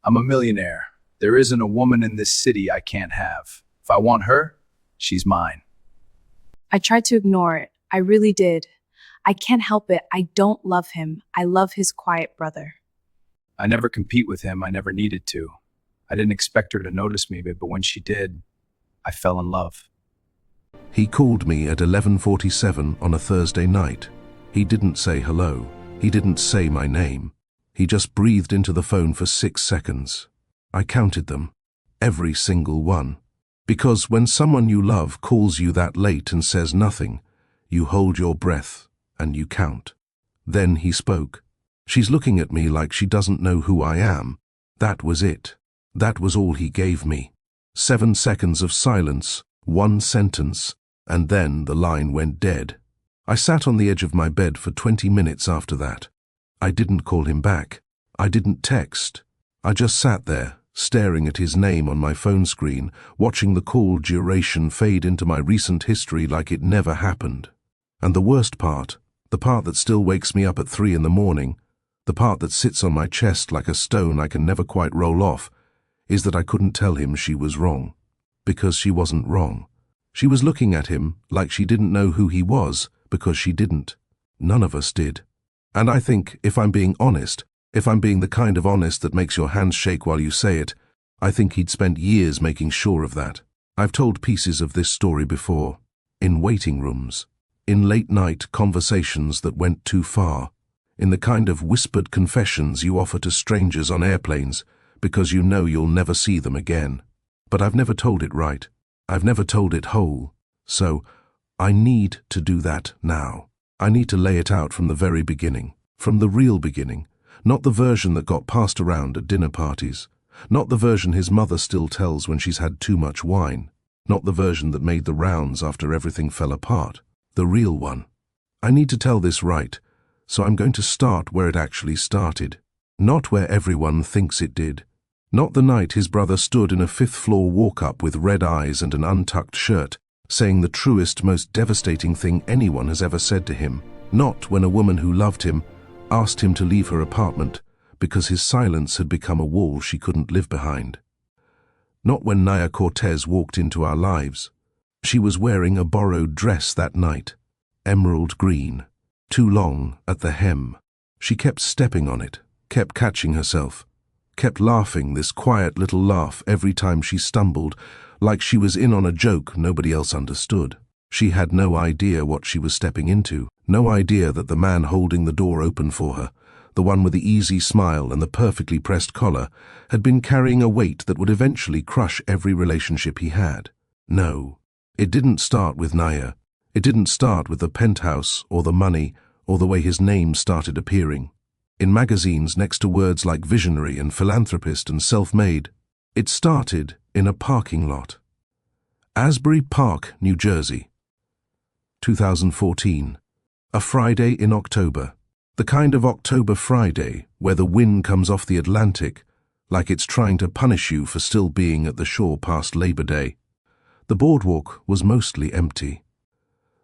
I'm a millionaire. There isn't a woman in this city I can't have. If I want her, she's mine. I tried to ignore it. I really did. I can't help it. I don't love him. I love his quiet brother. I never compete with him. I never needed to. I didn't expect her to notice me, but when she did, I fell in love. He called me at 11:47 on a Thursday night. He didn't say hello. He didn't say my name. He just breathed into the phone for 6 seconds. I counted them, every single one. Because when someone you love calls you that late and says nothing, you hold your breath and you count. Then he spoke. She's looking at me like she doesn't know who I am. That was it. That was all he gave me. 7 seconds of silence, 1 sentence, and then the line went dead. I sat on the edge of my bed for 20 minutes after that. I didn't call him back. I didn't text. I just sat there, staring at his name on my phone screen, watching the call duration fade into my recent history like it never happened. And the worst part, the part that still wakes me up at 3 in the morning, the part that sits on my chest like a stone I can never quite roll off, is that I couldn't tell him she was wrong. Because she wasn't wrong. She was looking at him like she didn't know who he was, because she didn't. None of us did. And I think, if I'm being honest, if I'm being the kind of honest that makes your hands shake while you say it, I think he'd spent years making sure of that. I've told pieces of this story before. In waiting rooms. In late-night conversations that went too far. In the kind of whispered confessions you offer to strangers on airplanes because you know you'll never see them again. But I've never told it right. I've never told it whole. So, I need to do that now. I need to lay it out from the very beginning. From the real beginning. Not the version that got passed around at dinner parties. Not the version his mother still tells when she's had too much wine. Not the version that made the rounds after everything fell apart. The real one. I need to tell this right, so I'm going to start where it actually started. Not where everyone thinks it did. Not the night his brother stood in a 5th-floor walk-up with red eyes and an untucked shirt, saying the truest, most devastating thing anyone has ever said to him. Not when a woman who loved him asked him to leave her apartment because his silence had become a wall she couldn't live behind. Not when Naya Cortez walked into our lives. She was wearing a borrowed dress that night, emerald green, too long at the hem. She kept stepping on it, kept catching herself, kept laughing this quiet little laugh every time she stumbled, like she was in on a joke nobody else understood. She had no idea what she was stepping into, no idea that the man holding the door open for her, the one with the easy smile and the perfectly pressed collar, had been carrying a weight that would eventually crush every relationship he had. No, it didn't start with Naya. It didn't start with the penthouse or the money or the way his name started appearing. In magazines next to words like visionary and philanthropist and self-made, it started in a parking lot. Asbury Park, New Jersey. 2014. A Friday in October. The kind of October Friday where the wind comes off the Atlantic like it's trying to punish you for still being at the shore past Labor Day. The boardwalk was mostly empty.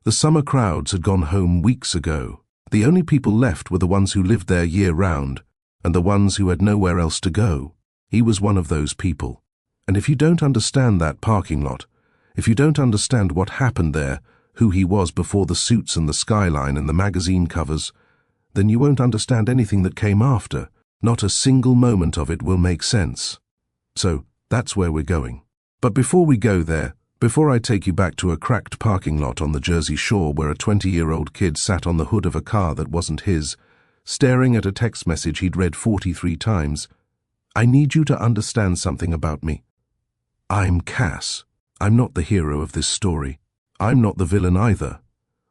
The summer crowds had gone home weeks ago. The only people left were the ones who lived there year-round and the ones who had nowhere else to go. He was one of those people. And if you don't understand that parking lot, if you don't understand what happened there, who he was before the suits and the skyline and the magazine covers, then you won't understand anything that came after. Not a single moment of it will make sense. So, that's where we're going. But before we go there, before I take you back to a cracked parking lot on the Jersey Shore where a 20-year-old kid sat on the hood of a car that wasn't his, staring at a text message he'd read 43 times, I need you to understand something about me. I'm Cass. I'm not the hero of this story. I'm not the villain either,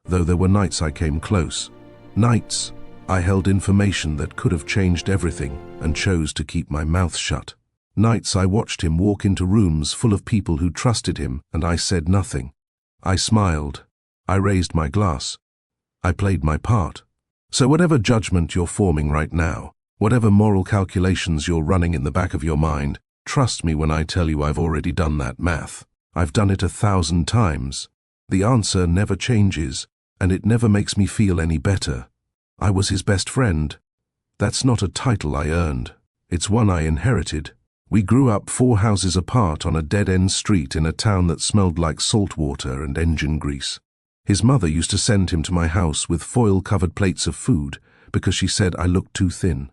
though there were nights I came close. Nights I held information that could have changed everything and chose to keep my mouth shut. Nights I watched him walk into rooms full of people who trusted him and I said nothing. I smiled. I raised my glass. I played my part. So whatever judgment you're forming right now, whatever moral calculations you're running in the back of your mind, trust me when I tell you I've already done that math. I've done it 1,000 times. The answer never changes, and it never makes me feel any better. I was his best friend. That's not a title I earned. It's one I inherited. We grew up 4 houses apart on a dead-end street in a town that smelled like salt water and engine grease. His mother used to send him to my house with foil-covered plates of food because she said I looked too thin.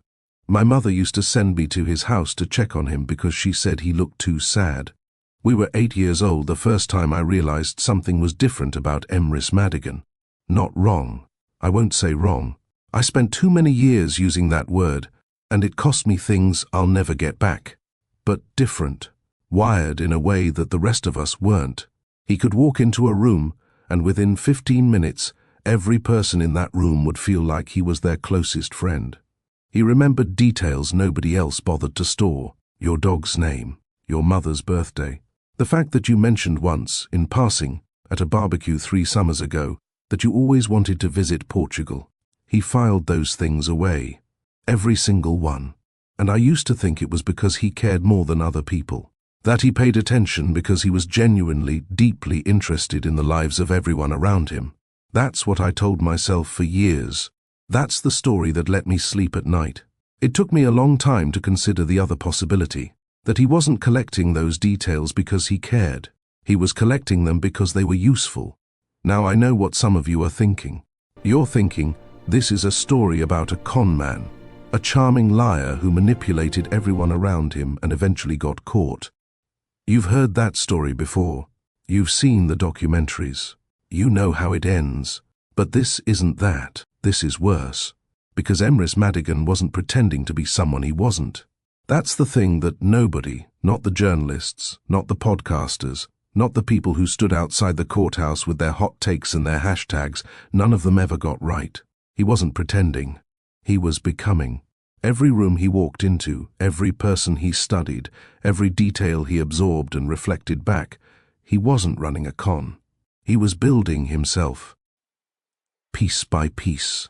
My mother used to send me to his house to check on him because she said he looked too sad. We were 8 years old the first time I realized something was different about Emrys Madigan. Not wrong. I won't say wrong. I spent too many years using that word, and it cost me things I'll never get back. But different. Wired in a way that the rest of us weren't. He could walk into a room, and within 15 minutes, every person in that room would feel like he was their closest friend. He remembered details nobody else bothered to store. Your dog's name, your mother's birthday. The fact that you mentioned once, in passing, at a barbecue 3 summers ago, that you always wanted to visit Portugal. He filed those things away. Every single one. And I used to think it was because he cared more than other people. That he paid attention because he was genuinely, deeply interested in the lives of everyone around him. That's what I told myself for years. That's the story that let me sleep at night. It took me a long time to consider the other possibility, that he wasn't collecting those details because he cared. He was collecting them because they were useful. Now I know what some of you are thinking. You're thinking, this is a story about a con man. A charming liar who manipulated everyone around him and eventually got caught. You've heard that story before. You've seen the documentaries. You know how it ends. But this isn't that. This is worse. Because Emrys Madigan wasn't pretending to be someone he wasn't. That's the thing that nobody, not the journalists, not the podcasters, not the people who stood outside the courthouse with their hot takes and their hashtags, none of them ever got right. He wasn't pretending. He was becoming. Every room he walked into, every person he studied, every detail he absorbed and reflected back, he wasn't running a con. He was building himself. Piece by piece.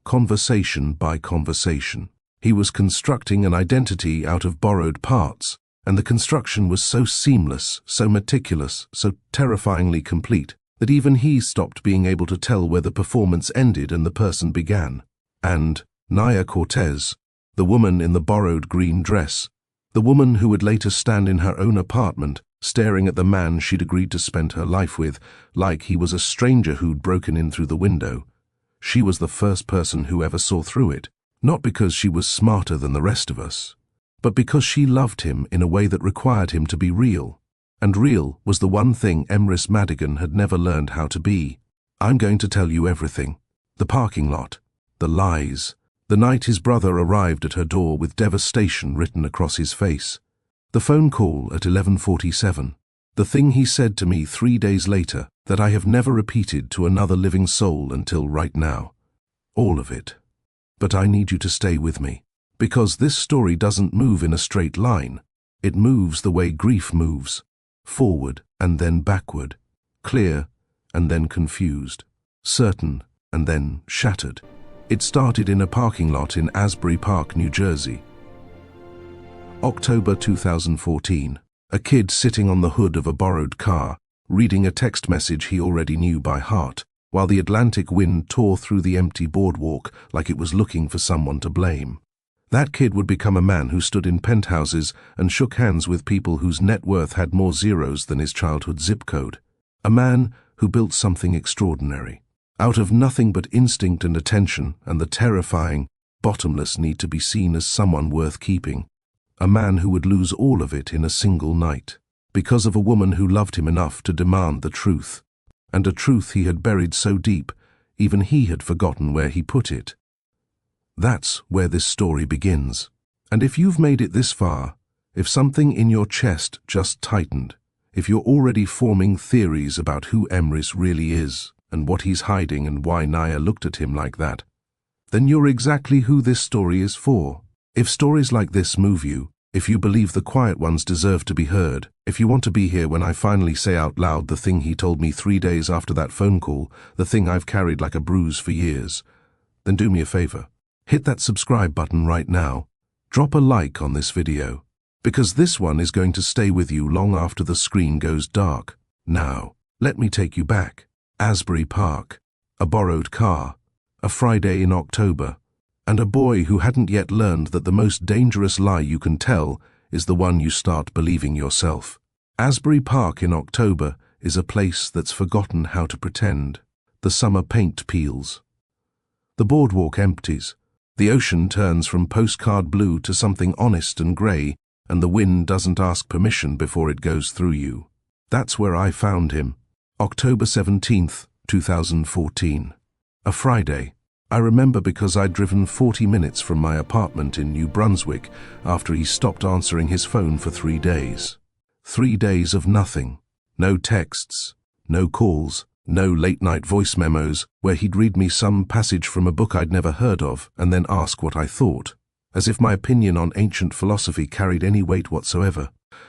Conversation by conversation. He was constructing an identity out of borrowed parts, and the construction was so seamless, so meticulous, so terrifyingly complete, that even he stopped being able to tell where the performance ended and the person began. And Naya Cortez, the woman in the borrowed green dress, the woman who would later stand in her own apartment, staring at the man she'd agreed to spend her life with, like he was a stranger who'd broken in through the window. She was the first person who ever saw through it, not because she was smarter than the rest of us, but because she loved him in a way that required him to be real. And real was the one thing Emrys Madigan had never learned how to be. I'm going to tell you everything. The parking lot, the lies, the night his brother arrived at her door with devastation written across his face, the phone call at 11:47, the thing he said to me 3 days later that I have never repeated to another living soul until right now. All of it. But I need you to stay with me, because this story doesn't move in a straight line. It moves the way grief moves, forward and then backward, clear and then confused, certain and then shattered. It started in a parking lot in Asbury Park, New Jersey. October 2014. A kid sitting on the hood of a borrowed car, reading a text message he already knew by heart, while the Atlantic wind tore through the empty boardwalk like it was looking for someone to blame. That kid would become a man who stood in penthouses and shook hands with people whose net worth had more zeros than his childhood zip code. A man who built something extraordinary. Out of nothing but instinct and attention and the terrifying, bottomless need to be seen as someone worth keeping. A man who would lose all of it in a single night, because of a woman who loved him enough to demand the truth, and a truth he had buried so deep, even he had forgotten where he put it. That's where this story begins. And if you've made it this far, if something in your chest just tightened, if you're already forming theories about who Emrys really is, and what he's hiding and why Naya looked at him like that, then you're exactly who this story is for. If stories like this move you, if you believe the quiet ones deserve to be heard, if you want to be here when I finally say out loud the thing he told me 3 days after that phone call, the thing I've carried like a bruise for years, then do me a favor. Hit that subscribe button right now. Drop a like on this video, because this one is going to stay with you long after the screen goes dark. Now, let me take you back. Asbury Park, a borrowed car, a Friday in October, and a boy who hadn't yet learned that the most dangerous lie you can tell is the one you start believing yourself. Asbury Park in October is a place that's forgotten how to pretend. The summer paint peels. The boardwalk empties. The ocean turns from postcard blue to something honest and grey, and the wind doesn't ask permission before it goes through you. That's where I found him. October 17th, 2014. A Friday. I remember because I'd driven 40 minutes from my apartment in New Brunswick after he stopped answering his phone for 3 days. 3 days of nothing. No texts, no calls, no late-night voice memos where he'd read me some passage from a book I'd never heard of and then ask what I thought, as if my opinion on ancient philosophy carried any weight whatsoever.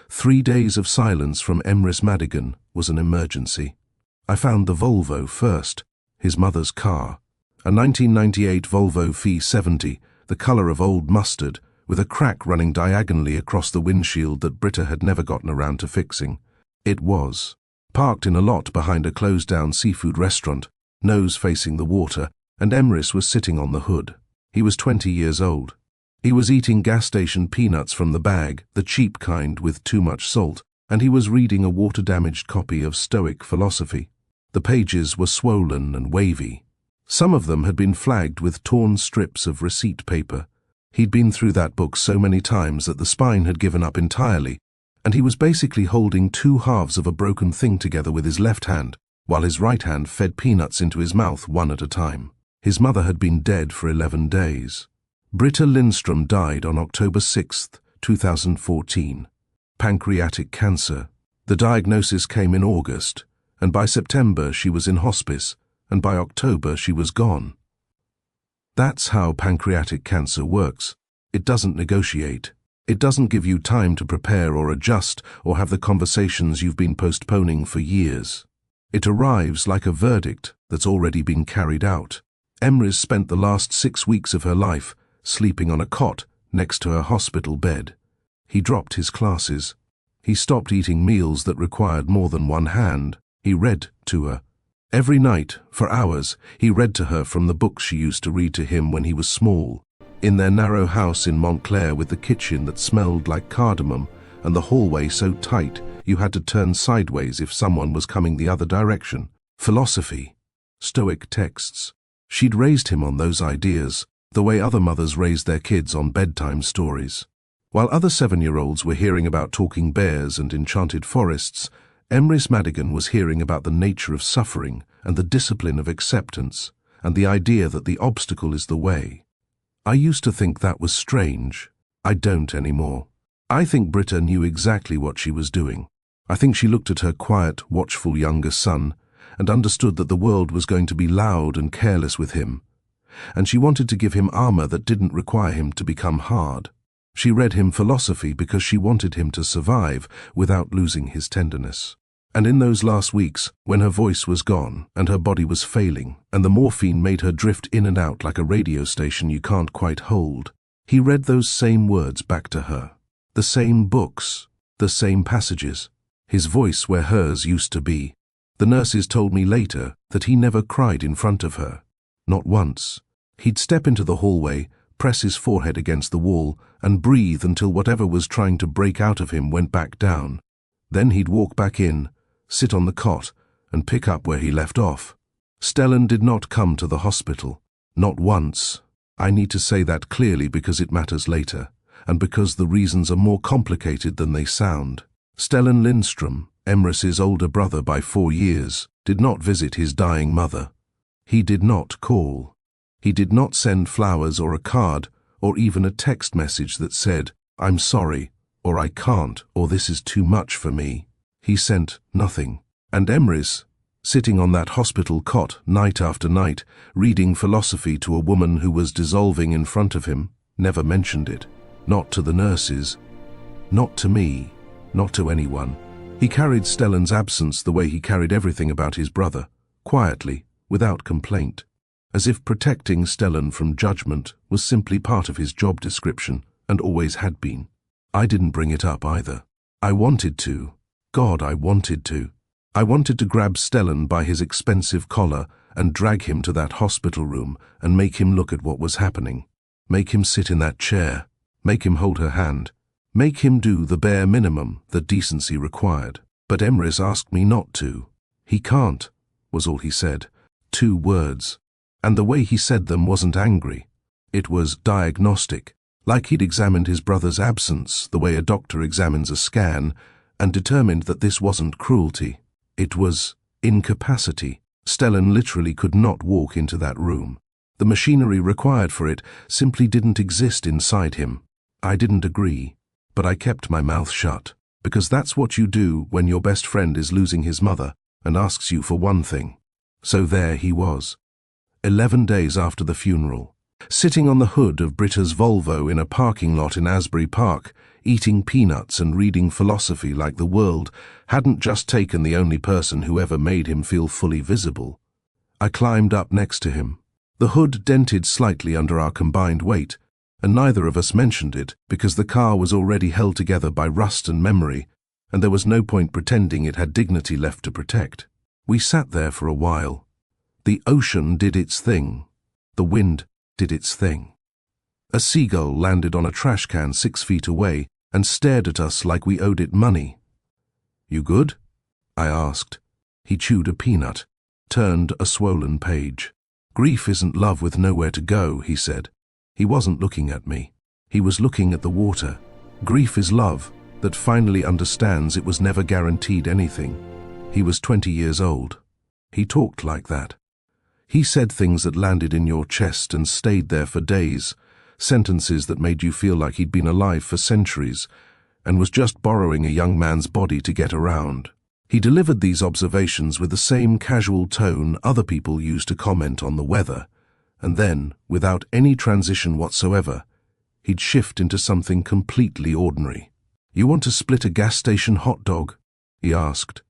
3 days of silence from Emrys Madigan was an emergency. I found the Volvo first, his mother's car. A 1998 Volvo V70, the colour of old mustard, with a crack running diagonally across the windshield that Britta had never gotten around to fixing. It was. Parked in a lot behind a closed-down seafood restaurant, nose facing the water, and Emrys was sitting on the hood. He was 20 years old. He was eating gas station peanuts from the bag, the cheap kind with too much salt, and he was reading a water-damaged copy of Stoic philosophy. The pages were swollen and wavy. Some of them had been flagged with torn strips of receipt paper. He'd been through that book so many times that the spine had given up entirely, and he was basically holding two halves of a broken thing together with his left hand, while his right hand fed peanuts into his mouth one at a time. His mother had been dead for 11 days. Britta Lindstrom died on October 6, 2014. Pancreatic cancer. The diagnosis came in August, and by September she was in hospice, and by October she was gone. That's how pancreatic cancer works. It doesn't negotiate. It doesn't give you time to prepare or adjust or have the conversations you've been postponing for years. It arrives like a verdict that's already been carried out. Emrys spent the last 6 weeks of her life sleeping on a cot next to her hospital bed. He dropped his classes. He stopped eating meals that required more than one hand. He read to her. Every night, for hours, he read to her from the books she used to read to him when he was small. In their narrow house in Montclair with the kitchen that smelled like cardamom and the hallway so tight you had to turn sideways if someone was coming the other direction. Philosophy. Stoic texts. She'd raised him on those ideas, the way other mothers raised their kids on bedtime stories. While other 7-year-olds were hearing about talking bears and enchanted forests, Emrys Madigan was hearing about the nature of suffering and the discipline of acceptance, and the idea that the obstacle is the way. I used to think that was strange. I don't anymore. I think Britta knew exactly what she was doing. I think she looked at her quiet, watchful younger son and understood that the world was going to be loud and careless with him, and she wanted to give him armor that didn't require him to become hard. She read him philosophy because she wanted him to survive without losing his tenderness. And in those last weeks, when her voice was gone and her body was failing and the morphine made her drift in and out like a radio station you can't quite hold, he read those same words back to her. The same books, the same passages. His voice where hers used to be. The nurses told me later that he never cried in front of her. Not once. He'd step into the hallway, press his forehead against the wall, and breathe until whatever was trying to break out of him went back down. Then he'd walk back in, sit on the cot, and pick up where he left off. Stellan did not come to the hospital. Not once. I need to say that clearly because it matters later, and because the reasons are more complicated than they sound. Stellan Lindstrom, Emrys's older brother by 4 years, did not visit his dying mother. He did not call. He did not send flowers or a card, or even a text message that said, "I'm sorry," or "I can't," or "This is too much for me." He sent nothing. And Emrys, sitting on that hospital cot night after night, reading philosophy to a woman who was dissolving in front of him, never mentioned it. Not to the nurses. Not to me. Not to anyone. He carried Stellan's absence the way he carried everything about his brother, quietly, without complaint, as if protecting Stellan from judgment was simply part of his job description and always had been. I didn't bring it up either. I wanted to. God, I wanted to. I wanted to grab Stellan by his expensive collar and drag him to that hospital room and make him look at what was happening. Make him sit in that chair. Make him hold her hand. Make him do the bare minimum that decency required. But Emrys asked me not to. He can't, was all he said. 2 words. And the way he said them wasn't angry. It was diagnostic, like he'd examined his brother's absence the way a doctor examines a scan, and determined that this wasn't cruelty. It was incapacity. Stellan literally could not walk into that room. The machinery required for it simply didn't exist inside him. I didn't agree, but I kept my mouth shut, because that's what you do when your best friend is losing his mother and asks you for one thing. So there he was, 11 days after the funeral, sitting on the hood of Britta's Volvo in a parking lot in Asbury Park, eating peanuts and reading philosophy like the world hadn't just taken the only person who ever made him feel fully visible. I climbed up next to him. The hood dented slightly under our combined weight, and neither of us mentioned it because the car was already held together by rust and memory, and there was no point pretending it had dignity left to protect. We sat there for a while. The ocean did its thing. The wind did its thing. A seagull landed on a trash can 6 feet away and stared at us like we owed it money. "You good?" I asked. He chewed a peanut, turned a swollen page. "Grief isn't love with nowhere to go," he said. He wasn't looking at me. He was looking at the water. Grief is love that finally understands it was never guaranteed anything. He was 20 years old. He talked like that. He said things that landed in your chest and stayed there for days, sentences that made you feel like he'd been alive for centuries and was just borrowing a young man's body to get around. He delivered these observations with the same casual tone other people used to comment on the weather, and then, without any transition whatsoever, he'd shift into something completely ordinary. "You want to split a gas station hot dog?" he asked.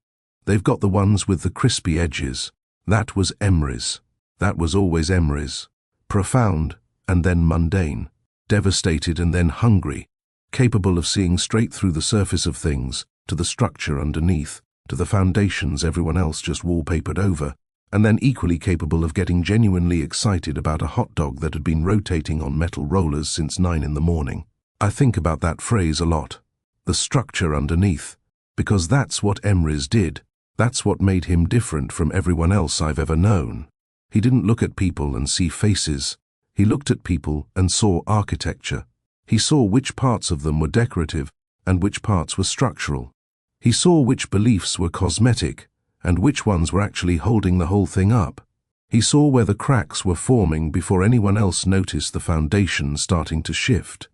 "They've got the ones with the crispy edges." That was Emrys. That was always Emrys. Profound and then mundane, devastated and then hungry, capable of seeing straight through the surface of things, to the structure underneath, to the foundations everyone else just wallpapered over, and then equally capable of getting genuinely excited about a hot dog that had been rotating on metal rollers since 9 in the morning. I think about that phrase a lot, the structure underneath, because that's what Emrys did. That's what made him different from everyone else I've ever known. He didn't look at people and see faces. He looked at people and saw architecture. He saw which parts of them were decorative and which parts were structural. He saw which beliefs were cosmetic and which ones were actually holding the whole thing up. He saw where the cracks were forming before anyone else noticed the foundation starting to shift.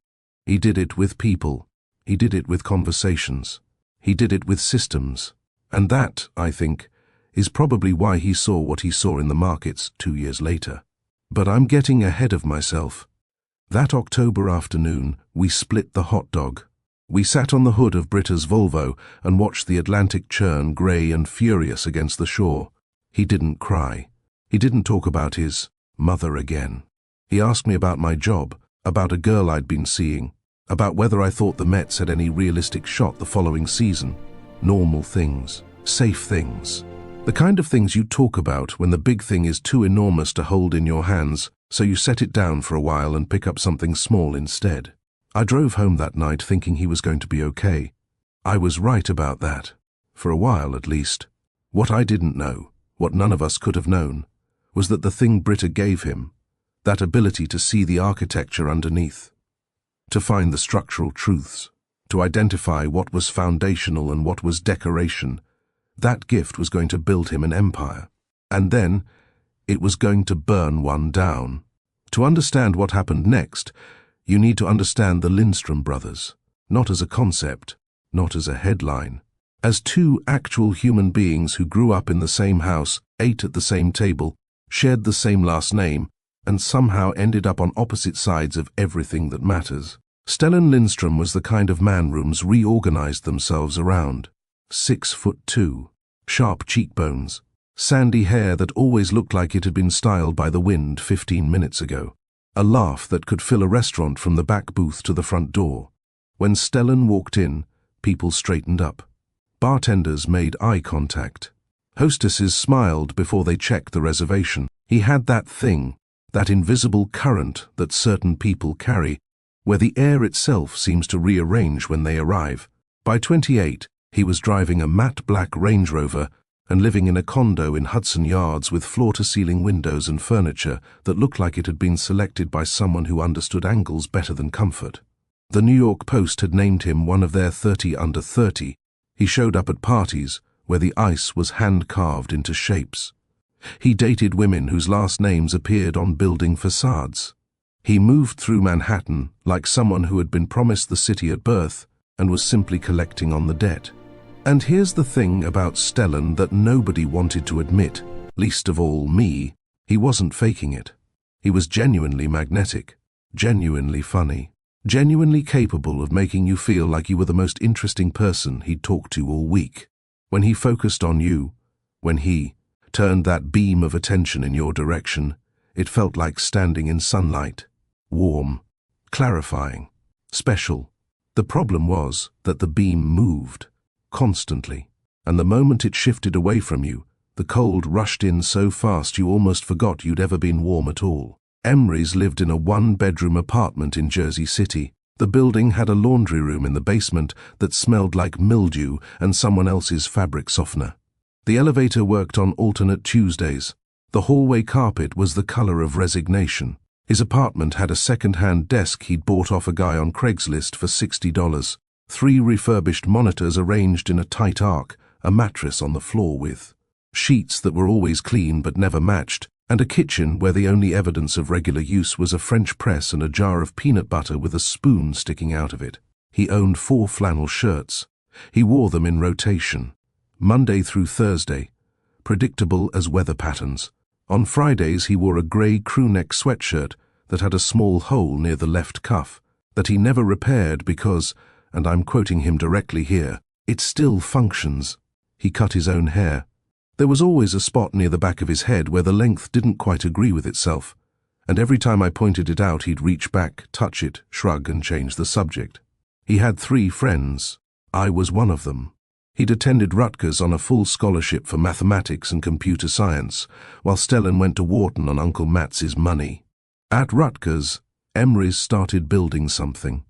He did it with people. He did it with conversations. He did it with systems. And that, I think, is probably why he saw what he saw in the markets 2 years later. But I'm getting ahead of myself. That October afternoon, we split the hot dog. We sat on the hood of Britta's Volvo and watched the Atlantic churn grey and furious against the shore. He didn't cry. He didn't talk about his mother again. He asked me about my job, about a girl I'd been seeing, about whether I thought the Mets had any realistic shot the following season. Normal things, safe things. The kind of things you talk about when the big thing is too enormous to hold in your hands, so you set it down for a while and pick up something small instead. I drove home that night thinking he was going to be okay. I was right about that. For a while, at least. What I didn't know, what none of us could have known, was that the thing Britta gave him, that ability to see the architecture underneath, to find the structural truths, to identify what was foundational and what was decoration, that gift was going to build him an empire. And then, it was going to burn one down. To understand what happened next, you need to understand the Lindstrom brothers, not as a concept, not as a headline, as 2 actual human beings who grew up in the same house, ate at the same table, shared the same last name, and somehow ended up on opposite sides of everything that matters. Stellan Lindstrom was the kind of man rooms reorganized themselves around. 6'2", sharp cheekbones, sandy hair that always looked like it had been styled by the wind 15 minutes ago, a laugh that could fill a restaurant from the back booth to the front door. When Stellan walked in, people straightened up. Bartenders made eye contact. Hostesses smiled before they checked the reservation. He had that thing, that invisible current that certain people carry, where the air itself seems to rearrange when they arrive. By 28, he was driving a matte black Range Rover and living in a condo in Hudson Yards with floor-to-ceiling windows and furniture that looked like it had been selected by someone who understood angles better than comfort. The New York Post had named him one of their 30 under 30. He showed up at parties where the ice was hand-carved into shapes. He dated women whose last names appeared on building facades. He moved through Manhattan like someone who had been promised the city at birth and was simply collecting on the debt. And here's the thing about Stellan that nobody wanted to admit, least of all me. He wasn't faking it. He was genuinely magnetic, genuinely funny, genuinely capable of making you feel like you were the most interesting person he'd talked to all week. When he focused on you, when he turned that beam of attention in your direction, it felt like standing in sunlight, warm, clarifying, special. The problem was that the beam moved constantly, and the moment it shifted away from you, the cold rushed in so fast you almost forgot you'd ever been warm at all. Emery's lived in a one-bedroom apartment in Jersey City. The building had a laundry room in the basement that smelled like mildew and someone else's fabric softener. The elevator worked on alternate Tuesdays. The hallway carpet was the color of resignation. His apartment had a second-hand desk he'd bought off a guy on Craigslist for $60. 3 refurbished monitors arranged in a tight arc, a mattress on the floor with sheets that were always clean but never matched, and a kitchen where the only evidence of regular use was a French press and a jar of peanut butter with a spoon sticking out of it. He owned 4 flannel shirts. He wore them in rotation, Monday through Thursday, predictable as weather patterns. On Fridays he wore a grey crewneck sweatshirt that had a small hole near the left cuff that he never repaired because, and I'm quoting him directly here, it still functions. He cut his own hair. There was always a spot near the back of his head where the length didn't quite agree with itself, and every time I pointed it out he'd reach back, touch it, shrug and change the subject. He had 3 friends. I was one of them. He'd attended Rutgers on a full scholarship for mathematics and computer science, while Stellan went to Wharton on Uncle Matt's money. At Rutgers, Emery's started building something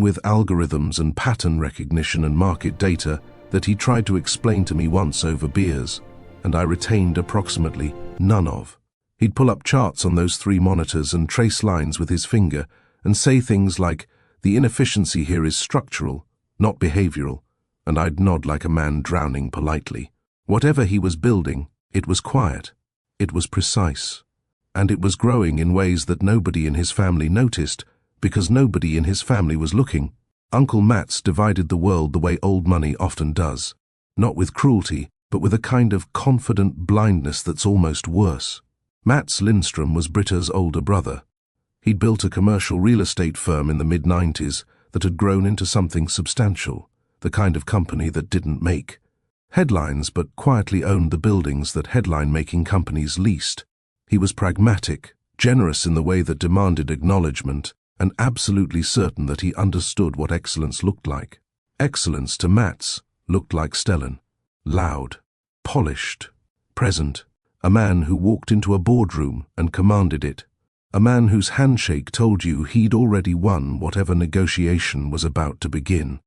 with algorithms and pattern recognition and market data that he tried to explain to me once over beers, and I retained approximately none of. He'd pull up charts on those 3 monitors and trace lines with his finger and say things like, "The inefficiency here is structural, not behavioral," and I'd nod like a man drowning politely. Whatever he was building, it was quiet, it was precise, and it was growing in ways that nobody in his family noticed because nobody in his family was looking. Uncle Matt's divided the world the way old money often does, not with cruelty, but with a kind of confident blindness that's almost worse. Mats Lindstrom was Britta's older brother. He'd built a commercial real estate firm in the mid-90s that had grown into something substantial, the kind of company that didn't make headlines but quietly owned the buildings that headline-making companies leased. He was pragmatic, generous in the way that demanded acknowledgement, and absolutely certain that he understood what excellence looked like. Excellence to Mats looked like Stellan. Loud, polished, present, a man who walked into a boardroom and commanded it, a man whose handshake told you he'd already won whatever negotiation was about to begin.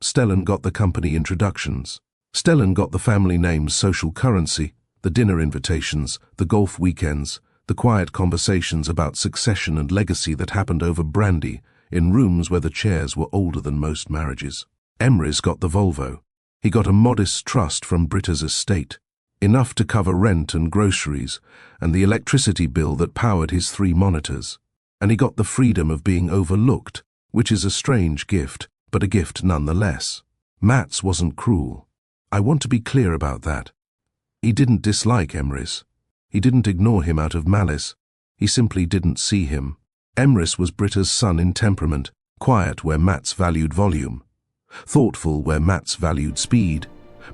Stellan got the company introductions. Stellan got the family name's social currency, the dinner invitations, the golf weekends, the quiet conversations about succession and legacy that happened over brandy in rooms where the chairs were older than most marriages. Emery's got the Volvo. He got a modest trust from Britta's estate, enough to cover rent and groceries and the electricity bill that powered his 3 monitors. And he got the freedom of being overlooked, which is a strange gift, but a gift nonetheless. Mats wasn't cruel. I want to be clear about that. He didn't dislike Emery's. He didn't ignore him out of malice. He simply didn't see him. Emery's was Britta's son in temperament, quiet where Mats valued volume, thoughtful where Mats valued speed,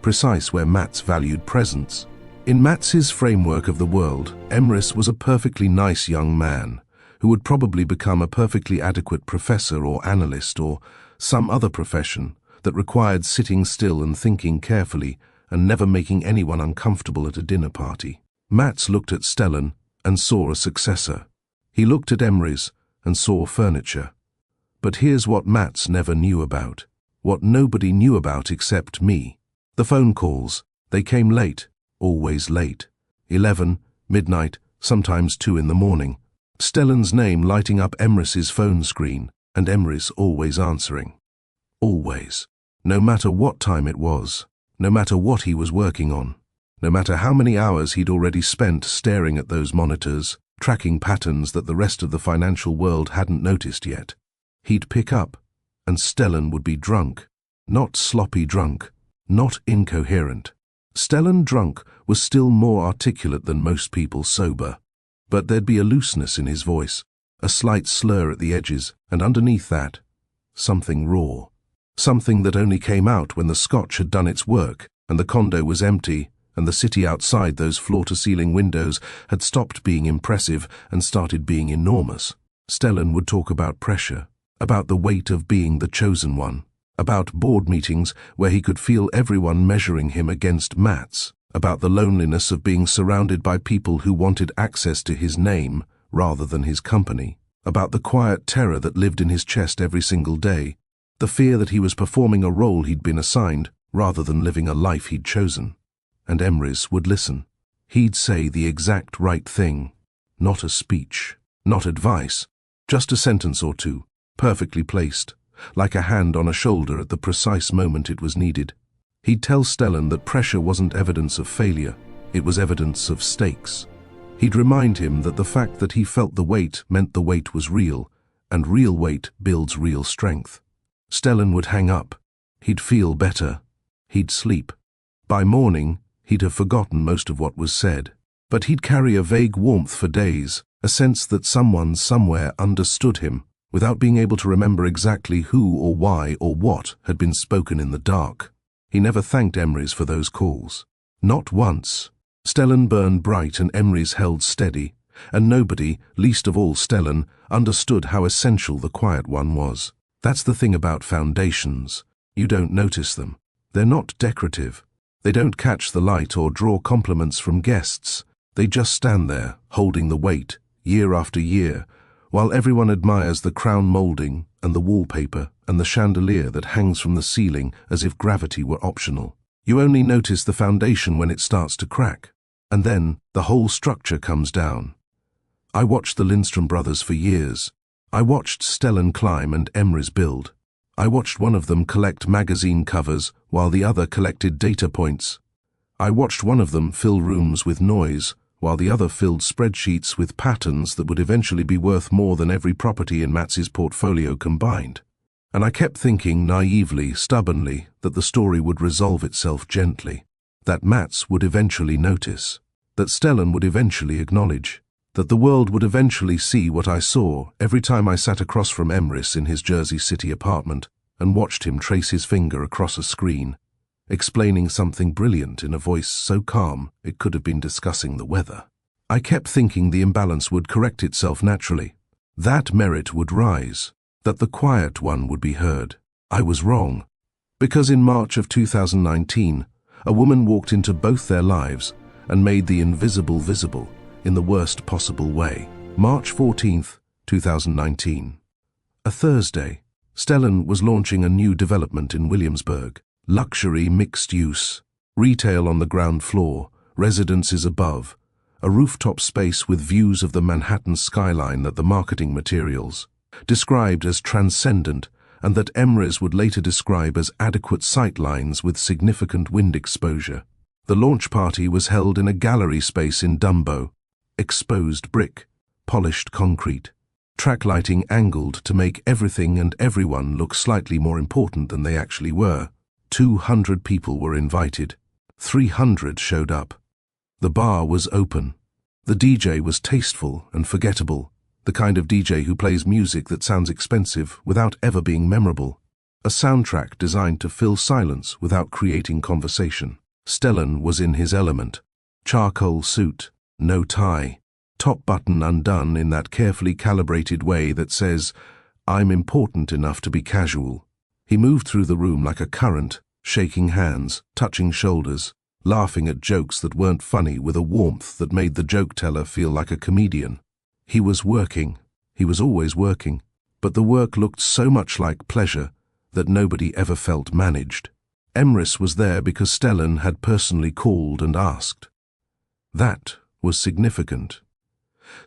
precise where Mats valued presence. In Mats's framework of the world, Emery's was a perfectly nice young man who would probably become a perfectly adequate professor or analyst or some other profession that required sitting still and thinking carefully and never making anyone uncomfortable at a dinner party. Mats looked at Stellan and saw a successor. He looked at Emery's and saw furniture. But here's what Mats never knew about. What nobody knew about except me. The phone calls. They came late. Always late. 11, midnight, sometimes 2 in the morning. Stellan's name lighting up Emrys's phone screen, and Emrys always answering. Always. No matter what time it was. No matter what he was working on. No matter how many hours he'd already spent staring at those monitors, tracking patterns that the rest of the financial world hadn't noticed yet. He'd pick up, and Stellan would be drunk. Not sloppy drunk. Not incoherent. Stellan drunk was still more articulate than most people sober. But there'd be a looseness in his voice, a slight slur at the edges, and underneath that, something raw. Something that only came out when the scotch had done its work, and the condo was empty, and the city outside those floor-to-ceiling windows had stopped being impressive and started being enormous. Stellan would talk about pressure, about the weight of being the chosen one, about board meetings where he could feel everyone measuring him against Mats, about the loneliness of being surrounded by people who wanted access to his name rather than his company, about the quiet terror that lived in his chest every single day, the fear that he was performing a role he'd been assigned rather than living a life he'd chosen. And Emrys would listen. He'd say the exact right thing. Not a speech, not advice, just a sentence or two, perfectly placed, like a hand on a shoulder at the precise moment it was needed. He'd tell Stellan that pressure wasn't evidence of failure, it was evidence of stakes. He'd remind him that the fact that he felt the weight meant the weight was real, and real weight builds real strength. Stellan would hang up. He'd feel better. He'd sleep. By morning, he'd have forgotten most of what was said. But he'd carry a vague warmth for days, a sense that someone somewhere understood him, without being able to remember exactly who or why or what had been spoken in the dark. He never thanked Emrys for those calls. Not once. Stellan burned bright and Emrys held steady, and nobody, least of all Stellan, understood how essential the quiet one was. That's the thing about foundations. You don't notice them. They're not decorative. They don't catch the light or draw compliments from guests. They just stand there, holding the weight, year after year, while everyone admires the crown molding and the wallpaper and the chandelier that hangs from the ceiling as if gravity were optional. You only notice the foundation when it starts to crack, and then the whole structure comes down. I watched the Lindstrom brothers for years. I watched Stellan climb and Emrys build. I watched one of them collect magazine covers while the other collected data points. I watched one of them fill rooms with noise while the other filled spreadsheets with patterns that would eventually be worth more than every property in Mats's portfolio combined. And I kept thinking naively, stubbornly, that the story would resolve itself gently, that Mats would eventually notice, that Stellan would eventually acknowledge, that the world would eventually see what I saw every time I sat across from Emrys in his Jersey City apartment and watched him trace his finger across a screen, explaining something brilliant in a voice so calm it could have been discussing the weather. I kept thinking the imbalance would correct itself naturally, that merit would rise, that the quiet one would be heard. I was wrong, because in March of 2019, a woman walked into both their lives and made the invisible visible in the worst possible way. March 14th, 2019. A Thursday, Stellan was launching a new development in Williamsburg. Luxury mixed use, retail on the ground floor, residences above, a rooftop space with views of the Manhattan skyline that the marketing materials described as transcendent and that Emrys would later describe as adequate sightlines with significant wind exposure. The launch party was held in a gallery space in Dumbo, exposed brick, polished concrete, track lighting angled to make everything and everyone look slightly more important than they actually were. 200 people were invited. 300 showed up. The bar was open. The DJ was tasteful and forgettable, the kind of DJ who plays music that sounds expensive without ever being memorable. A soundtrack designed to fill silence without creating conversation. Stellan was in his element. Charcoal suit, no tie, top button undone in that carefully calibrated way that says, "I'm important enough to be casual." He moved through the room like a current, shaking hands, touching shoulders, laughing at jokes that weren't funny with a warmth that made the joke teller feel like a comedian. He was working. He was always working. but the work looked so much like pleasure that nobody ever felt managed. Emrys was there because Stellan had personally called and asked. That was significant.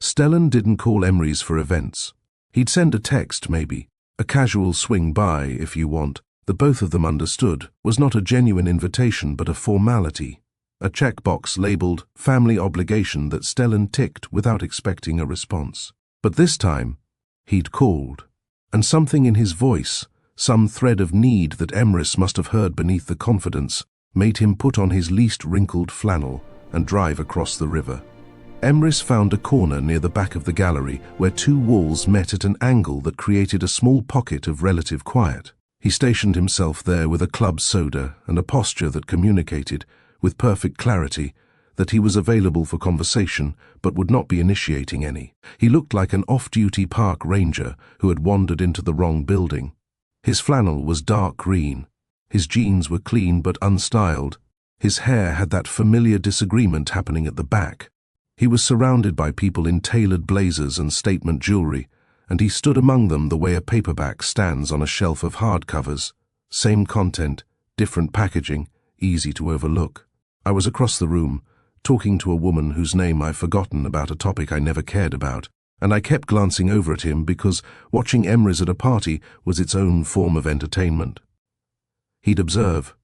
Stellan didn't call Emrys for events. He'd send a text, maybe, a casual swing by, if you want, that both of them understood was not a genuine invitation but a formality, a checkbox labeled family obligation that Stellan ticked without expecting a response. But this time, he'd called, and something in his voice, some thread of need that Emrys must have heard beneath the confidence, made him put on his least wrinkled flannel and drive across the river. Emrys found a corner near the back of the gallery where two walls met at an angle that created a small pocket of relative quiet. He stationed himself there with a club soda and a posture that communicated, with perfect clarity, that he was available for conversation but would not be initiating any. He looked like an off-duty park ranger who had wandered into the wrong building. His flannel was dark green. His jeans were clean but unstyled. His hair had that familiar disagreement happening at the back. He was surrounded by people in tailored blazers and statement jewelry, and he stood among them the way a paperback stands on a shelf of hardcovers. Same content, different packaging, easy to overlook. I was across the room, talking to a woman whose name I've forgotten about a topic I never cared about, and I kept glancing over at him because watching Emrys at a party was its own form of entertainment. He'd observe.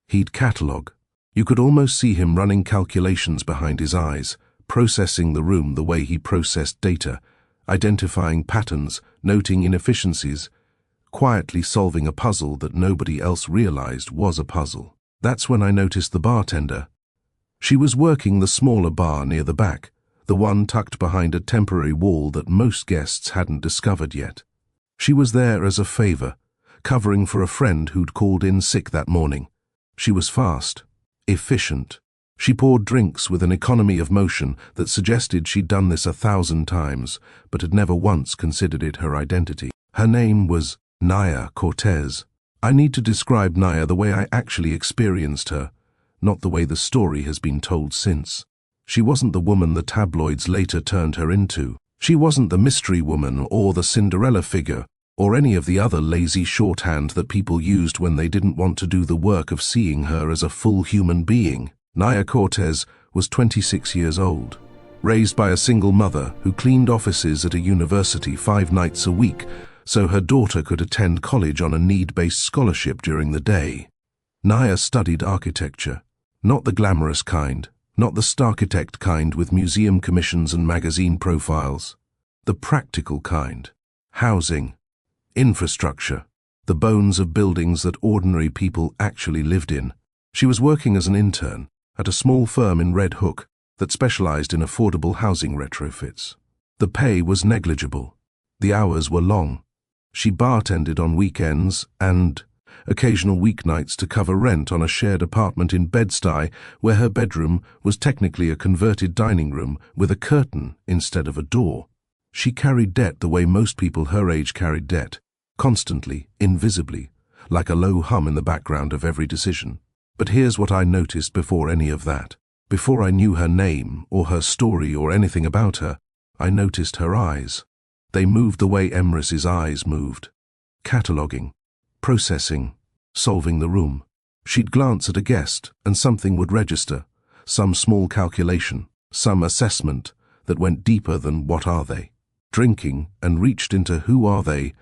He'd catalogue. You could almost see him running calculations behind his eyes, processing the room the way he processed data, identifying patterns, noting inefficiencies, quietly solving a puzzle that nobody else realized was a puzzle. That's when I noticed the bartender. She was working the smaller bar near the back, the one tucked behind a temporary wall that most guests hadn't discovered yet. She was there as a favor, covering for a friend who'd called in sick that morning. She was fast, efficient. She poured drinks with an economy of motion that suggested she'd done this 1,000 times, but had never once considered it her identity. Her name was Naya Cortez. I need to describe Naya the way I actually experienced her, not the way the story has been told since. She wasn't the woman the tabloids later turned her into. She wasn't the mystery woman or the Cinderella figure, or any of the other lazy shorthand that people used when they didn't want to do the work of seeing her as a full human being. Naya Cortez was 26 years old, raised by a single mother who cleaned offices at a university 5 nights a week so her daughter could attend college on a need-based scholarship during the day. Naya studied architecture, not the glamorous kind, not the starchitect kind with museum commissions and magazine profiles, the practical kind, housing, infrastructure, the bones of buildings that ordinary people actually lived in. She was working as an intern at a small firm in Red Hook that specialized in affordable housing retrofits. The pay was negligible. The hours were long. She bartended on weekends and occasional weeknights to cover rent on a shared apartment in Bed-Stuy where her bedroom was technically a converted dining room with a curtain instead of a door. She carried debt the way most people her age carried debt, constantly, invisibly, like a low hum in the background of every decision. But here's what I noticed before any of that. Before I knew her name or her story or anything about her, I noticed her eyes. They moved the way Emrys's eyes moved. Cataloguing, processing, solving the room. She'd glance at a guest and something would register, some small calculation, some assessment that went deeper than what are they, drinking and reached into who are they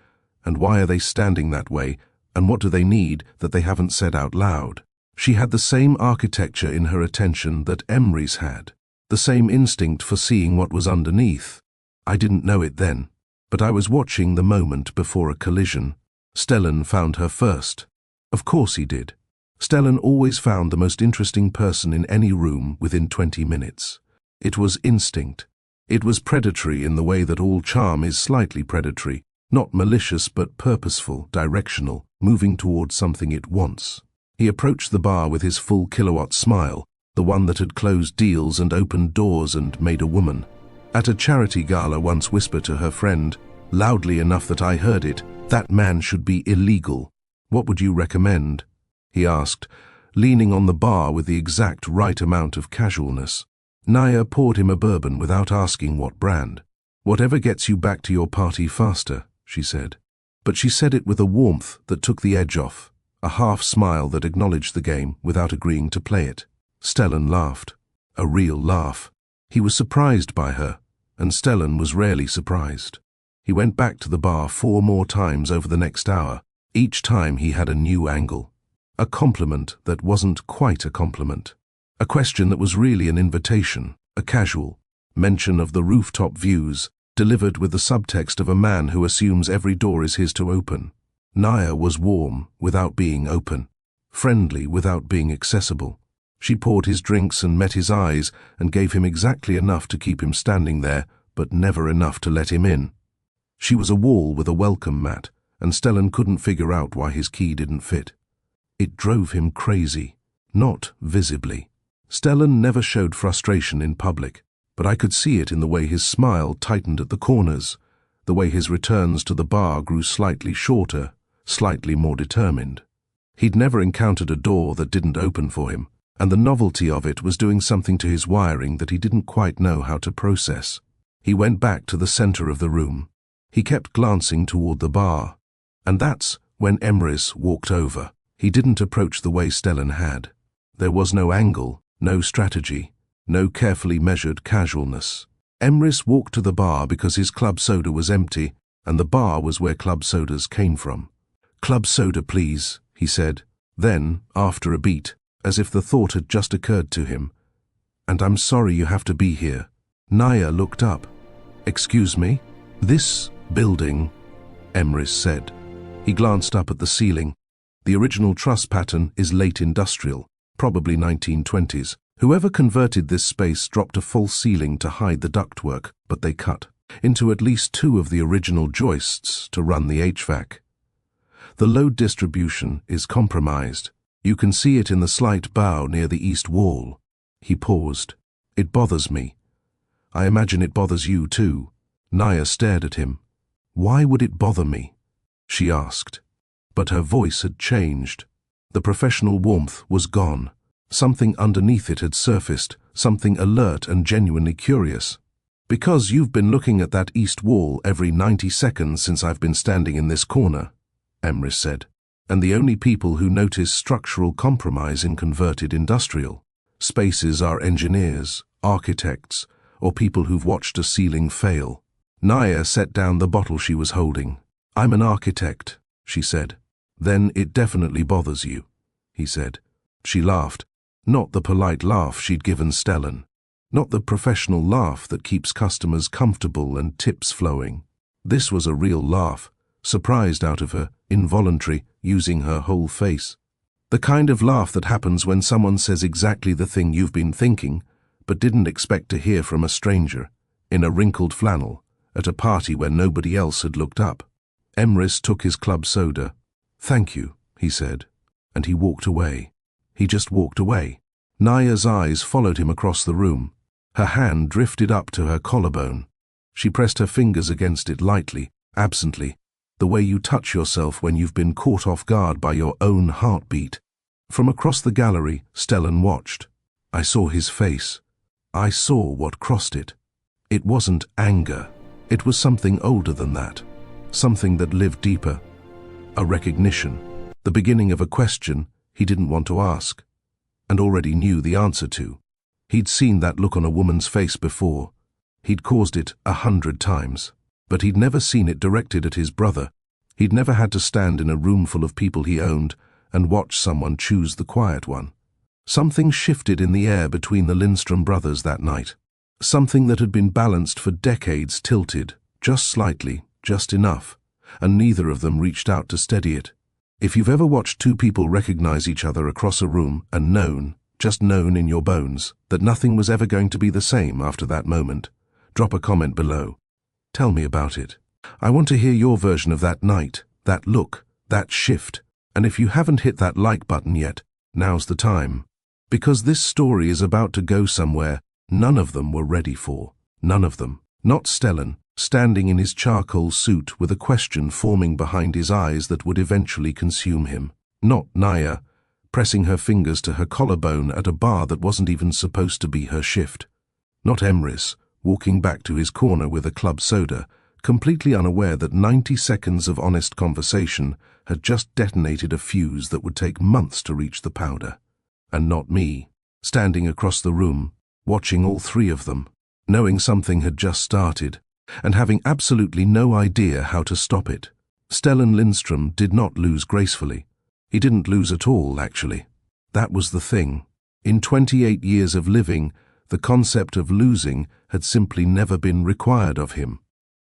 and why are they standing that way and what do they need that they haven't said out loud. She had the same architecture in her attention that Emrys had, the same instinct for seeing what was underneath. I didn't know it then, but I was watching the moment before a collision. Stellan found her first. Of course he did. Stellan always found the most interesting person in any room within 20 minutes. It was instinct. It was predatory in the way that all charm is slightly predatory, not malicious but purposeful, directional, moving towards something it wants. He approached the bar with his full kilowatt smile, the one that had closed deals and opened doors and made a woman. At a charity gala once whispered to her friend, loudly enough that I heard it, "That man should be illegal. What would you recommend?" he asked, leaning on the bar with the exact right amount of casualness. Naya poured him a bourbon without asking what brand. "Whatever gets you back to your party faster," she said. But she said it with a warmth that took the edge off, a half smile that acknowledged the game without agreeing to play it. Stellan laughed. A real laugh. He was surprised by her, and Stellan was rarely surprised. He went back to the bar 4 more times over the next hour. Each time he had a new angle. A compliment that wasn't quite a compliment. A question that was really an invitation, a casual mention of the rooftop views, delivered with the subtext of a man who assumes every door is his to open. Naya was warm without being open, friendly without being accessible. She poured his drinks and met his eyes and gave him exactly enough to keep him standing there, but never enough to let him in. She was a wall with a welcome mat, and Stellan couldn't figure out why his key didn't fit. It drove him crazy, not visibly. Stellan never showed frustration in public, but I could see it in the way his smile tightened at the corners, the way his returns to the bar grew slightly shorter, slightly more determined. He'd never encountered a door that didn't open for him, and the novelty of it was doing something to his wiring that he didn't quite know how to process. He went back to the center of the room. He kept glancing toward the bar, and that's when Emrys walked over. He didn't approach the way Stellan had. There was no angle, no strategy, no carefully measured casualness. Emrys walked to the bar because his club soda was empty, and the bar was where club sodas came from. "Club soda, please," he said. Then, after a beat, as if the thought had just occurred to him, "And I'm sorry you have to be here." Naya looked up. "Excuse me?" "This building," Emrys said. He glanced up at the ceiling. The original truss pattern is late industrial, probably 1920s. Whoever converted this space dropped a false ceiling to hide the ductwork, but they cut into at least 2 of the original joists to run the HVAC. The load distribution is compromised. You can see it in the slight bow near the east wall. He paused. "It bothers me. I imagine it bothers you too." Naya stared at him. "Why would it bother me?" she asked. But her voice had changed. The professional warmth was gone. Something underneath it had surfaced, something alert and genuinely curious. "Because you've been looking at that east wall every 90 seconds since I've been standing in this corner," Emrys said. "And the only people who notice structural compromise in converted industrial spaces are engineers, architects, or people who've watched a ceiling fail." Naya set down the bottle she was holding. "I'm an architect," she said. "Then it definitely bothers you," he said. She laughed. Not the polite laugh she'd given Stellan. Not the professional laugh that keeps customers comfortable and tips flowing. This was a real laugh, surprised out of her, involuntary, using her whole face. The kind of laugh that happens when someone says exactly the thing you've been thinking, but didn't expect to hear from a stranger, in a wrinkled flannel, at a party where nobody else had looked up. Emrys took his club soda. "Thank you," he said, and he walked away. He just walked away. Naya's eyes followed him across the room. Her hand drifted up to her collarbone. She pressed her fingers against it lightly, absently, the way you touch yourself when you've been caught off guard by your own heartbeat. From across the gallery, Stellan watched. I saw his face. I saw what crossed it. It wasn't anger. It was something older than that. Something that lived deeper. A recognition. The beginning of a question he didn't want to ask, and already knew the answer to. He'd seen that look on a woman's face before. He'd caused it 100 times, but he'd never seen it directed at his brother. He'd never had to stand in a room full of people he owned and watch someone choose the quiet one. Something shifted in the air between the Lindstrom brothers that night. Something that had been balanced for decades tilted, just slightly, just enough, and neither of them reached out to steady it. If you've ever watched 2 people recognize each other across a room and known, just known in your bones, that nothing was ever going to be the same after that moment, drop a comment below. Tell me about it. I want to hear your version of that night, that look, that shift. And if you haven't hit that like button yet, now's the time. Because this story is about to go somewhere none of them were ready for. None of them. Not Stellan, standing in his charcoal suit with a question forming behind his eyes that would eventually consume him. Not Naya, pressing her fingers to her collarbone at a bar that wasn't even supposed to be her shift. Not Emrys, walking back to his corner with a club soda, completely unaware that 90 seconds of honest conversation had just detonated a fuse that would take months to reach the powder. And not me, standing across the room, watching all three of them, knowing something had just started, and having absolutely no idea how to stop it. Stellan Lindstrom did not lose gracefully. He didn't lose at all, actually. That was the thing. In 28 years of living, the concept of losing had simply never been required of him.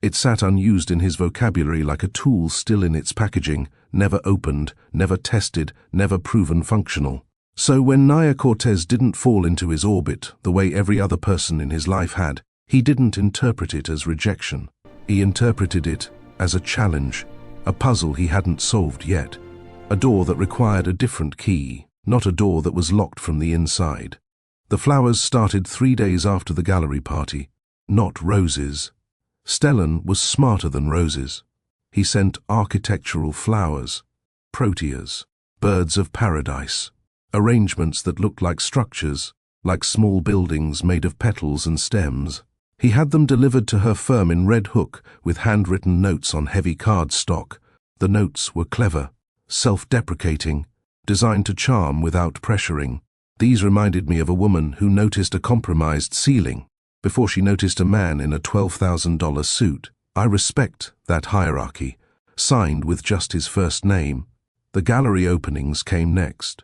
It sat unused in his vocabulary like a tool still in its packaging, never opened, never tested, never proven functional. So when Naya Cortez didn't fall into his orbit the way every other person in his life had, he didn't interpret it as rejection. He interpreted it as a challenge, a puzzle he hadn't solved yet, a door that required a different key, not a door that was locked from the inside. The flowers started 3 days after the gallery party, not roses. Stellan was smarter than roses. He sent architectural flowers, proteas, birds of paradise, arrangements that looked like structures, like small buildings made of petals and stems. He had them delivered to her firm in Red Hook with handwritten notes on heavy cardstock. The notes were clever, self-deprecating, designed to charm without pressuring. These reminded me of a woman who noticed a compromised ceiling before she noticed a man in a $12,000 suit. I respect that hierarchy, signed with just his first name. The gallery openings came next.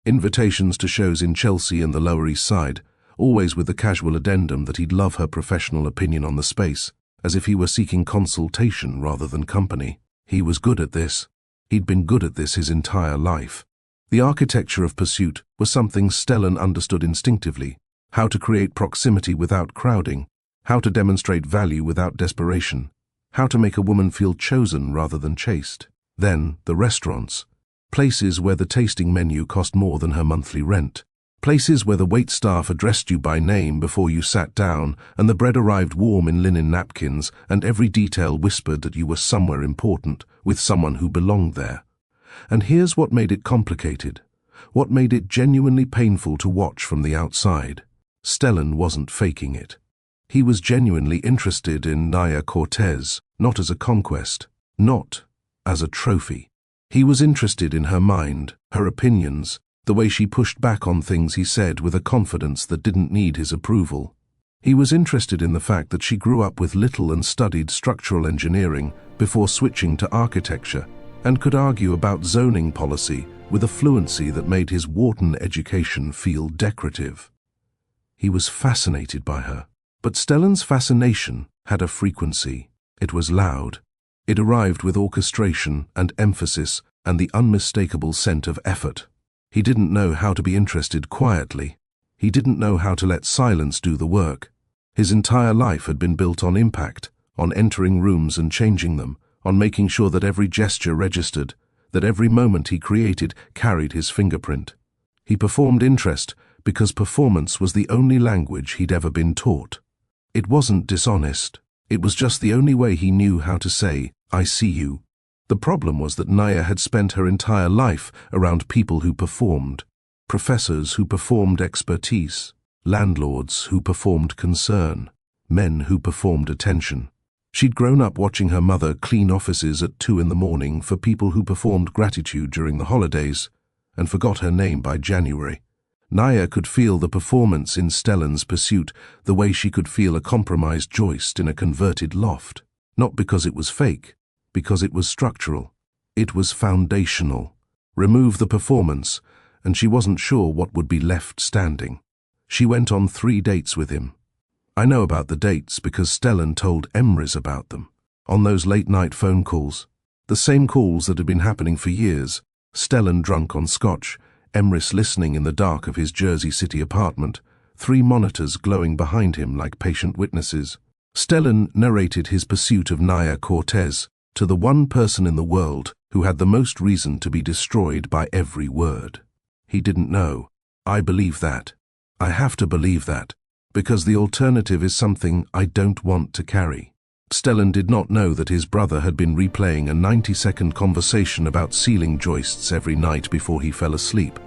Invitations to shows in Chelsea and the Lower East Side, always with the casual addendum that he'd love her professional opinion on the space, as if he were seeking consultation rather than company. He was good at this. He'd been good at this his entire life. The architecture of pursuit was something Stellan understood instinctively: how to create proximity without crowding, how to demonstrate value without desperation, how to make a woman feel chosen rather than chased. Then, the restaurants. Places where the tasting menu cost more than her monthly rent. Places where the waitstaff addressed you by name before you sat down, and the bread arrived warm in linen napkins, and every detail whispered that you were somewhere important, with someone who belonged there. And here's what made it complicated, what made it genuinely painful to watch from the outside. Stellan wasn't faking it. He was genuinely interested in Naya Cortez, not as a conquest, not as a trophy. He was interested in her mind, her opinions, the way she pushed back on things he said with a confidence that didn't need his approval. He was interested in the fact that she grew up with little and studied structural engineering before switching to architecture, and could argue about zoning policy with a fluency that made his Wharton education feel decorative. He was fascinated by her. But Stellan's fascination had a frequency. It was loud. It arrived with orchestration and emphasis and the unmistakable scent of effort. He didn't know how to be interested quietly. He didn't know how to let silence do the work. His entire life had been built on impact, on entering rooms and changing them, on making sure that every gesture registered, that every moment he created carried his fingerprint. He performed interest because performance was the only language he'd ever been taught. It wasn't dishonest. It was just the only way he knew how to say, "I see you." The problem was that Naya had spent her entire life around people who performed, professors who performed expertise, landlords who performed concern, men who performed attention. She'd grown up watching her mother clean offices at 2 in the morning for people who performed gratitude during the holidays, and forgot her name by January. Naya could feel the performance in Stellan's pursuit the way she could feel a compromised joist in a converted loft. Not because it was fake, because it was structural. It was foundational. Remove the performance, and she wasn't sure what would be left standing. She went on 3 dates with him. I know about the dates because Stellan told Emrys about them. On those late-night phone calls, the same calls that had been happening for years, Stellan drunk on scotch, Emrys listening in the dark of his Jersey City apartment, 3 monitors glowing behind him like patient witnesses. Stellan narrated his pursuit of Naya Cortez to the one person in the world who had the most reason to be destroyed by every word. He didn't know. I believe that. I have to believe that, because the alternative is something I don't want to carry. Stellan did not know that his brother had been replaying a 90-second conversation about ceiling joists every night before he fell asleep.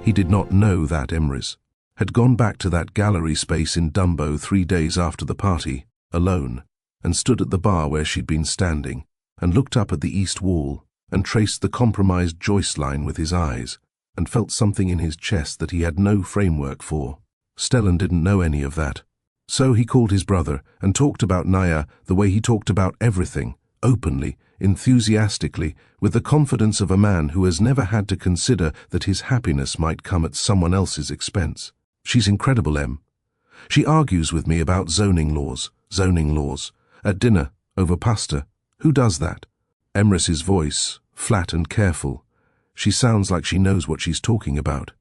He did not know that Emrys had gone back to that gallery space in Dumbo 3 days after the party, alone, and stood at the bar where she'd been standing, and looked up at the east wall, and traced the compromised joist line with his eyes, and felt something in his chest that he had no framework for. Stellan didn't know any of that. So he called his brother and talked about Naya the way he talked about everything, openly, enthusiastically, with the confidence of a man who has never had to consider that his happiness might come at someone else's expense. She's incredible, Em. She argues with me about zoning laws. At dinner, over pasta. Who does that? Emrys's voice, flat and careful. She sounds like she knows what she's talking about.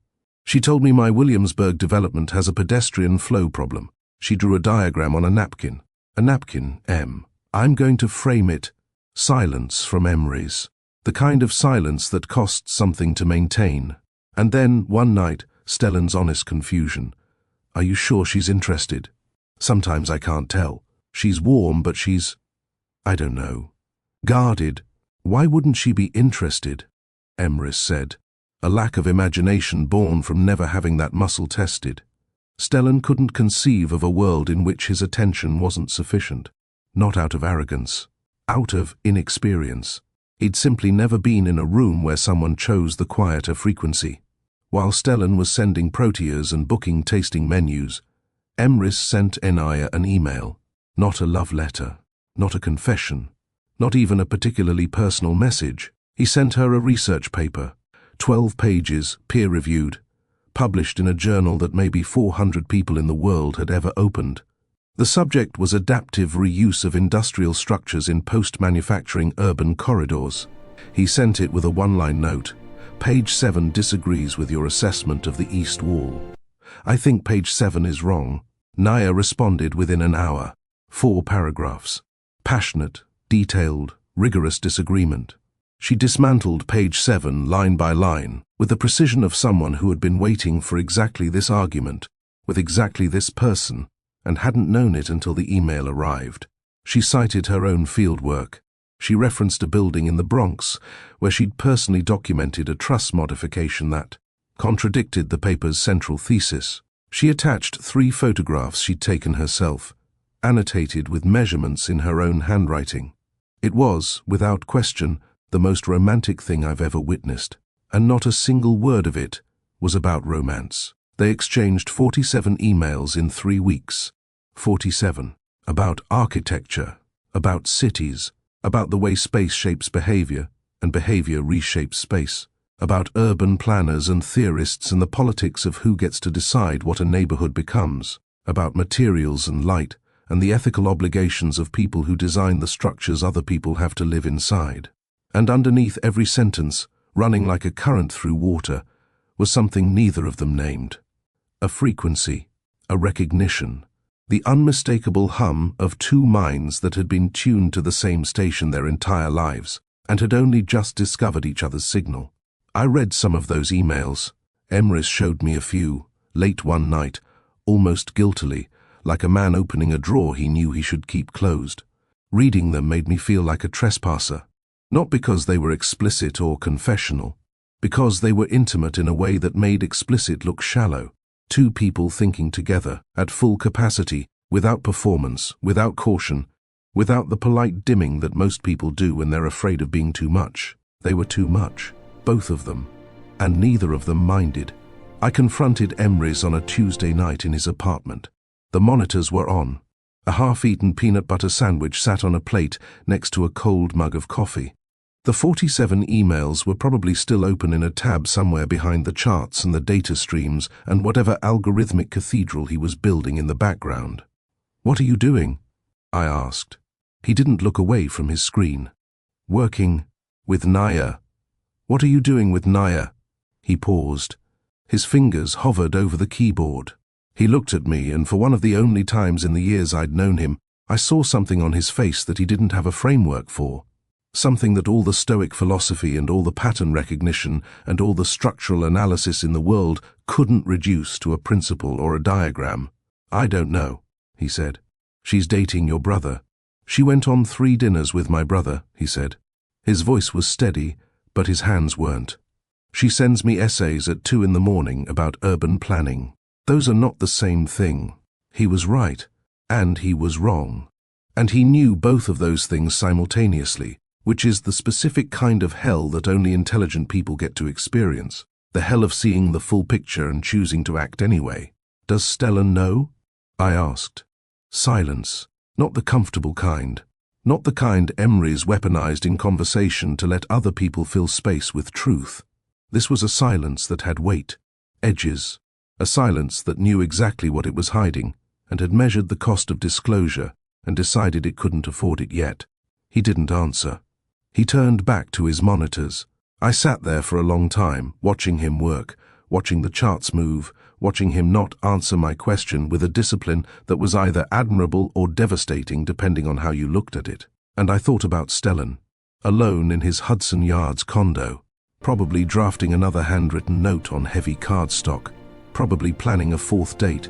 She told me my Williamsburg development has a pedestrian flow problem. She drew a diagram on a napkin. A napkin, Em. I'm going to frame it. Silence from Emrys. The kind of silence that costs something to maintain. And then, one night, Stellan's honest confusion. Are you sure she's interested? Sometimes I can't tell. She's warm, but she's, I don't know, guarded. Why wouldn't she be interested? Emrys said, a lack of imagination born from never having that muscle tested. Stellan couldn't conceive of a world in which his attention wasn't sufficient. Not out of arrogance, out of inexperience. He'd simply never been in a room where someone chose the quieter frequency. While Stellan was sending proteas and booking tasting menus, Emrys sent Naya an email. Not a love letter, not a confession, not even a particularly personal message. He sent her a research paper, 12 pages, peer-reviewed, published in a journal that maybe 400 people in the world had ever opened. The subject was adaptive reuse of industrial structures in post-manufacturing urban corridors. He sent it with a one-line note. Page 7 disagrees with your assessment of the East Wall. I think page 7 is wrong. Naya responded within an hour. 4 paragraphs. Passionate, detailed, rigorous disagreement. She dismantled page 7 line by line, with the precision of someone who had been waiting for exactly this argument, with exactly this person, and hadn't known it until the email arrived. She cited her own fieldwork. She referenced a building in the Bronx, where she'd personally documented a truss modification that contradicted the paper's central thesis. She attached 3 photographs she'd taken herself, annotated with measurements in her own handwriting. It was, without question, the most romantic thing I've ever witnessed, and not a single word of it was about romance. They exchanged 47 emails in 3 weeks. 47. About architecture, about cities, about the way space shapes behavior, and behavior reshapes space, about urban planners and theorists and the politics of who gets to decide what a neighborhood becomes, about materials and light, and the ethical obligations of people who design the structures other people have to live inside. And underneath every sentence, running like a current through water, was something neither of them named. A frequency, a recognition, the unmistakable hum of 2 minds that had been tuned to the same station their entire lives, and had only just discovered each other's signal. I read some of those emails. Emrys showed me a few, late one night, almost guiltily, like a man opening a drawer he knew he should keep closed. Reading them made me feel like a trespasser. Not because they were explicit or confessional, because they were intimate in a way that made explicit look shallow. 2 people thinking together, at full capacity, without performance, without caution, without the polite dimming that most people do when they're afraid of being too much. They were too much, both of them, and neither of them minded. I confronted Emrys on a Tuesday night in his apartment. The monitors were on. A half-eaten peanut butter sandwich sat on a plate next to a cold mug of coffee. The 47 emails were probably still open in a tab somewhere behind the charts and the data streams and whatever algorithmic cathedral he was building in the background. What are you doing? I asked. He didn't look away from his screen. Working with Naya. What are you doing with Naya? He paused. His fingers hovered over the keyboard. He looked at me, and for one of the only times in the years I'd known him, I saw something on his face that he didn't have a framework for. Something that all the Stoic philosophy and all the pattern recognition and all the structural analysis in the world couldn't reduce to a principle or a diagram. I don't know, he said. She's dating your brother. She went on 3 dinners with my brother, he said. His voice was steady, but his hands weren't. She sends me essays at 2 in the morning about urban planning. Those are not the same thing. He was right, and he was wrong. And he knew both of those things simultaneously, which is the specific kind of hell that only intelligent people get to experience. The hell of seeing the full picture and choosing to act anyway. Does Stellan know? I asked. Silence. Not the comfortable kind. Not the kind Emery's weaponized in conversation to let other people fill space with truth. This was a silence that had weight, edges, a silence that knew exactly what it was hiding and had measured the cost of disclosure and decided it couldn't afford it yet. He didn't answer. He turned back to his monitors. I sat there for a long time, watching him work, watching the charts move, watching him not answer my question with a discipline that was either admirable or devastating depending on how you looked at it. And I thought about Stellan, alone in his Hudson Yards condo, probably drafting another handwritten note on heavy cardstock, probably planning a fourth date,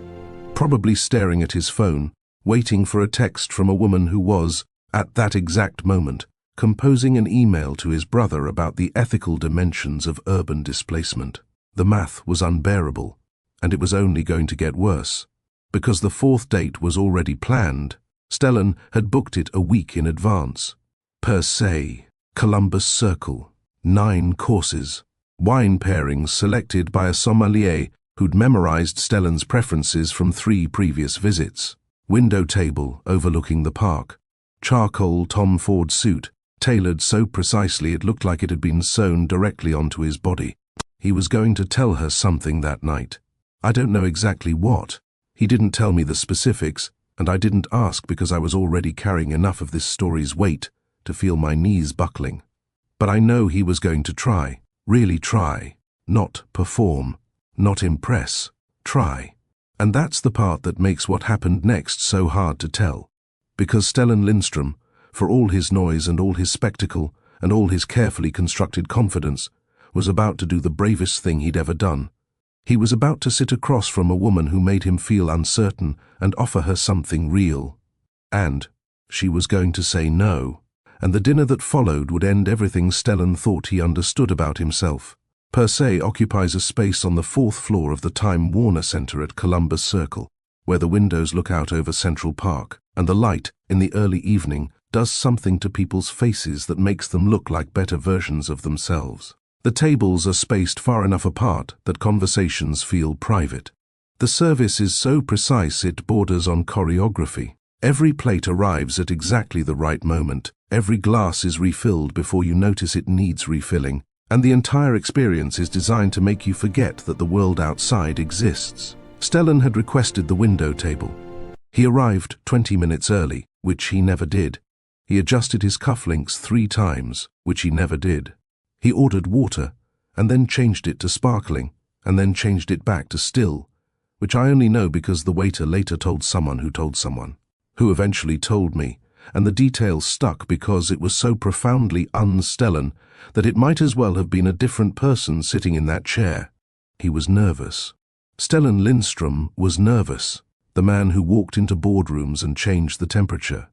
probably staring at his phone, waiting for a text from a woman who was, at that exact moment, composing an email to his brother about the ethical dimensions of urban displacement. The math was unbearable, and it was only going to get worse. Because the fourth date was already planned, Stellan had booked it a week in advance. Per se, Columbus Circle, 9 courses, wine pairings selected by a sommelier who'd memorized Stellan's preferences from 3 previous visits, window table overlooking the park, charcoal Tom Ford suit, tailored so precisely it looked like it had been sewn directly onto his body. He was going to tell her something that night. I don't know exactly what. He didn't tell me the specifics, and I didn't ask because I was already carrying enough of this story's weight to feel my knees buckling. But I know he was going to try, really try, not perform, not impress, try. And that's the part that makes what happened next so hard to tell. Because Stellan Lindstrom, for all his noise and all his spectacle and all his carefully constructed confidence, was about to do the bravest thing he'd ever done. He was about to sit across from a woman who made him feel uncertain and offer her something real. And she was going to say no. And the dinner that followed would end everything Stellan thought he understood about himself. Per se occupies a space on the 4th floor of the Time Warner Center at Columbus Circle, where the windows look out over Central Park, and the light, in the early evening, does something to people's faces that makes them look like better versions of themselves. The tables are spaced far enough apart that conversations feel private. The service is so precise it borders on choreography. Every plate arrives at exactly the right moment, every glass is refilled before you notice it needs refilling, and the entire experience is designed to make you forget that the world outside exists. Stellan had requested the window table. He arrived 20 minutes early, which he never did. He adjusted his cufflinks 3 times, which he never did. He ordered water, and then changed it to sparkling, and then changed it back to still, which I only know because the waiter later told someone, who eventually told me, and the details stuck because it was so profoundly un-Stellan that it might as well have been a different person sitting in that chair. He was nervous. Stellan Lindstrom was nervous, the man who walked into boardrooms and changed the temperature,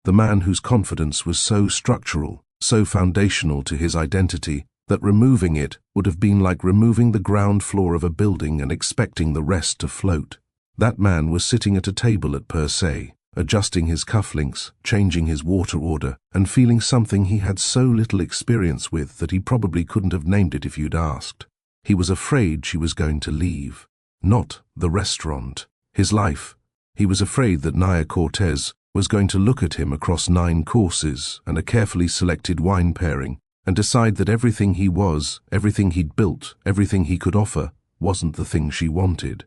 the man whose confidence was so structural, so foundational to his identity, that removing it would have been like removing the ground floor of a building and expecting the rest to float. That man was sitting at a table at Per se, adjusting his cufflinks, changing his water order, and feeling something he had so little experience with that he probably couldn't have named it if you'd asked. He was afraid she was going to leave. Not the restaurant. His life. He was afraid that Naya Cortez was going to look at him across 9 courses and a carefully selected wine pairing and decide that everything he was, everything he'd built, everything he could offer, wasn't the thing she wanted.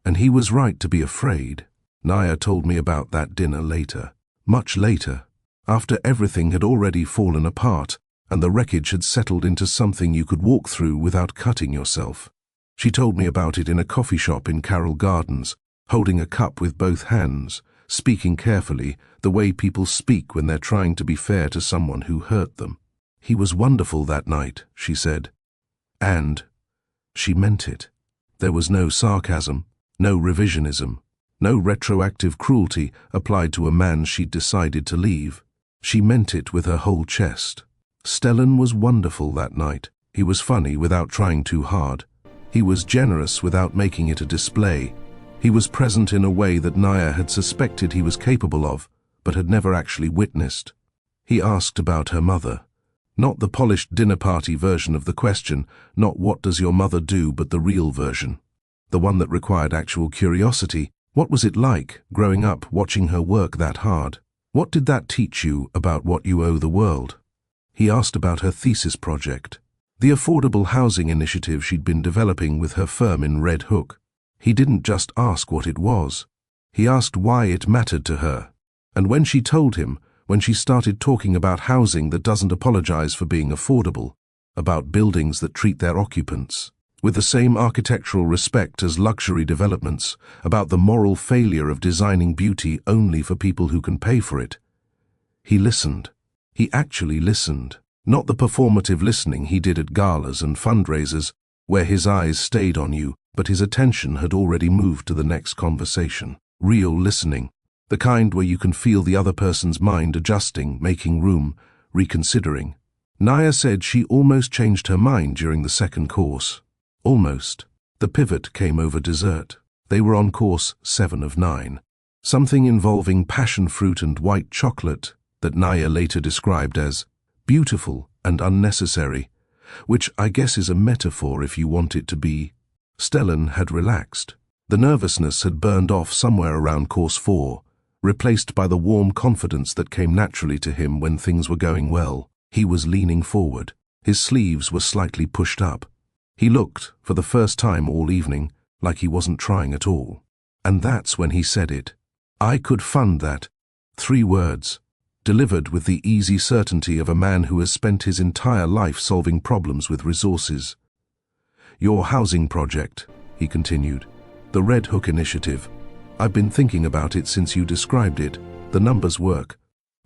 And he was right to be afraid. Naya told me about that dinner later, much later, after everything had already fallen apart and the wreckage had settled into something you could walk through without cutting yourself. She told me about it in a coffee shop in Carroll Gardens, holding a cup with both hands, speaking carefully, the way people speak when they're trying to be fair to someone who hurt them. He was wonderful that night, she said. And she meant it. There was no sarcasm, no revisionism, no retroactive cruelty applied to a man she'd decided to leave. She meant it with her whole chest. Stellan was wonderful that night. He was funny without trying too hard. He was generous without making it a display. He was present in a way that Naya had suspected he was capable of, but had never actually witnessed. He asked about her mother. Not the polished dinner party version of the question, not what does your mother do, but the real version. The one that required actual curiosity. What was it like, growing up, watching her work that hard? What did that teach you about what you owe the world? He asked about her thesis project, the affordable housing initiative she'd been developing with her firm in Red Hook. He didn't just ask what it was. He asked why it mattered to her. And when she told him, when she started talking about housing that doesn't apologize for being affordable, about buildings that treat their occupants with the same architectural respect as luxury developments, about the moral failure of designing beauty only for people who can pay for it, he listened. He actually listened. Not the performative listening he did at galas and fundraisers, where his eyes stayed on you, but his attention had already moved to the next conversation. Real listening. The kind where you can feel the other person's mind adjusting, making room, reconsidering. Naya said she almost changed her mind during the second course. Almost. The pivot came over dessert. They were on course 7 of 9. Something involving passion fruit and white chocolate that Naya later described as beautiful and unnecessary, which I guess is a metaphor if you want it to be. Stellan had relaxed. The nervousness had burned off somewhere around course 4, replaced by the warm confidence that came naturally to him when things were going well. He was leaning forward. His sleeves were slightly pushed up. He looked, for the first time all evening, like he wasn't trying at all. And that's when he said it. I could fund that. 3 words, delivered with the easy certainty of a man who has spent his entire life solving problems with resources. Your housing project, he continued. The Red Hook initiative. I've been thinking about it since you described it. The numbers work.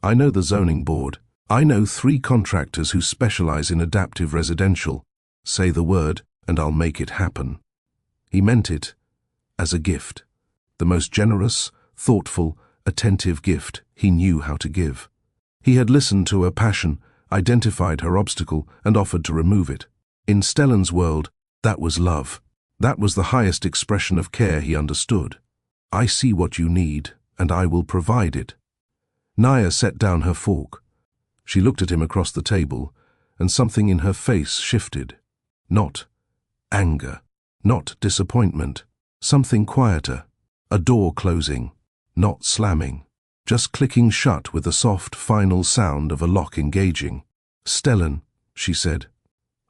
I know the zoning board. I know 3 contractors who specialize in adaptive residential. Say the word, and I'll make it happen. He meant it as a gift. The most generous, thoughtful, attentive gift he knew how to give. He had listened to her passion, identified her obstacle, and offered to remove it. In Stellan's world, that was love. That was the highest expression of care he understood. I see what you need, and I will provide it. Naya set down her fork. She looked at him across the table, and something in her face shifted. Not anger, not disappointment, something quieter. A door closing, not slamming, just clicking shut with the soft, final sound of a lock engaging. Stellan, she said.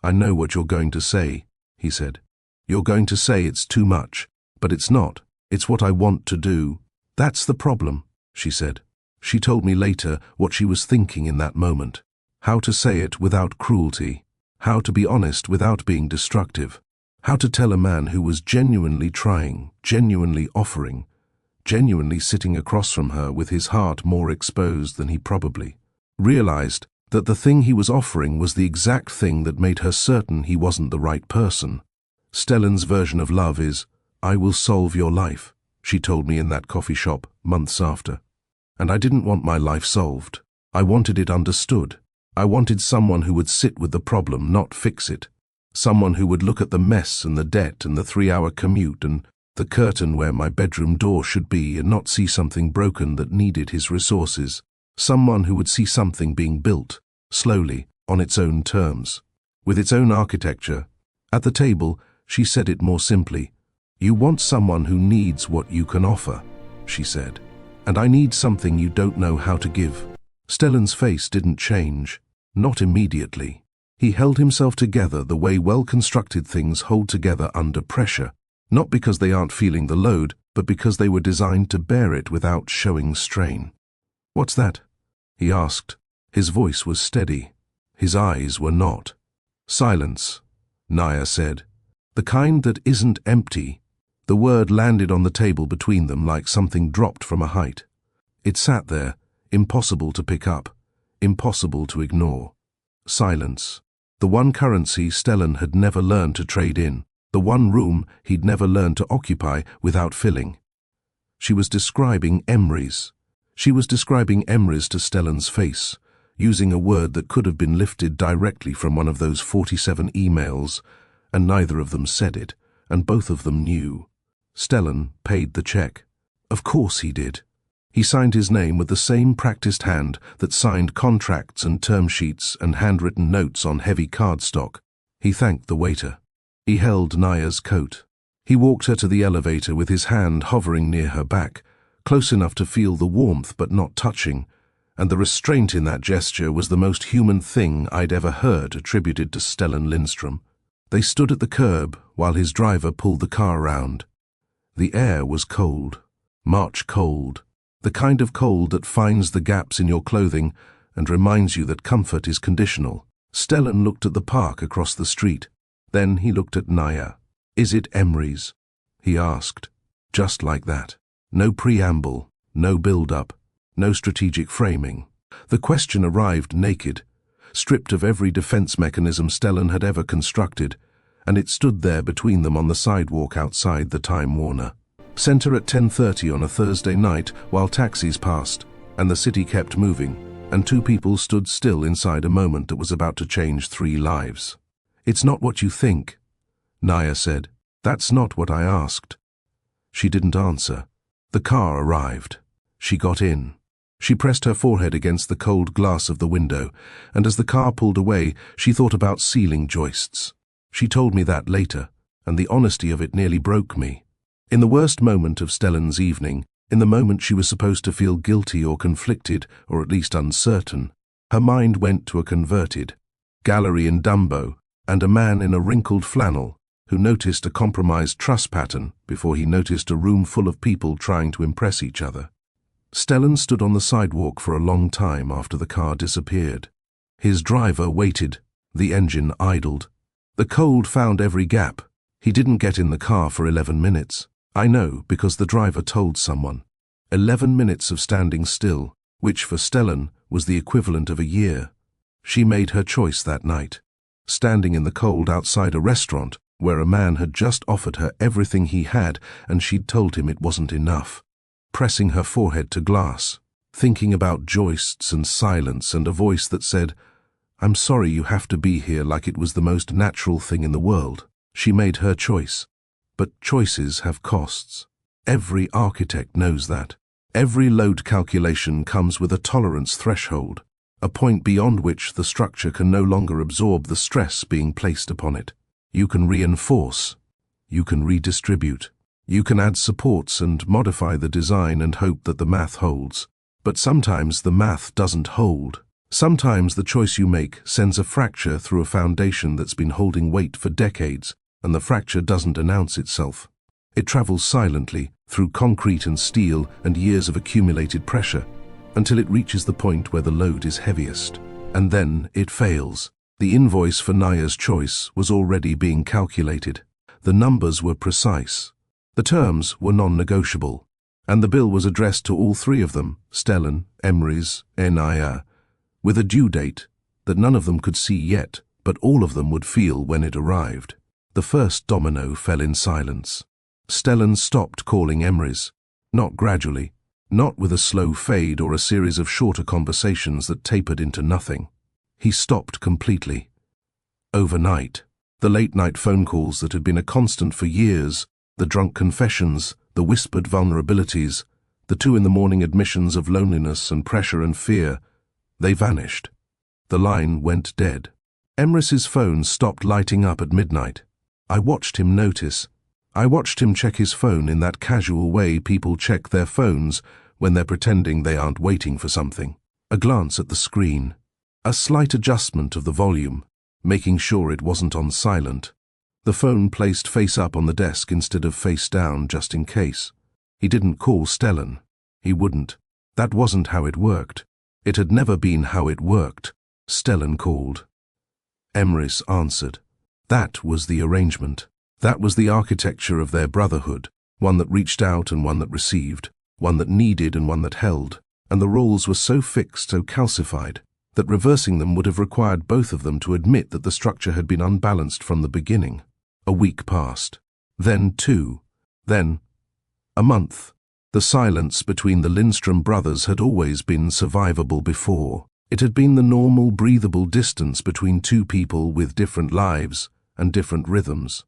I know what you're going to say, he said. You're going to say it's too much, but it's not. It's what I want to do. That's the problem, she said. She told me later what she was thinking in that moment. How to say it without cruelty. How to be honest without being destructive. How to tell a man who was genuinely trying, genuinely offering, genuinely sitting across from her with his heart more exposed than he probably realized, that the thing he was offering was the exact thing that made her certain he wasn't the right person. Stellan's version of love is, I will solve your life, she told me in that coffee shop months after. And I didn't want my life solved. I wanted it understood. I wanted someone who would sit with the problem, not fix it. Someone who would look at the mess and the debt and the 3-hour commute and the curtain where my bedroom door should be and not see something broken that needed his resources. Someone who would see something being built, slowly, on its own terms, with its own architecture. At the table, she said it more simply. You want someone who needs what you can offer, she said. And I need something you don't know how to give. Stellan's face didn't change. Not immediately. He held himself together the way well-constructed things hold together under pressure, not because they aren't feeling the load, but because they were designed to bear it without showing strain. What's that? He asked. His voice was steady. His eyes were not. Silence, Naya said. The kind that isn't empty. The word landed on the table between them like something dropped from a height. It sat there, impossible to pick up, impossible to ignore. Silence. The one currency Stellan had never learned to trade in, the one room he'd never learned to occupy without filling. She was describing Emery's. She was describing Emery's to Stellan's face, using a word that could have been lifted directly from one of those 47 emails, and neither of them said it, and both of them knew. Stellan paid the check. Of course he did. He signed his name with the same practiced hand that signed contracts and term sheets and handwritten notes on heavy cardstock. He thanked the waiter. He held Naya's coat. He walked her to the elevator with his hand hovering near her back, close enough to feel the warmth but not touching, and the restraint in that gesture was the most human thing I'd ever heard attributed to Stellan Lindström. They stood at the curb while his driver pulled the car round. The air was cold, March cold, the kind of cold that finds the gaps in your clothing and reminds you that comfort is conditional. Stellan looked at the park across the street. Then he looked at Naya. "Is it Emery's?" he asked. Just like that. No preamble, no build-up, no strategic framing. The question arrived naked, stripped of every defense mechanism Stellan had ever constructed, and it stood there between them on the sidewalk outside the Time Warner Center at 10:30 on a Thursday night while taxis passed, and the city kept moving, and two people stood still inside a moment that was about to change 3 lives. "It's not what you think," Naya said. "That's not what I asked." She didn't answer. The car arrived. She got in. She pressed her forehead against the cold glass of the window, and as the car pulled away, she thought about ceiling joists. She told me that later, and the honesty of it nearly broke me. In the worst moment of Stellan's evening, in the moment she was supposed to feel guilty or conflicted, or at least uncertain, her mind went to a converted gallery in Dumbo and a man in a wrinkled flannel who noticed a compromised truss pattern before he noticed a room full of people trying to impress each other. Stellan stood on the sidewalk for a long time after the car disappeared. His driver waited. The engine idled. The cold found every gap. He didn't get in the car for 11 minutes. I know because the driver told someone. 11 minutes of standing still, which for Stellan was the equivalent of a year. She made her choice that night. Standing in the cold outside a restaurant where a man had just offered her everything he had and she'd told him it wasn't enough. Pressing her forehead to glass, thinking about joists and silence and a voice that said, "I'm sorry you have to be here," like it was the most natural thing in the world. She made her choice. But choices have costs. Every architect knows that. Every load calculation comes with a tolerance threshold, a point beyond which the structure can no longer absorb the stress being placed upon it. You can reinforce. You can redistribute. You can add supports and modify the design and hope that the math holds. But sometimes the math doesn't hold. Sometimes the choice you make sends a fracture through a foundation that's been holding weight for decades, and the fracture doesn't announce itself. It travels silently through concrete and steel and years of accumulated pressure until it reaches the point where the load is heaviest. And then it fails. The invoice for Naya's choice was already being calculated. The numbers were precise. The terms were non-negotiable. And the bill was addressed to all 3 of them, Stellan, Emery's, and Naya, with a due date that none of them could see yet, but all of them would feel when it arrived. The first domino fell in silence. Stellan stopped calling Emery's, not gradually, not with a slow fade or a series of shorter conversations that tapered into nothing. He stopped completely. Overnight, the late-night phone calls that had been a constant for years, the drunk confessions, the whispered vulnerabilities, the 2 in the morning admissions of loneliness and pressure and fear, they vanished. The line went dead. Emery's phone stopped lighting up at midnight. I watched him notice. I watched him check his phone in that casual way people check their phones when they're pretending they aren't waiting for something. A glance at the screen. A slight adjustment of the volume, making sure it wasn't on silent. The phone placed face up on the desk instead of face down just in case. He didn't call Stellan. He wouldn't. That wasn't how it worked. It had never been how it worked. Stellan called. Emery's answered. That was the arrangement. That was the architecture of their brotherhood, one that reached out and one that received, one that needed and one that held, and the roles were so fixed, so calcified, that reversing them would have required both of them to admit that the structure had been unbalanced from the beginning. A week passed. Then 2. Then a month. The silence between the Lindström brothers had always been survivable before. It had been the normal, breathable distance between 2 people with different lives and different rhythms.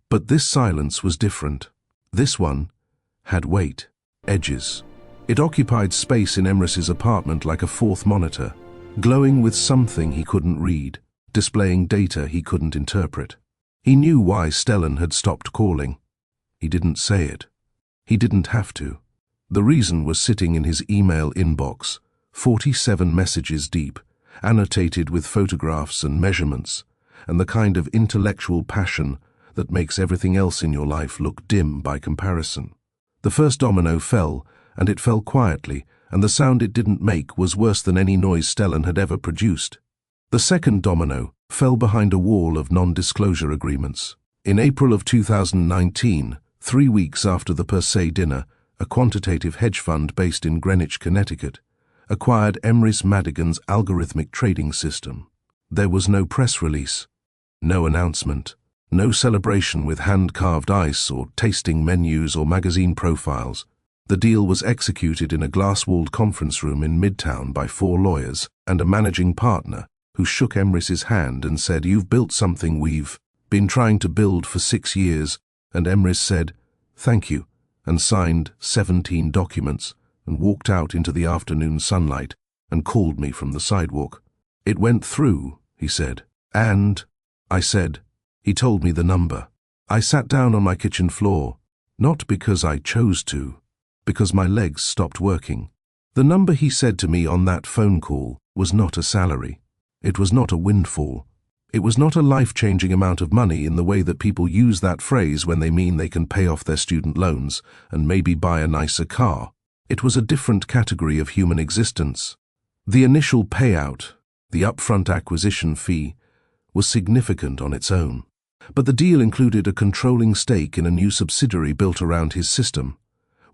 But this silence was different. This one had weight, edges. It occupied space in Emrys's apartment like a fourth monitor, glowing with something he couldn't read, displaying data he couldn't interpret. He knew why Stellan had stopped calling. He didn't say it. He didn't have to. The reason was sitting in his email inbox, 47 messages deep, annotated with photographs and measurements, and the kind of intellectual passion that makes everything else in your life look dim by comparison. The first domino fell, and it fell quietly, and the sound it didn't make was worse than any noise Stellan had ever produced. The second domino fell behind a wall of non-disclosure agreements. In April of 2019, 3 weeks after the per se dinner, a quantitative hedge fund based in Greenwich, Connecticut, acquired Emrys Madigan's algorithmic trading system. There was no press release, no announcement, no celebration with hand-carved ice or tasting menus or magazine profiles. The deal was executed in a glass-walled conference room in Midtown by 4 lawyers and a managing partner who shook Emrys's hand and said, "You've built something we've been trying to build for 6 years." And Emrys said, "Thank you," and signed 17 documents and walked out into the afternoon sunlight and called me from the sidewalk. "It went through," he said. "And," I said. He told me the number. I sat down on my kitchen floor, not because I chose to, because my legs stopped working. The number he said to me on that phone call was not a salary. It was not a windfall. It was not a life-changing amount of money in the way that people use that phrase when they mean they can pay off their student loans and maybe buy a nicer car. It was a different category of human existence. The initial payout, the upfront acquisition fee, was significant on its own. But the deal included a controlling stake in a new subsidiary built around his system,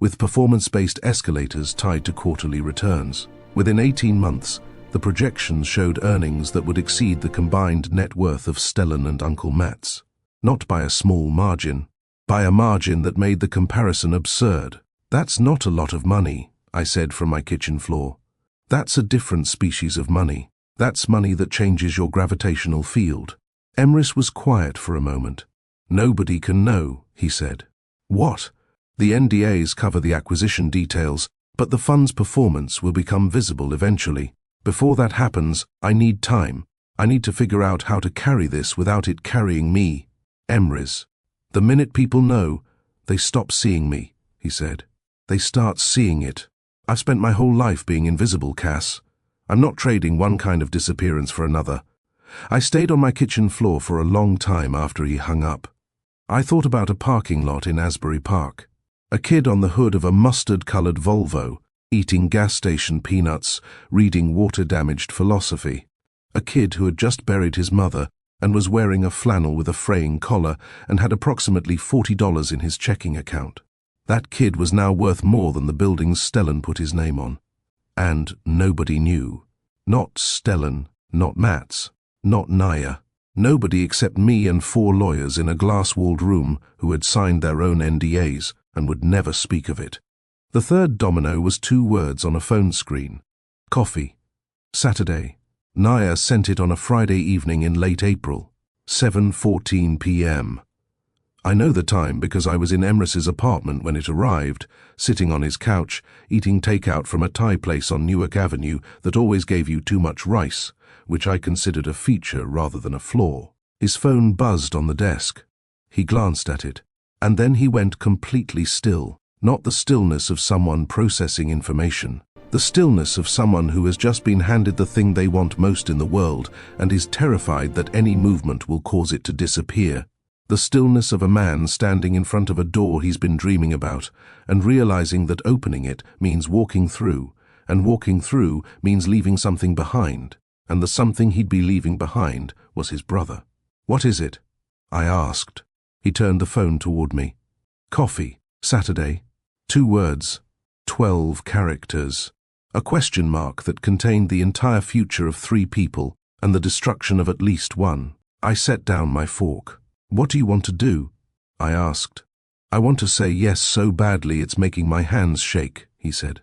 with performance-based escalators tied to quarterly returns. Within 18 months, the projections showed earnings that would exceed the combined net worth of Stellan and Uncle Matt's. Not by a small margin, by a margin that made the comparison absurd. "That's not a lot of money," I said from my kitchen floor. "That's a different species of money. That's money that changes your gravitational field." Emrys was quiet for a moment. "Nobody can know," he said. "What?" "The NDAs cover the acquisition details, but the fund's performance will become visible eventually. Before that happens, I need time. I need to figure out how to carry this without it carrying me." "Emrys, the minute people know, they stop seeing me," he said. "They start seeing it. I've spent my whole life being invisible, Cass. I'm not trading one kind of disappearance for another." I stayed on my kitchen floor for a long time after he hung up. I thought about a parking lot in Asbury Park. A kid on the hood of a mustard-colored Volvo, eating gas station peanuts, reading water-damaged philosophy. A kid who had just buried his mother and was wearing a flannel with a fraying collar and had approximately $40 in his checking account. That kid was now worth more than the buildings Stellan put his name on. And nobody knew. Not Stellan, not Matt's, not Naya. Nobody except me and 4 lawyers in a glass-walled room who had signed their own NDAs and would never speak of it. The third domino was 2 words on a phone screen. Coffee. Saturday. Naya sent it on a Friday evening in late April, 7:14 p.m. I know the time because I was in Emrys's apartment when it arrived, sitting on his couch, eating takeout from a Thai place on Newark Avenue that always gave you too much rice, which I considered a feature rather than a flaw. His phone buzzed on the desk. He glanced at it, and then he went completely still. Not the stillness of someone processing information. The stillness of someone who has just been handed the thing they want most in the world and is terrified that any movement will cause it to disappear. The stillness of a man standing in front of a door he's been dreaming about and realizing that opening it means walking through, and walking through means leaving something behind, and the something he'd be leaving behind was his brother. "What is it?" I asked. He turned the phone toward me. "Coffee. Saturday." 2 words. 12 characters. A question mark that contained the entire future of 3 people and the destruction of at least 1. I set down my fork. "What do you want to do?" I asked. "I want to say yes so badly it's making my hands shake," he said.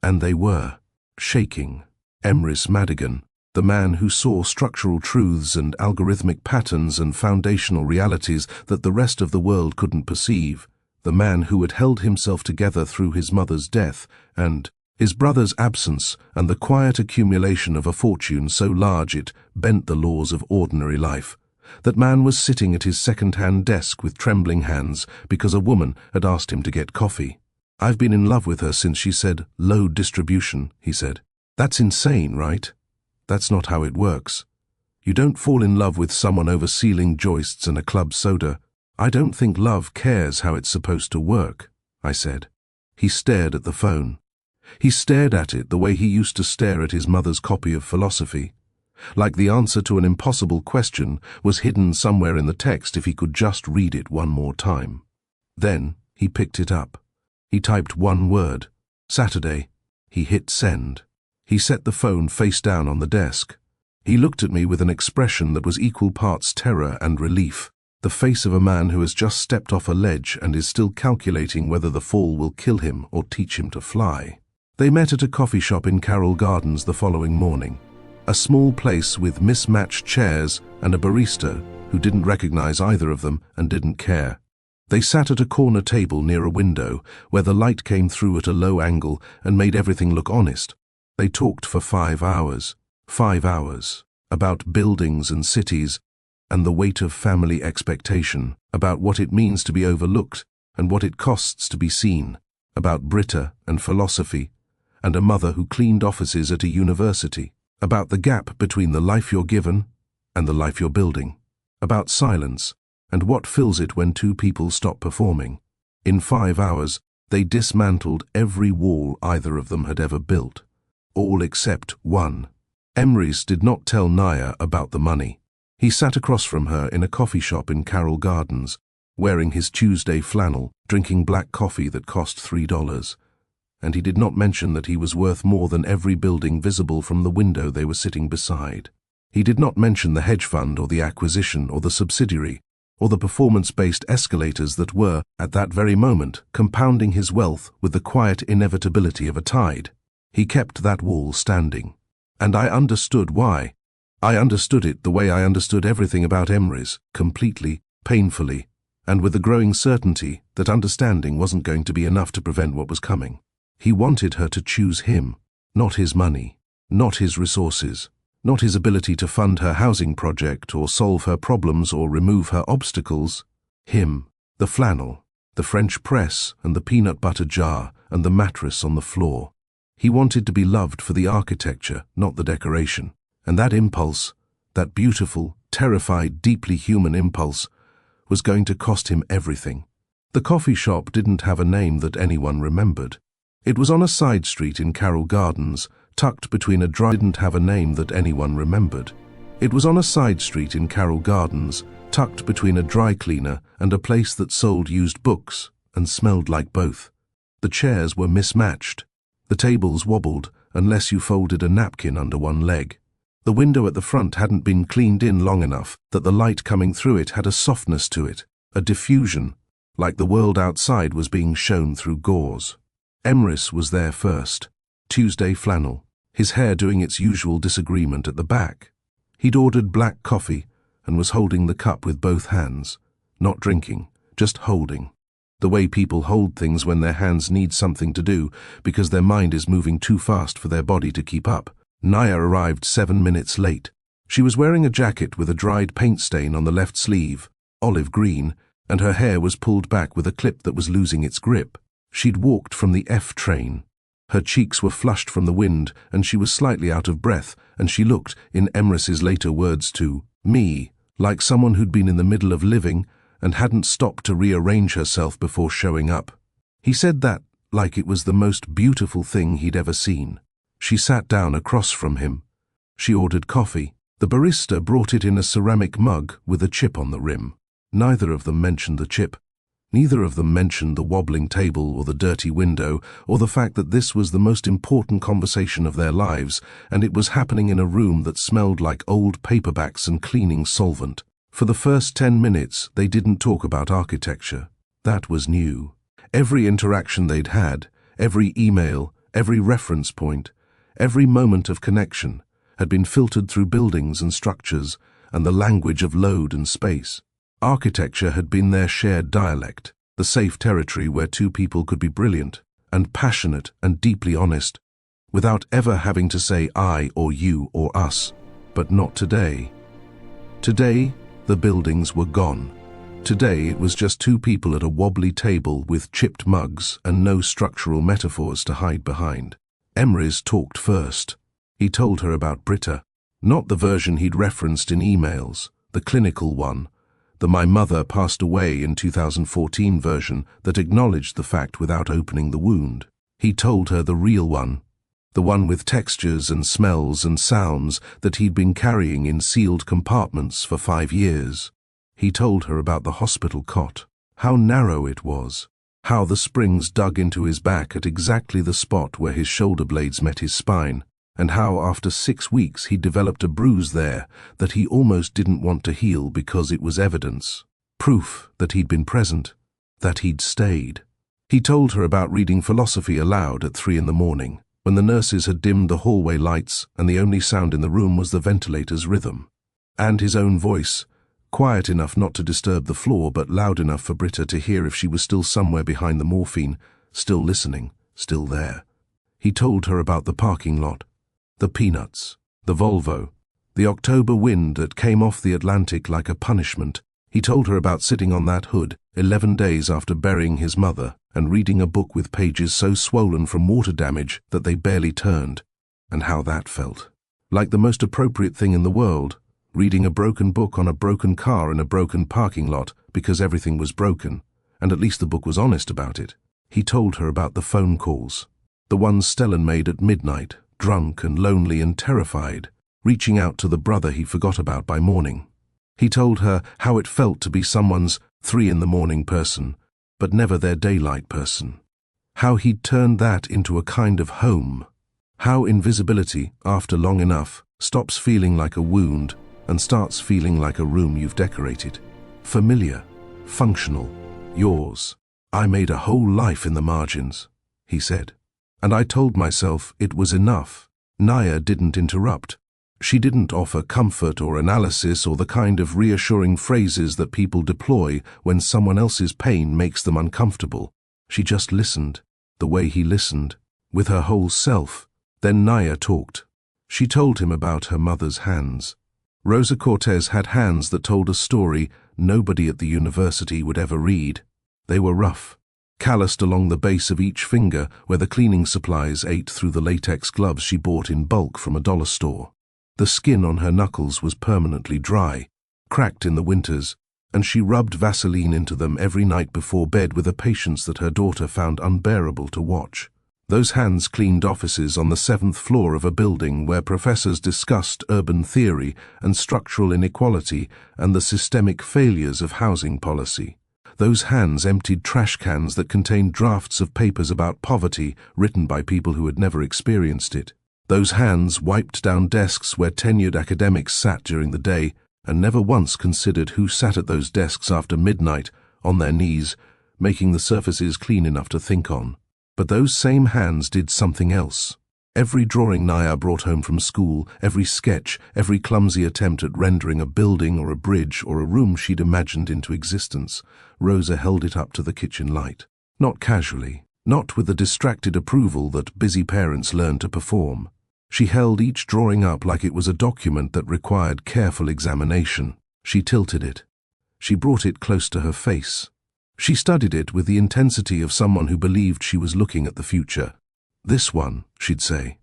And they were. Shaking. Emrys Madigan, the man who saw structural truths and algorithmic patterns and foundational realities that the rest of the world couldn't perceive, the man who had held himself together through his mother's death and, His brother's absence and the quiet accumulation of a fortune so large it bent the laws of ordinary life. That man was sitting at his second-hand desk with trembling hands because a woman had asked him to get coffee. "I've been in love with her since she said low distribution," he said. "That's insane, right? That's not how it works. You don't fall in love with someone over ceiling joists and a club soda. I don't think love cares how it's supposed to work," I said. He stared at the phone. He stared at it the way he used to stare at his mother's copy of philosophy, like the answer to an impossible question was hidden somewhere in the text if he could just read it one more time. Then he picked it up. He typed one word, Saturday. He hit send. He set the phone face down on the desk. He looked at me with an expression that was equal parts terror and relief, the face of a man who has just stepped off a ledge and is still calculating whether the fall will kill him or teach him to fly. They met at a coffee shop in Carroll Gardens the following morning, a small place with mismatched chairs and a barista who didn't recognize either of them and didn't care. They sat at a corner table near a window where the light came through at a low angle and made everything look honest. They talked for 5 hours. 5 hours. About buildings and cities and the weight of family expectation, about what it means to be overlooked and what it costs to be seen, about Britta and philosophy, and a mother who cleaned offices at a university, about the gap between the life you're given and the life you're building, about silence and what fills it when two people stop performing. In 5 hours, they dismantled every wall either of them had ever built, all except one. Emrys did not tell Naya about the money. He sat across from her in a coffee shop in Carroll Gardens, wearing his Tuesday flannel, drinking black coffee that cost $3. And he did not mention that he was worth more than every building visible from the window they were sitting beside. He did not mention the hedge fund or the acquisition or the subsidiary or the performance-based escalators that were, at that very moment, compounding his wealth with the quiet inevitability of a tide. He kept that wall standing. And I understood why. I understood it the way I understood everything about Emrys, completely, painfully, and with the growing certainty that understanding wasn't going to be enough to prevent what was coming. He wanted her to choose him, not his money, not his resources, not his ability to fund her housing project or solve her problems or remove her obstacles. Him, the flannel, the French press and the peanut butter jar and the mattress on the floor. He wanted to be loved for the architecture, not the decoration. And that impulse, that beautiful, terrified, deeply human impulse, was going to cost him everything. The coffee shop didn't have a name that anyone remembered. It was on a side street in Carroll Gardens, tucked between a dry didn't have a name that anyone remembered. It was on a side street in Carroll Gardens, tucked between a dry cleaner and a place that sold used books and smelled like both. The chairs were mismatched. The tables wobbled unless you folded a napkin under one leg. The window at the front hadn't been cleaned in long enough that the light coming through it had a softness to it, a diffusion, like the world outside was being shown through gauze. Emrys was there first, Tuesday flannel, his hair doing its usual disagreement at the back. He'd ordered black coffee and was holding the cup with both hands, not drinking, just holding. The way people hold things when their hands need something to do because their mind is moving too fast for their body to keep up. Naya arrived 7 minutes late. She was wearing a jacket with a dried paint stain on the left sleeve, olive green, and her hair was pulled back with a clip that was losing its grip. She'd walked from the F train. Her cheeks were flushed from the wind, and she was slightly out of breath, and she looked, in Emrys's later words to me, like someone who'd been in the middle of living and hadn't stopped to rearrange herself before showing up. He said that like it was the most beautiful thing he'd ever seen. She sat down across from him. She ordered coffee. The barista brought it in a ceramic mug with a chip on the rim. Neither of them mentioned the chip. Neither of them mentioned the wobbling table or the dirty window or the fact that this was the most important conversation of their lives, and it was happening in a room that smelled like old paperbacks and cleaning solvent. For the first 10 minutes, they didn't talk about architecture. That was new. Every interaction they'd had, every email, every reference point, every moment of connection had been filtered through buildings and structures and the language of load and space. Architecture had been their shared dialect, the safe territory where two people could be brilliant and passionate and deeply honest without ever having to say I or you or us. But not today. Today, the buildings were gone. Today, it was just two people at a wobbly table with chipped mugs and no structural metaphors to hide behind. Emrys talked first. He told her about Britta, not the version he'd referenced in emails, the clinical one, the "my mother passed away in 2014" version that acknowledged the fact without opening the wound. He told her the real one, the one with textures and smells and sounds that he'd been carrying in sealed compartments for 5 years. He told her about the hospital cot, how narrow it was, how the springs dug into his back at exactly the spot where his shoulder blades met his spine, and how after 6 weeks he'd developed a bruise there that he almost didn't want to heal because it was evidence, proof that he'd been present, that he'd stayed. He told her about reading philosophy aloud at 3 a.m, when the nurses had dimmed the hallway lights and the only sound in the room was the ventilator's rhythm. And his own voice, quiet enough not to disturb the floor but loud enough for Britta to hear if she was still somewhere behind the morphine, still listening, still there. He told her about the parking lot, the peanuts, the Volvo, the October wind that came off the Atlantic like a punishment. He told her about sitting on that hood 11 days after burying his mother and reading a book with pages so swollen from water damage that they barely turned, and how that felt. Like the most appropriate thing in the world, reading a broken book on a broken car in a broken parking lot because everything was broken, and at least the book was honest about it. He told her about the phone calls, the ones Stellan made at midnight, drunk and lonely and terrified, reaching out to the brother he forgot about by morning. He told her how it felt to be someone's 3 a.m. person, but never their daylight person. How he'd turned that into a kind of home. How invisibility, after long enough, stops feeling like a wound and starts feeling like a room you've decorated. Familiar, functional, yours. I made a whole life in the margins, he said. And I told myself it was enough. Naya didn't interrupt. She didn't offer comfort or analysis or the kind of reassuring phrases that people deploy when someone else's pain makes them uncomfortable. She just listened, the way he listened, with her whole self. Then Naya talked. She told him about her mother's hands. Rosa Cortez had hands that told a story nobody at the university would ever read. They were rough, calloused along the base of each finger where the cleaning supplies ate through the latex gloves she bought in bulk from a dollar store. The skin on her knuckles was permanently dry, cracked in the winters, and she rubbed Vaseline into them every night before bed with a patience that her daughter found unbearable to watch. Those hands cleaned offices on the 7th floor of a building where professors discussed urban theory and structural inequality and the systemic failures of housing policy. Those hands emptied trash cans that contained drafts of papers about poverty written by people who had never experienced it. Those hands wiped down desks where tenured academics sat during the day and never once considered who sat at those desks after midnight, on their knees, making the surfaces clean enough to think on. But those same hands did something else. Every drawing Naya brought home from school, every sketch, every clumsy attempt at rendering a building or a bridge or a room she'd imagined into existence, Rosa held it up to the kitchen light. Not casually, not with the distracted approval that busy parents learn to perform. She held each drawing up like it was a document that required careful examination. She tilted it. She brought it close to her face. She studied it with the intensity of someone who believed she was looking at the future. This one, she'd say.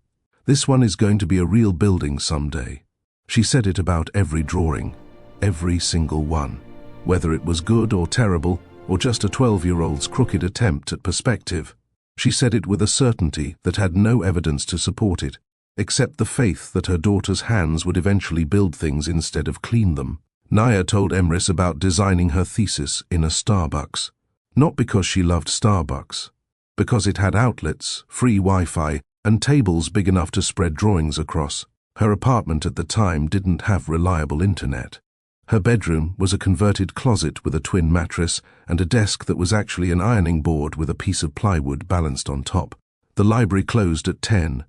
This one is going to be a real building someday. She said it about every drawing, every single one. Whether it was good or terrible, or just a 12-year-old's crooked attempt at perspective. She said it with a certainty that had no evidence to support it, except the faith that her daughter's hands would eventually build things instead of clean them. Naya told Emrys about designing her thesis in a Starbucks. Not because she loved Starbucks. Because it had outlets, free Wi-Fi, and tables big enough to spread drawings across. Her apartment at the time didn't have reliable internet. Her bedroom was a converted closet with a twin mattress and a desk that was actually an ironing board with a piece of plywood balanced on top. The library closed at 10.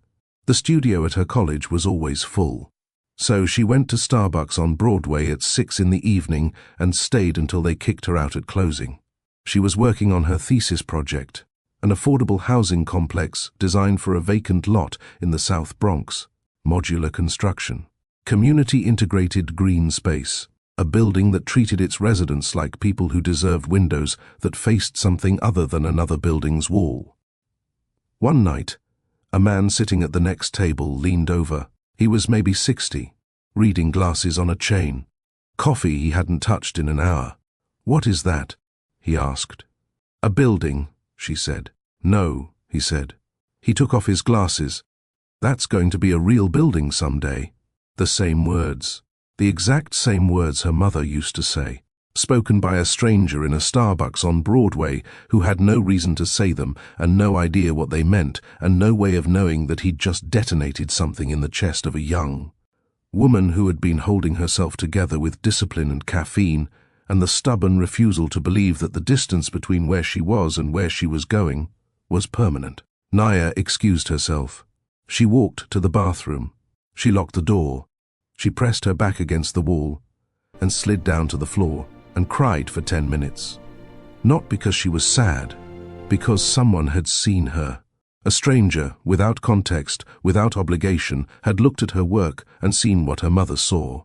The studio at her college was always full. So she went to Starbucks on Broadway at 6 in the evening and stayed until they kicked her out at closing. She was working on her thesis project. an affordable housing complex designed for a vacant lot in the South Bronx, modular construction, community-integrated green space, a building that treated its residents like people who deserved windows that faced something other than another building's wall. One night, a man sitting at the next table leaned over. He was maybe 60, reading glasses on a chain. Coffee he hadn't touched in an hour. "What is that?" he asked. "A building," she said. "No," he said. He took off his glasses. "That's going to be a real building someday." The same words. The exact same words her mother used to say, spoken by a stranger in a Starbucks on Broadway who had no reason to say them and no idea what they meant and no way of knowing that he'd just detonated something in the chest of a young woman who had been holding herself together with discipline and caffeine and the stubborn refusal to believe that the distance between where she was and where she was going was permanent. Naya excused herself. She walked to the bathroom. She locked the door. She pressed her back against the wall and slid down to the floor and cried for 10 minutes. Not because she was sad, because someone had seen her. A stranger, without context, without obligation, had looked at her work and seen what her mother saw.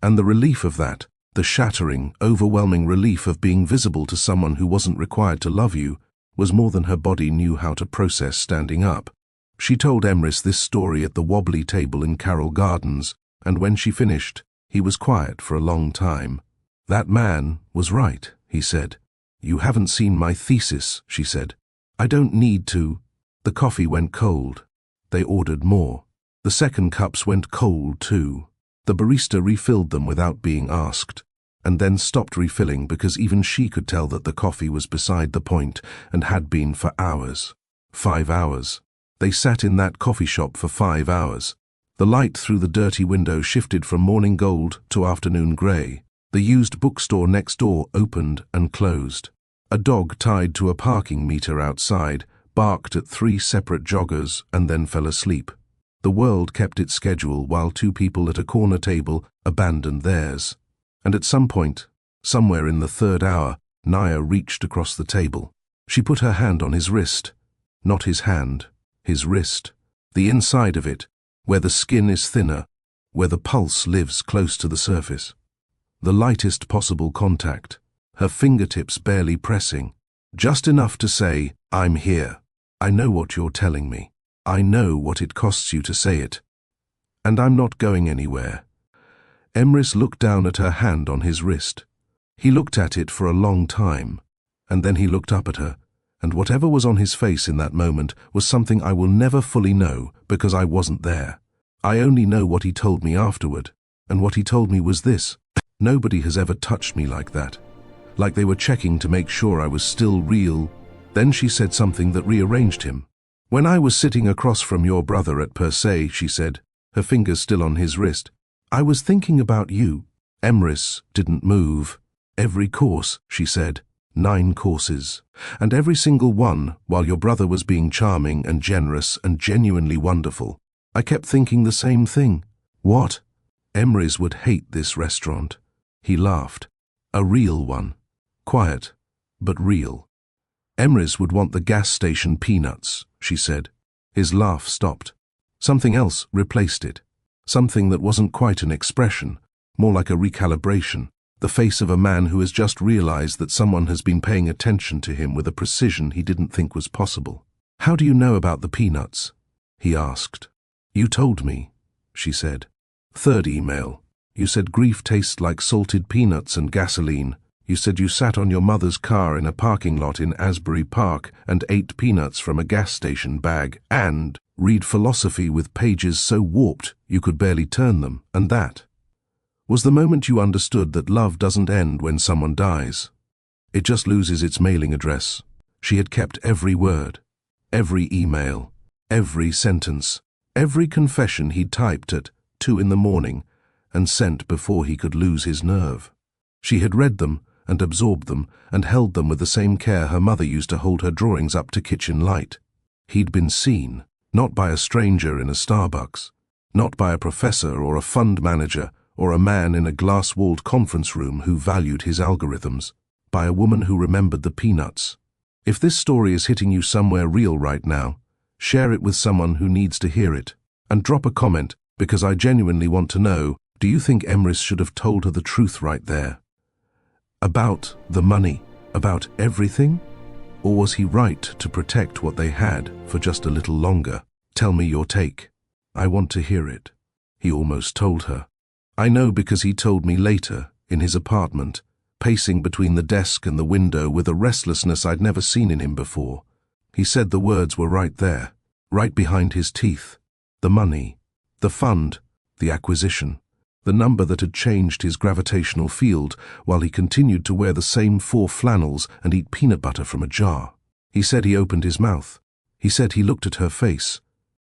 And the relief of that, the shattering, overwhelming relief of being visible to someone who wasn't required to love you, was more than her body knew how to process standing up. She told Emrys this story at the wobbly table in Carroll Gardens, and when she finished, he was quiet for a long time. "That man was right," he said. "You haven't seen my thesis," she said. "I don't need to." The coffee went cold. They ordered more. The second cups went cold too. The barista refilled them without being asked, and then stopped refilling because even she could tell that the coffee was beside the point and had been for hours. 5 hours. They sat in that coffee shop for 5 hours. The light through the dirty window shifted from morning gold to afternoon grey. The used bookstore next door opened and closed. A dog tied to a parking meter outside barked at 3 separate joggers and then fell asleep. The world kept its schedule while 2 people at a corner table abandoned theirs. And at some point, somewhere in the 3rd hour, Naya reached across the table. She put her hand on his wrist. Not his hand, his wrist. The inside of it, where the skin is thinner, where the pulse lives close to the surface. The lightest possible contact, her fingertips barely pressing, just enough to say, "I'm here. I know what you're telling me. I know what it costs you to say it. And I'm not going anywhere." Emrys looked down at her hand on his wrist. He looked at it for a long time, and then he looked up at her, and whatever was on his face in that moment was something I will never fully know because I wasn't there. I only know what he told me afterward, and what he told me was this: "Nobody has ever touched me like that." Like they were checking to make sure I was still real. Then she said something that rearranged him. "When I was sitting across from your brother at Per Se," she said, her fingers still on his wrist, "I was thinking about you." Emrys didn't move. "Every course," she said, 9 courses. "And every single one, while your brother was being charming and generous and genuinely wonderful, I kept thinking the same thing." "What?" Emrys would hate this restaurant. He laughed. "A real one. Quiet, but real." "Emrys would want the gas station peanuts," she said. His laugh stopped. Something else replaced it. Something that wasn't quite an expression, more like a recalibration. The face of a man who has just realized that someone has been paying attention to him with a precision he didn't think was possible. "How do you know about the peanuts?" he asked. "You told me," she said. 3rd email. "You said grief tastes like salted peanuts and gasoline. You said you sat on your mother's car in a parking lot in Asbury Park and ate peanuts from a gas station bag and read philosophy with pages so warped you could barely turn them, and that was the moment you understood that love doesn't end when someone dies. It just loses its mailing address." She had kept every word, every email, every sentence, every confession he'd typed at 2 in the morning and sent before he could lose his nerve. She had read them and absorbed them and held them with the same care her mother used to hold her drawings up to kitchen light. He'd been seen, not by a stranger in a Starbucks, not by a professor or a fund manager or a man in a glass-walled conference room who valued his algorithms, by a woman who remembered the peanuts, If this story is hitting you somewhere real right now, share it with someone who needs to hear it. And drop a comment, because I genuinely want to know, do you think Emrys should have told her the truth right there? About the money, about everything? Or was he right to protect what they had for just a little longer? Tell me your take. I want to hear it. He almost told her. I know because he told me later, in his apartment, pacing between the desk and the window with a restlessness I'd never seen in him before. He said the words were right there, right behind his teeth. The money, the fund, the acquisition, the number that had changed his gravitational field while he continued to wear the same 4 flannels and eat peanut butter from a jar. He said he opened his mouth. He said he looked at her face.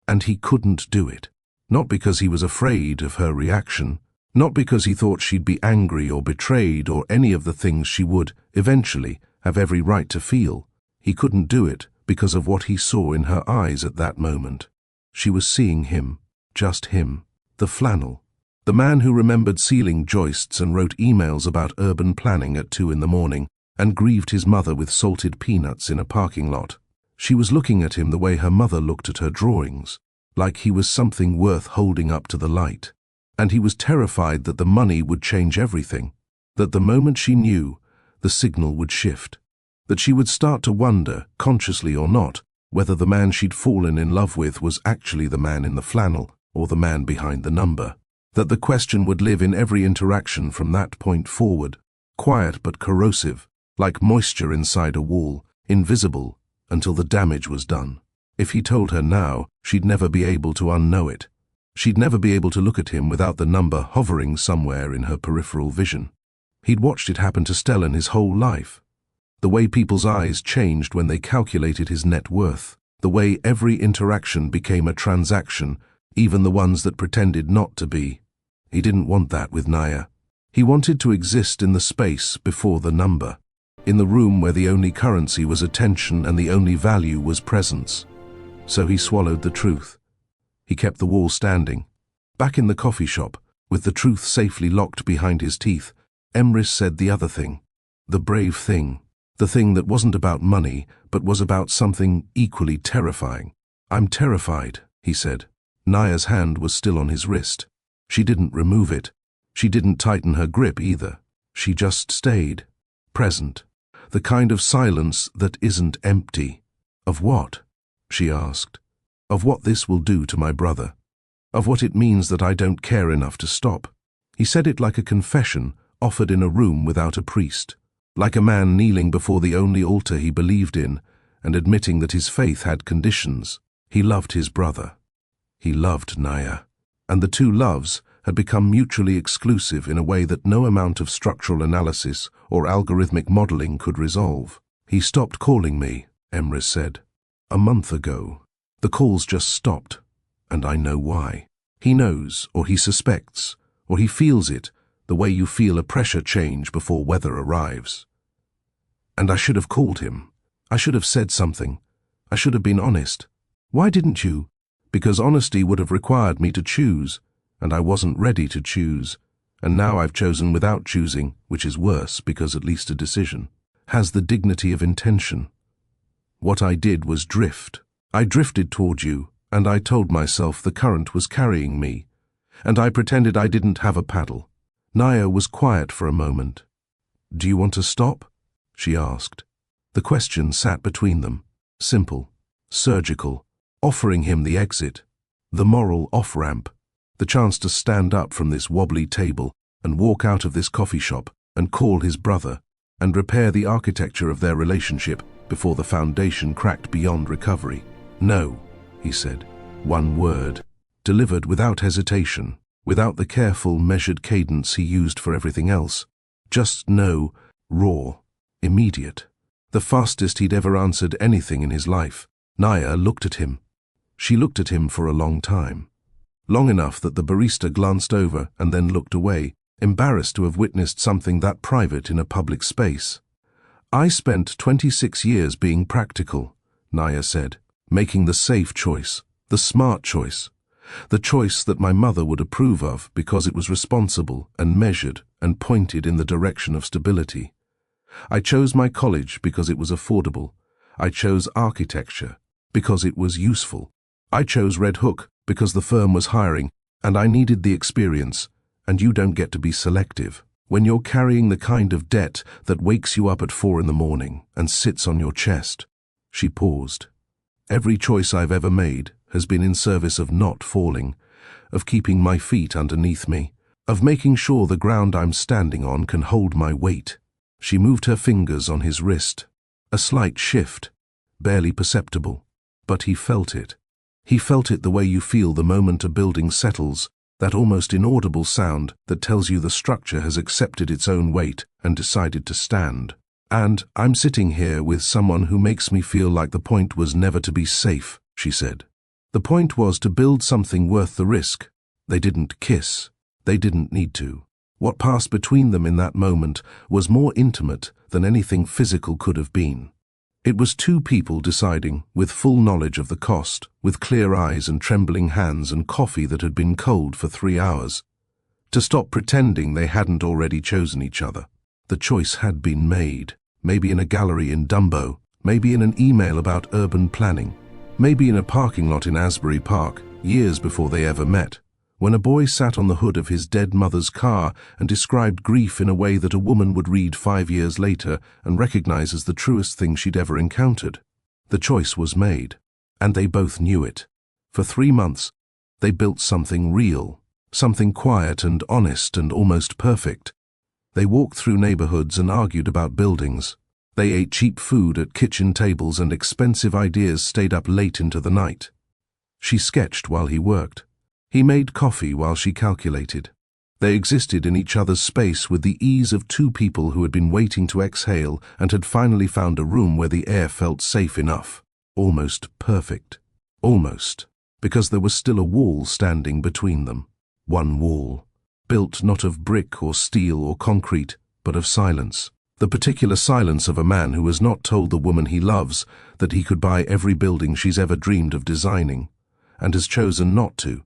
And he couldn't do it. Not because he was afraid of her reaction, not because he thought she'd be angry or betrayed or any of the things she would, eventually, have every right to feel. He couldn't do it because of what he saw in her eyes at that moment. She was seeing him, just him, the flannel, the man who remembered ceiling joists and wrote emails about urban planning at 2 in the morning and grieved his mother with salted peanuts in a parking lot. She was looking at him the way her mother looked at her drawings, like he was something worth holding up to the light. And he was terrified that the money would change everything, that the moment she knew, the signal would shift, that she would start to wonder, consciously or not, whether the man she'd fallen in love with was actually the man in the flannel or the man behind the number, that the question would live in every interaction from that point forward, quiet but corrosive, like moisture inside a wall, invisible until the damage was done. If he told her now, she'd never be able to unknow it. She'd never be able to look at him without the number hovering somewhere in her peripheral vision. He'd watched it happen to Stellan his whole life. The way people's eyes changed when they calculated his net worth. The way every interaction became a transaction, even the ones that pretended not to be. He didn't want that with Naya. He wanted to exist in the space before the number, in the room where the only currency was attention and the only value was presence. So he swallowed the truth. He kept the wall standing. Back in the coffee shop, with the truth safely locked behind his teeth, Emrys said the other thing, the brave thing, the thing that wasn't about money, but was about something equally terrifying. I'm terrified, he said. Naya's hand was still on his wrist. She didn't remove it. She didn't tighten her grip either. She just stayed, present, the kind of silence that isn't empty. Of what? She asked. Of what this will do to my brother. Of what it means that I don't care enough to stop. He said it like a confession offered in a room without a priest, like a man kneeling before the only altar he believed in and admitting that his faith had conditions. He loved his brother. He loved Naya. And the two loves had become mutually exclusive in a way that no amount of structural analysis or algorithmic modeling could resolve. He stopped calling me, Emrys said. A month ago. The calls just stopped, and I know why. He knows, or he suspects, or he feels it, the way you feel a pressure change before weather arrives. And I should have called him. I should have said something. I should have been honest. Why didn't you? Because honesty would have required me to choose, and I wasn't ready to choose. And now I've chosen without choosing, which is worse because at least a decision has the dignity of intention. What I did was drift. I drifted toward you, and I told myself the current was carrying me, and I pretended I didn't have a paddle. Naya was quiet for a moment. Do you want to stop? She asked. The question sat between them, simple, surgical, offering him the exit, the moral off-ramp, the chance to stand up from this wobbly table and walk out of this coffee shop and call his brother and repair the architecture of their relationship before the foundation cracked beyond recovery. No, he said, one word, delivered without hesitation, without the careful, measured cadence he used for everything else. Just no, raw, immediate. The fastest he'd ever answered anything in his life. Naya looked at him. She looked at him for a long time. Long enough that the barista glanced over and then looked away, embarrassed to have witnessed something that private in a public space. I spent 26 years being practical, Naya said, making the safe choice, the smart choice, the choice that my mother would approve of because it was responsible and measured and pointed in the direction of stability. I chose my college because it was affordable. I chose architecture because it was useful. I chose Red Hook because the firm was hiring and I needed the experience, and you don't get to be selective. When you're carrying the kind of debt that wakes you up at 4 in the morning and sits on your chest. She paused. Every choice I've ever made has been in service of not falling, of keeping my feet underneath me, of making sure the ground I'm standing on can hold my weight. She moved her fingers on his wrist. A slight shift, barely perceptible, but he felt it. He felt it the way you feel the moment a building settles, that almost inaudible sound that tells you the structure has accepted its own weight and decided to stand. And I'm sitting here with someone who makes me feel like the point was never to be safe, she said. The point was to build something worth the risk. They didn't kiss. They didn't need to. What passed between them in that moment was more intimate than anything physical could have been. It was two people deciding, with full knowledge of the cost, with clear eyes and trembling hands and coffee that had been cold for 3 hours, to stop pretending they hadn't already chosen each other. The choice had been made, maybe in a gallery in Dumbo, maybe in an email about urban planning, maybe in a parking lot in Asbury Park, years before they ever met, when a boy sat on the hood of his dead mother's car and described grief in a way that a woman would read 5 years later and recognize as the truest thing she'd ever encountered. The choice was made, and they both knew it. For 3 months, they built something real, something quiet and honest and almost perfect. They walked through neighborhoods and argued about buildings. They ate cheap food at kitchen tables and expensive ideas stayed up late into the night. She sketched while he worked. He made coffee while she calculated. They existed in each other's space with the ease of two people who had been waiting to exhale and had finally found a room where the air felt safe enough. Almost perfect. Almost. Because there was still a wall standing between them. One wall. Built not of brick or steel or concrete, but of silence. The particular silence of a man who has not told the woman he loves that he could buy every building she's ever dreamed of designing, and has chosen not to,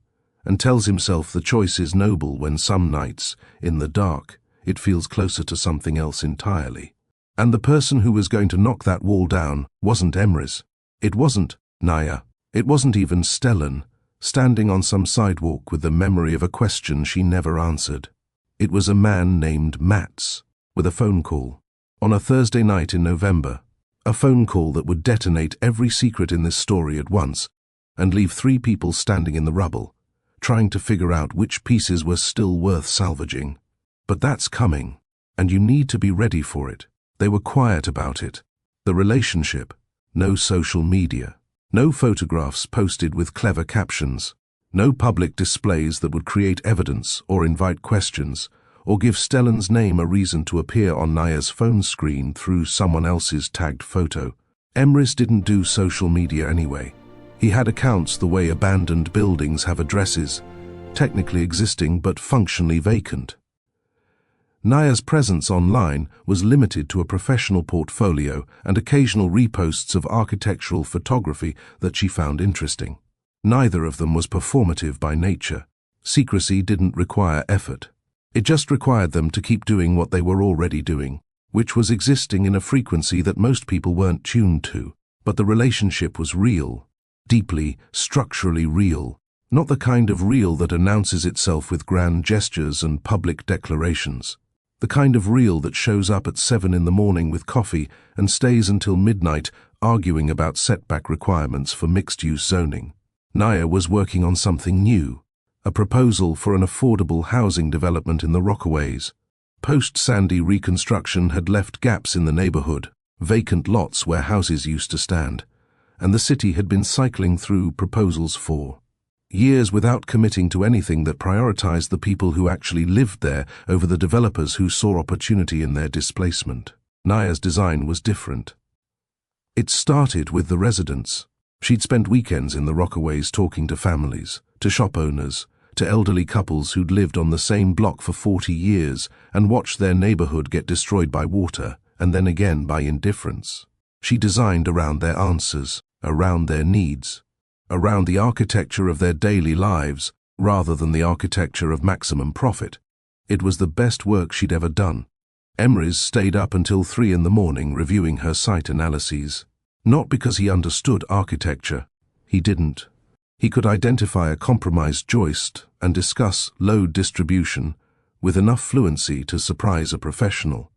and tells himself the choice is noble when some nights, in the dark, it feels closer to something else entirely. And the person who was going to knock that wall down wasn't Emrys. It wasn't Naya. It wasn't even Stellan, standing on some sidewalk with the memory of a question she never answered. It was a man named Mats, with a phone call, on a Thursday night in November, a phone call that would detonate every secret in this story at once and leave 3 people standing in the rubble, trying to figure out which pieces were still worth salvaging. But that's coming, and you need to be ready for it. They were quiet about it. The relationship, no social media, no photographs posted with clever captions, no public displays that would create evidence or invite questions, or give Stellan's name a reason to appear on Naya's phone screen through someone else's tagged photo. Emrys didn't do social media anyway. He had accounts the way abandoned buildings have addresses, technically existing but functionally vacant. Naya's presence online was limited to a professional portfolio and occasional reposts of architectural photography that she found interesting. Neither of them was performative by nature. Secrecy didn't require effort. It just required them to keep doing what they were already doing, which was existing in a frequency that most people weren't tuned to. But the relationship was real, deeply, structurally real, not the kind of real that announces itself with grand gestures and public declarations. The kind of real that shows up at 7 in the morning with coffee and stays until midnight arguing about setback requirements for mixed-use zoning. Naya was working on something new, a proposal for an affordable housing development in the Rockaways. Post-Sandy reconstruction had left gaps in the neighborhood, vacant lots where houses used to stand, and the city had been cycling through proposals for years without committing to anything that prioritized the people who actually lived there over the developers who saw opportunity in their displacement. Naya's design was different. It started with the residents. She'd spent weekends in the Rockaways talking to families, to shop owners, to elderly couples who'd lived on the same block for 40 years and watched their neighborhood get destroyed by water and then again by indifference. She designed around their answers, around their needs, around the architecture of their daily lives rather than the architecture of maximum profit. It was the best work she'd ever done. Emrys stayed up until 3 in the morning reviewing her site analyses. Not because he understood architecture. He didn't. He could identify a compromised joist and discuss load distribution with enough fluency to surprise a professional.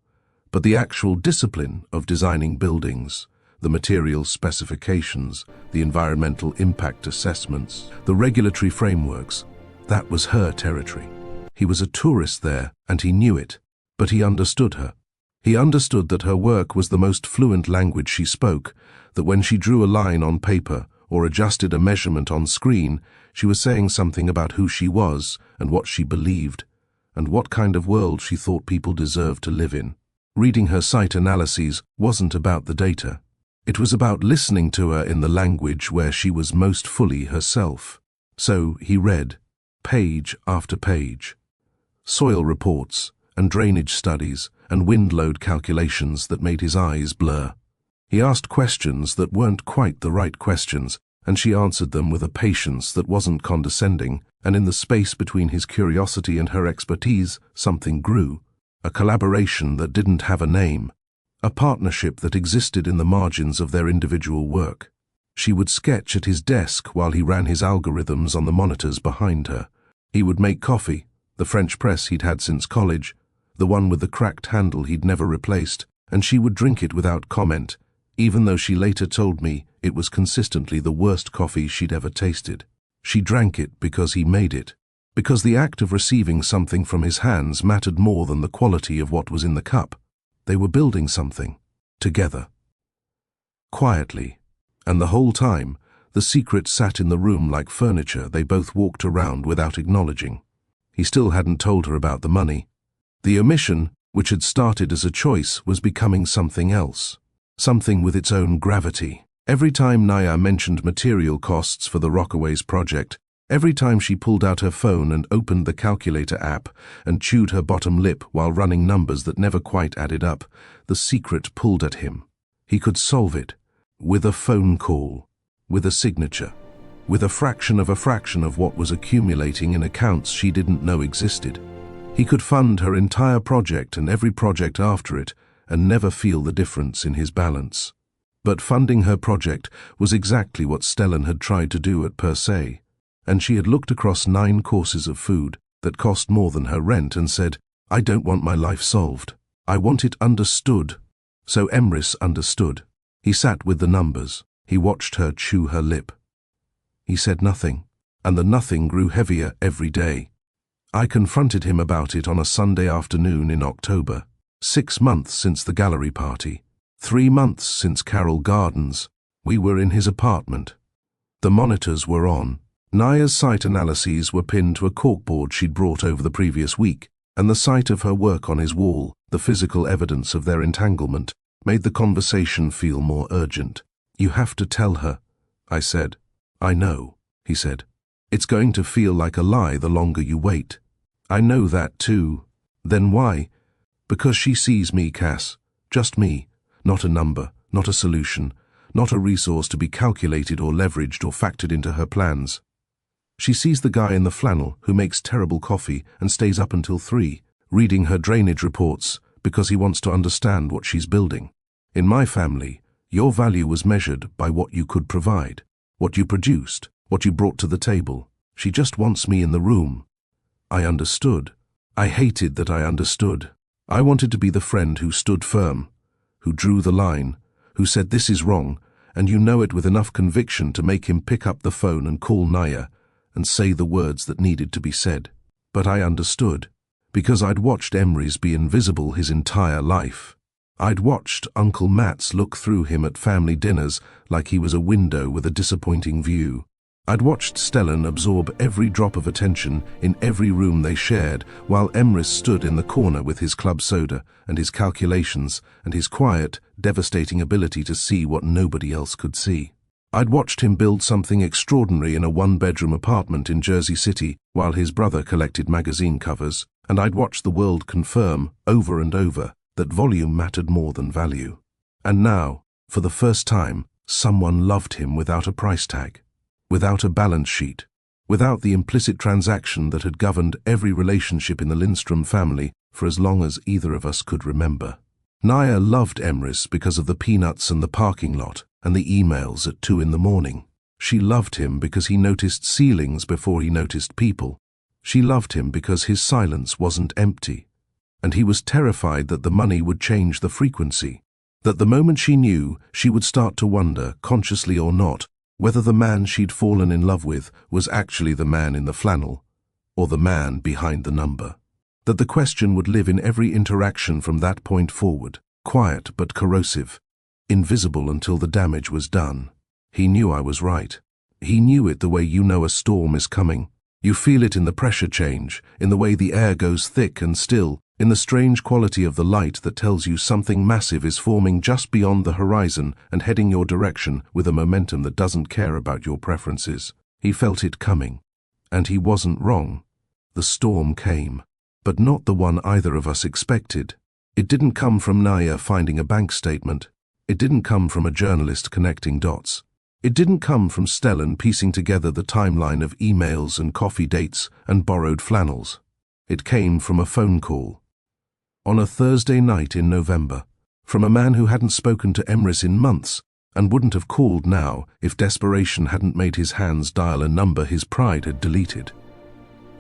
But the actual discipline of designing buildings, the material specifications, the environmental impact assessments, the regulatory frameworks, that was her territory. He was a tourist there, and he knew it, but he understood her. He understood that her work was the most fluent language she spoke, that when she drew a line on paper or adjusted a measurement on screen, she was saying something about who she was and what she believed, and what kind of world she thought people deserved to live in. Reading her site analyses wasn't about the data. It was about listening to her in the language where she was most fully herself. So he read, page after page, soil reports and drainage studies and wind load calculations that made his eyes blur. He asked questions that weren't quite the right questions, and she answered them with a patience that wasn't condescending, and in the space between his curiosity and her expertise, something grew. A collaboration that didn't have a name. A partnership that existed in the margins of their individual work. She would sketch at his desk while he ran his algorithms on the monitors behind her. He would make coffee, the French press he'd had since college, the one with the cracked handle he'd never replaced, and she would drink it without comment, even though she later told me it was consistently the worst coffee she'd ever tasted. She drank it because he made it, because the act of receiving something from his hands mattered more than the quality of what was in the cup. They were building something, together. Quietly, and the whole time, the secret sat in the room like furniture they both walked around without acknowledging. He still hadn't told her about the money. The omission, which had started as a choice, was becoming something else. Something with its own gravity. Every time Naya mentioned material costs for the Rockaways project, every time she pulled out her phone and opened the calculator app and chewed her bottom lip while running numbers that never quite added up, the secret pulled at him. He could solve it. With a phone call. With a signature. With a fraction of what was accumulating in accounts she didn't know existed. He could fund her entire project and every project after it and never feel the difference in his balance. But funding her project was exactly what Stellan had tried to do at Per Se, and she had looked across 9 courses of food that cost more than her rent and said, I don't want my life solved. I want it understood. So Emrys understood. He sat with the numbers. He watched her chew her lip. He said nothing, and the nothing grew heavier every day. I confronted him about it on a Sunday afternoon in October. 6 months since the gallery party. 3 months since Carroll Gardens. We were in his apartment. The monitors were on. Naya's site analyses were pinned to a corkboard she'd brought over the previous week, and the sight of her work on his wall, the physical evidence of their entanglement, made the conversation feel more urgent. You have to tell her, I said. I know, he said. It's going to feel like a lie the longer you wait. I know that too. Then why? Because she sees me, Cass. Just me. Not a number, not a solution, not a resource to be calculated or leveraged or factored into her plans. She sees the guy in the flannel who makes terrible coffee and stays up until 3, reading her drainage reports because he wants to understand what she's building. In my family, your value was measured by what you could provide, what you produced, what you brought to the table. She just wants me in the room. I understood. I hated that I understood. I wanted to be the friend who stood firm, who drew the line, who said this is wrong, and you know it with enough conviction to make him pick up the phone and call Naya and say the words that needed to be said. But I understood, because I'd watched Emrys be invisible his entire life. I'd watched Uncle Mats look through him at family dinners like he was a window with a disappointing view. I'd watched Stellan absorb every drop of attention in every room they shared, while Emrys stood in the corner with his club soda and his calculations and his quiet, devastating ability to see what nobody else could see. I'd watched him build something extraordinary in a 1-bedroom apartment in Jersey City while his brother collected magazine covers, and I'd watched the world confirm, over and over, that volume mattered more than value. And now, for the first time, someone loved him without a price tag. Without a balance sheet, without the implicit transaction that had governed every relationship in the Lindstrom family for as long as either of us could remember. Naya loved Emrys because of the peanuts and the parking lot, and the emails at 2 in the morning. She loved him because he noticed ceilings before he noticed people. She loved him because his silence wasn't empty. And he was terrified that the money would change the frequency, that the moment she knew, she would start to wonder, consciously or not, whether the man she'd fallen in love with was actually the man in the flannel, or the man behind the number. That the question would live in every interaction from that point forward, quiet but corrosive, invisible until the damage was done. He knew I was right. He knew it the way you know a storm is coming. You feel it in the pressure change, in the way the air goes thick and still, in the strange quality of the light that tells you something massive is forming just beyond the horizon and heading your direction with a momentum that doesn't care about your preferences. He felt it coming. And he wasn't wrong. The storm came, but not the one either of us expected. It didn't come from Naya finding a bank statement. It didn't come from a journalist connecting dots. It didn't come from Stellan piecing together the timeline of emails and coffee dates and borrowed flannels. It came from a phone call. On a Thursday night in November, from a man who hadn't spoken to Emrys in months and wouldn't have called now if desperation hadn't made his hands dial a number his pride had deleted.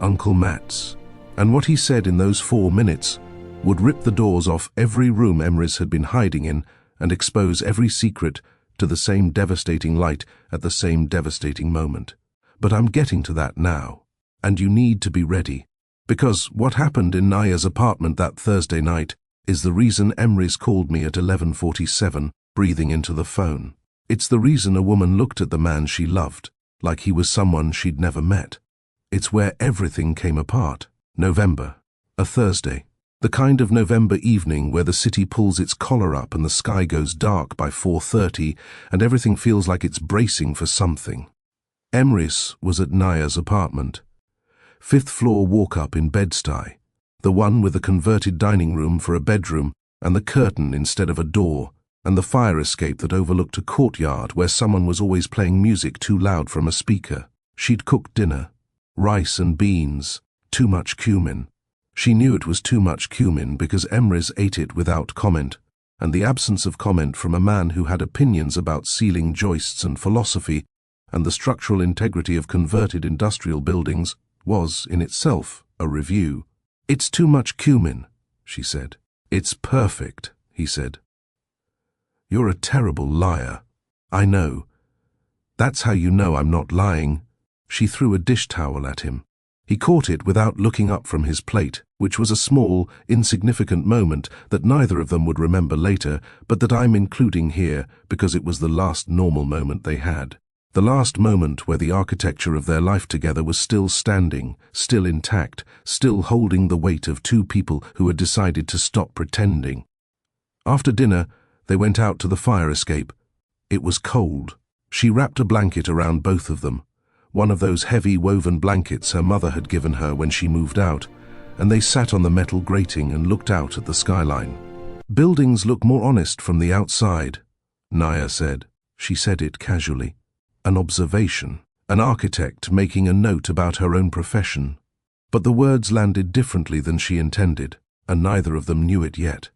Uncle Matt's. And what he said in those 4 minutes would rip the doors off every room Emrys had been hiding in and expose every secret to the same devastating light at the same devastating moment. But I'm getting to that now, and you need to be ready, because what happened in Naya's apartment that Thursday night is the reason Emrys called me at 11:47, breathing into the phone. It's the reason a woman looked at the man she loved, like he was someone she'd never met. It's where everything came apart. November, a Thursday. The kind of November evening where the city pulls its collar up and the sky goes dark by 4:30 and everything feels like it's bracing for something. Emrys was at Naya's apartment. 5th floor walk-up in Bed-Stuy, the one with a converted dining room for a bedroom and the curtain instead of a door, and the fire escape that overlooked a courtyard where someone was always playing music too loud from a speaker. She'd cooked dinner, rice and beans, too much cumin. She knew it was too much cumin because Emrys ate it without comment, and the absence of comment from a man who had opinions about ceiling joists and philosophy and the structural integrity of converted industrial buildings was, in itself, a review. "It's too much cumin," she said. "It's perfect," he said. "You're a terrible liar." "I know. That's how you know I'm not lying." She threw a dish towel at him. He caught it without looking up from his plate, which was a small, insignificant moment that neither of them would remember later, but that I'm including here because it was the last normal moment they had. The last moment where the architecture of their life together was still standing, still intact, still holding the weight of two people who had decided to stop pretending. After dinner, they went out to the fire escape. It was cold. She wrapped a blanket around both of them, one of those heavy woven blankets her mother had given her when she moved out, and they sat on the metal grating and looked out at the skyline. "Buildings look more honest from the outside," Naya said. She said it casually. An observation, an architect making a note about her own profession. But the words landed differently than she intended, and neither of them knew it yet.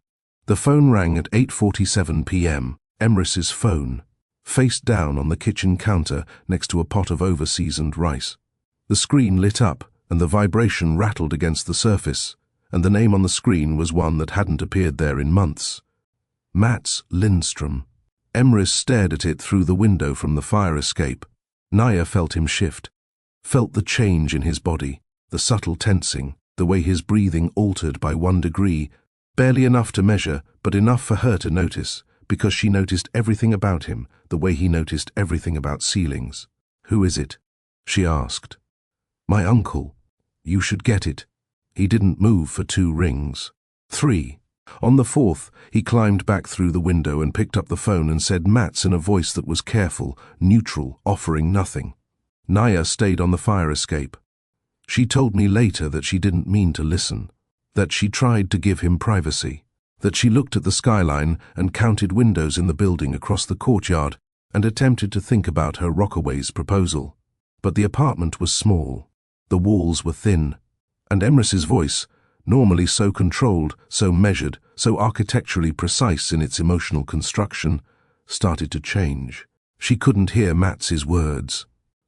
The phone rang at 8:47 p.m., Emrys's phone, face down on the kitchen counter next to a pot of over-seasoned rice. The screen lit up, and the vibration rattled against the surface, and the name on the screen was one that hadn't appeared there in months. Mats Lindström. Emrys stared at it through the window from the fire escape. Naya felt him shift, felt the change in his body, the subtle tensing, the way his breathing altered by 1 degree, barely enough to measure, but enough for her to notice, because she noticed everything about him, the way he noticed everything about ceilings. "Who is it?" she asked. "My uncle. You should get it." He didn't move for 2 rings. 3. On the 4th, he climbed back through the window and picked up the phone and said Mats in a voice that was careful, neutral, offering nothing. Naya stayed on the fire escape. She told me later that she didn't mean to listen, that she tried to give him privacy, that she looked at the skyline and counted windows in the building across the courtyard and attempted to think about her Rockaway's proposal. But the apartment was small, the walls were thin, and Emrys's voice, normally so controlled, so measured, so architecturally precise in its emotional construction, started to change. She couldn't hear Mats's words,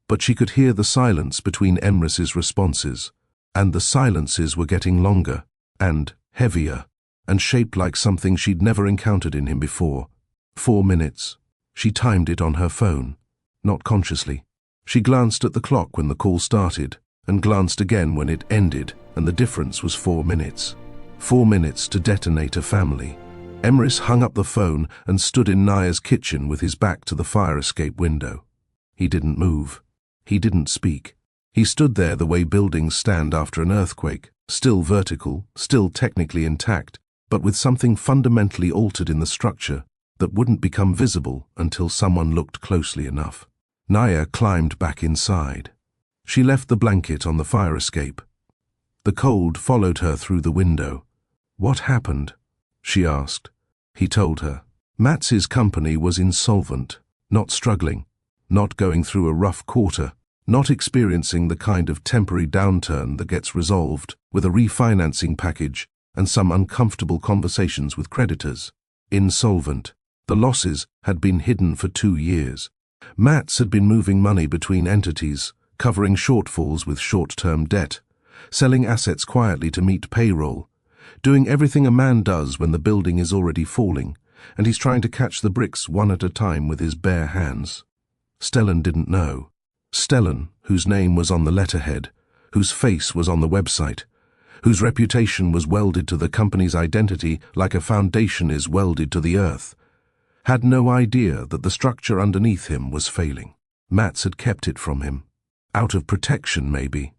but she could hear the silence between Emrys's responses, and the silences were getting longer and heavier and shaped like something she'd never encountered in him before. 4 minutes. She timed it on her phone, not consciously. She glanced at the clock when the call started and glanced again when it ended, and the difference was 4 minutes. 4 minutes to detonate a family. Emrys hung up the phone and stood in Naya's kitchen with his back to the fire escape window. He didn't move. He didn't speak. He stood there the way buildings stand after an earthquake, still vertical, still technically intact, but with something fundamentally altered in the structure that wouldn't become visible until someone looked closely enough. Naya climbed back inside. She left the blanket on the fire escape. The cold followed her through the window. "What happened?" she asked. He told her. Mats's company was insolvent, not struggling, not going through a rough quarter, not experiencing the kind of temporary downturn that gets resolved with a refinancing package and some uncomfortable conversations with creditors. Insolvent. The losses had been hidden for 2 years. Mats had been moving money between entities, covering shortfalls with short-term debt, selling assets quietly to meet payroll, doing everything a man does when the building is already falling, and he's trying to catch the bricks one at a time with his bare hands. Stellan didn't know. Stellan, whose name was on the letterhead, whose face was on the website, whose reputation was welded to the company's identity like a foundation is welded to the earth, had no idea that the structure underneath him was failing. Mats had kept it from him. Out of protection, maybe.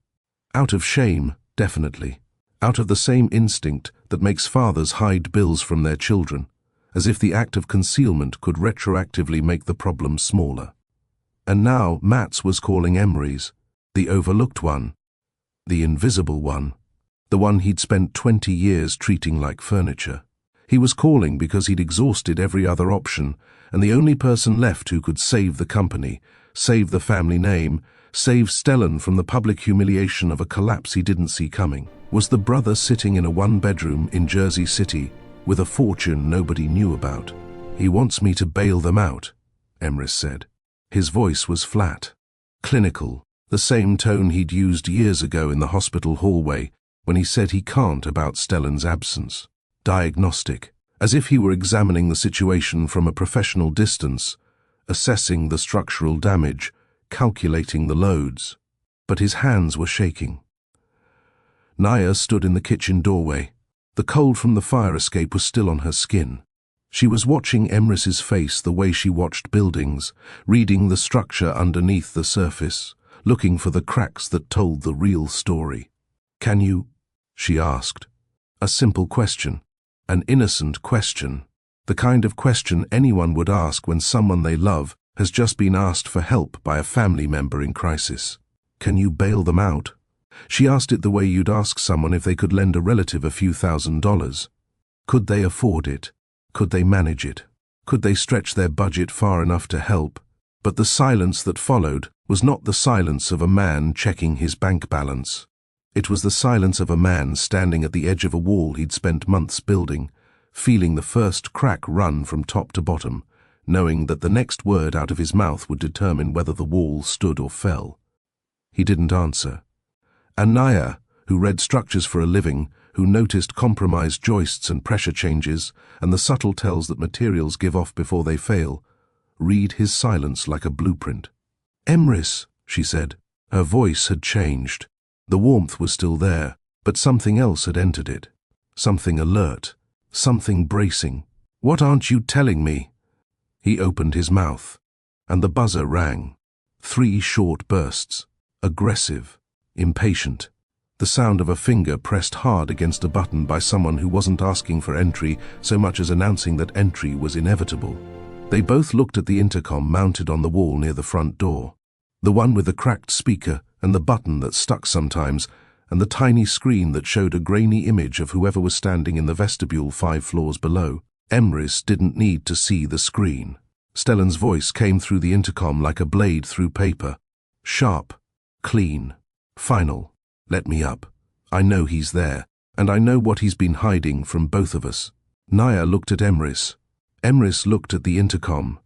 Out of shame, definitely. Out of the same instinct that makes fathers hide bills from their children, as if the act of concealment could retroactively make the problem smaller. And now Mats was calling Emrys, the overlooked one, the invisible one, the one he'd spent 20 years treating like furniture. He was calling because he'd exhausted every other option, and the only person left who could save the company, save the family name, save Stellan from the public humiliation of a collapse he didn't see coming, was the brother sitting in a one-bedroom in Jersey City with a fortune nobody knew about. "He wants me to bail them out," Emrys said. His voice was flat, clinical, the same tone he'd used years ago in the hospital hallway when he said he can't about Stellan's absence. Diagnostic, as if he were examining the situation from a professional distance, assessing the structural damage, calculating the loads. But his hands were shaking. Naya stood in the kitchen doorway. The cold from the fire escape was still on her skin. She was watching Emrys's face the way she watched buildings, reading the structure underneath the surface, looking for the cracks that told the real story. "Can you?" she asked. A simple question. An innocent question. The kind of question anyone would ask when someone they love has just been asked for help by a family member in crisis. "Can you bail them out?" She asked it the way you'd ask someone if they could lend a relative a few $1,000s. Could they afford it? Could they manage it? Could they stretch their budget far enough to help? But the silence that followed was not the silence of a man checking his bank balance. It was the silence of a man standing at the edge of a wall he'd spent months building, feeling the first crack run from top to bottom, knowing that the next word out of his mouth would determine whether the wall stood or fell. He didn't answer. And Naya, who read structures for a living, who noticed compromised joists and pressure changes, and the subtle tells that materials give off before they fail, read his silence like a blueprint. "Emrys," she said. Her voice had changed. The warmth was still there, but something else had entered it. Something alert, something bracing. "What aren't you telling me?" He opened his mouth, and the buzzer rang. 3 short bursts, aggressive, impatient. The sound of a finger pressed hard against a button by someone who wasn't asking for entry so much as announcing that entry was inevitable. They both looked at the intercom mounted on the wall near the front door. The one with the cracked speaker and the button that stuck sometimes, and the tiny screen that showed a grainy image of whoever was standing in the vestibule 5 floors below. Emrys didn't need to see the screen. Stellan's voice came through the intercom like a blade through paper. Sharp, clean, final. "Let me up. I know he's there, and I know what he's been hiding from both of us." Naya looked at Emrys. Emrys looked at the intercom,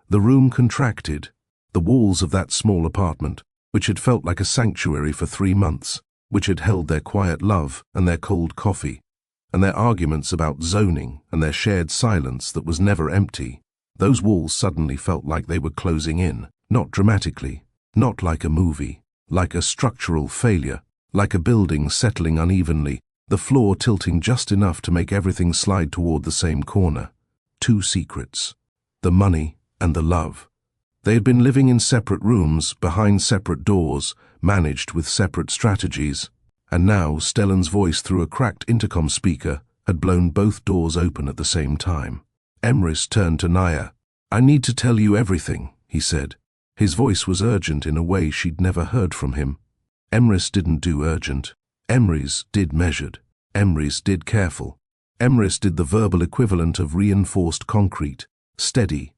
The room contracted. The walls of that small apartment, which had felt like a sanctuary for 3 months, which had held their quiet love and their cold coffee, and their arguments about zoning and their shared silence that was never empty, those walls suddenly felt like they were closing in, not dramatically, not like a movie, like a structural failure, like a building settling unevenly, the floor tilting just enough to make everything slide toward the same corner. 2 secrets: the money and the love. They had been living in separate rooms, behind separate doors, managed with separate strategies, and now Stellan's voice through a cracked intercom speaker had blown both doors open at the same time. Emrys turned to Naya. "I need to tell you everything," he said. His voice was urgent in a way she'd never heard from him. Emrys didn't do urgent. Emrys did measured. Emrys did careful. Emrys did the verbal equivalent of reinforced concrete, steady,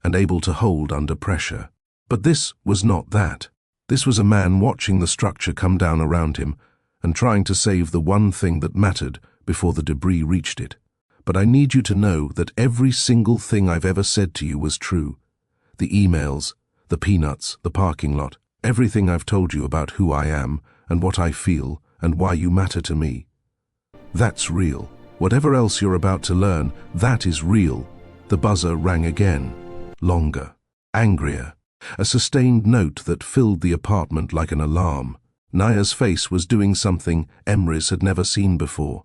and able to hold under pressure. But this was not that. This was a man watching the structure come down around him and trying to save the one thing that mattered before the debris reached it. "But I need you to know that every single thing I've ever said to you was true. The emails, the peanuts, the parking lot, everything I've told you about who I am and what I feel and why you matter to me. That's real. Whatever else you're about to learn, that is real." The buzzer rang again. Longer. Angrier. A sustained note that filled the apartment like an alarm. Naya's face was doing something Emrys had never seen before.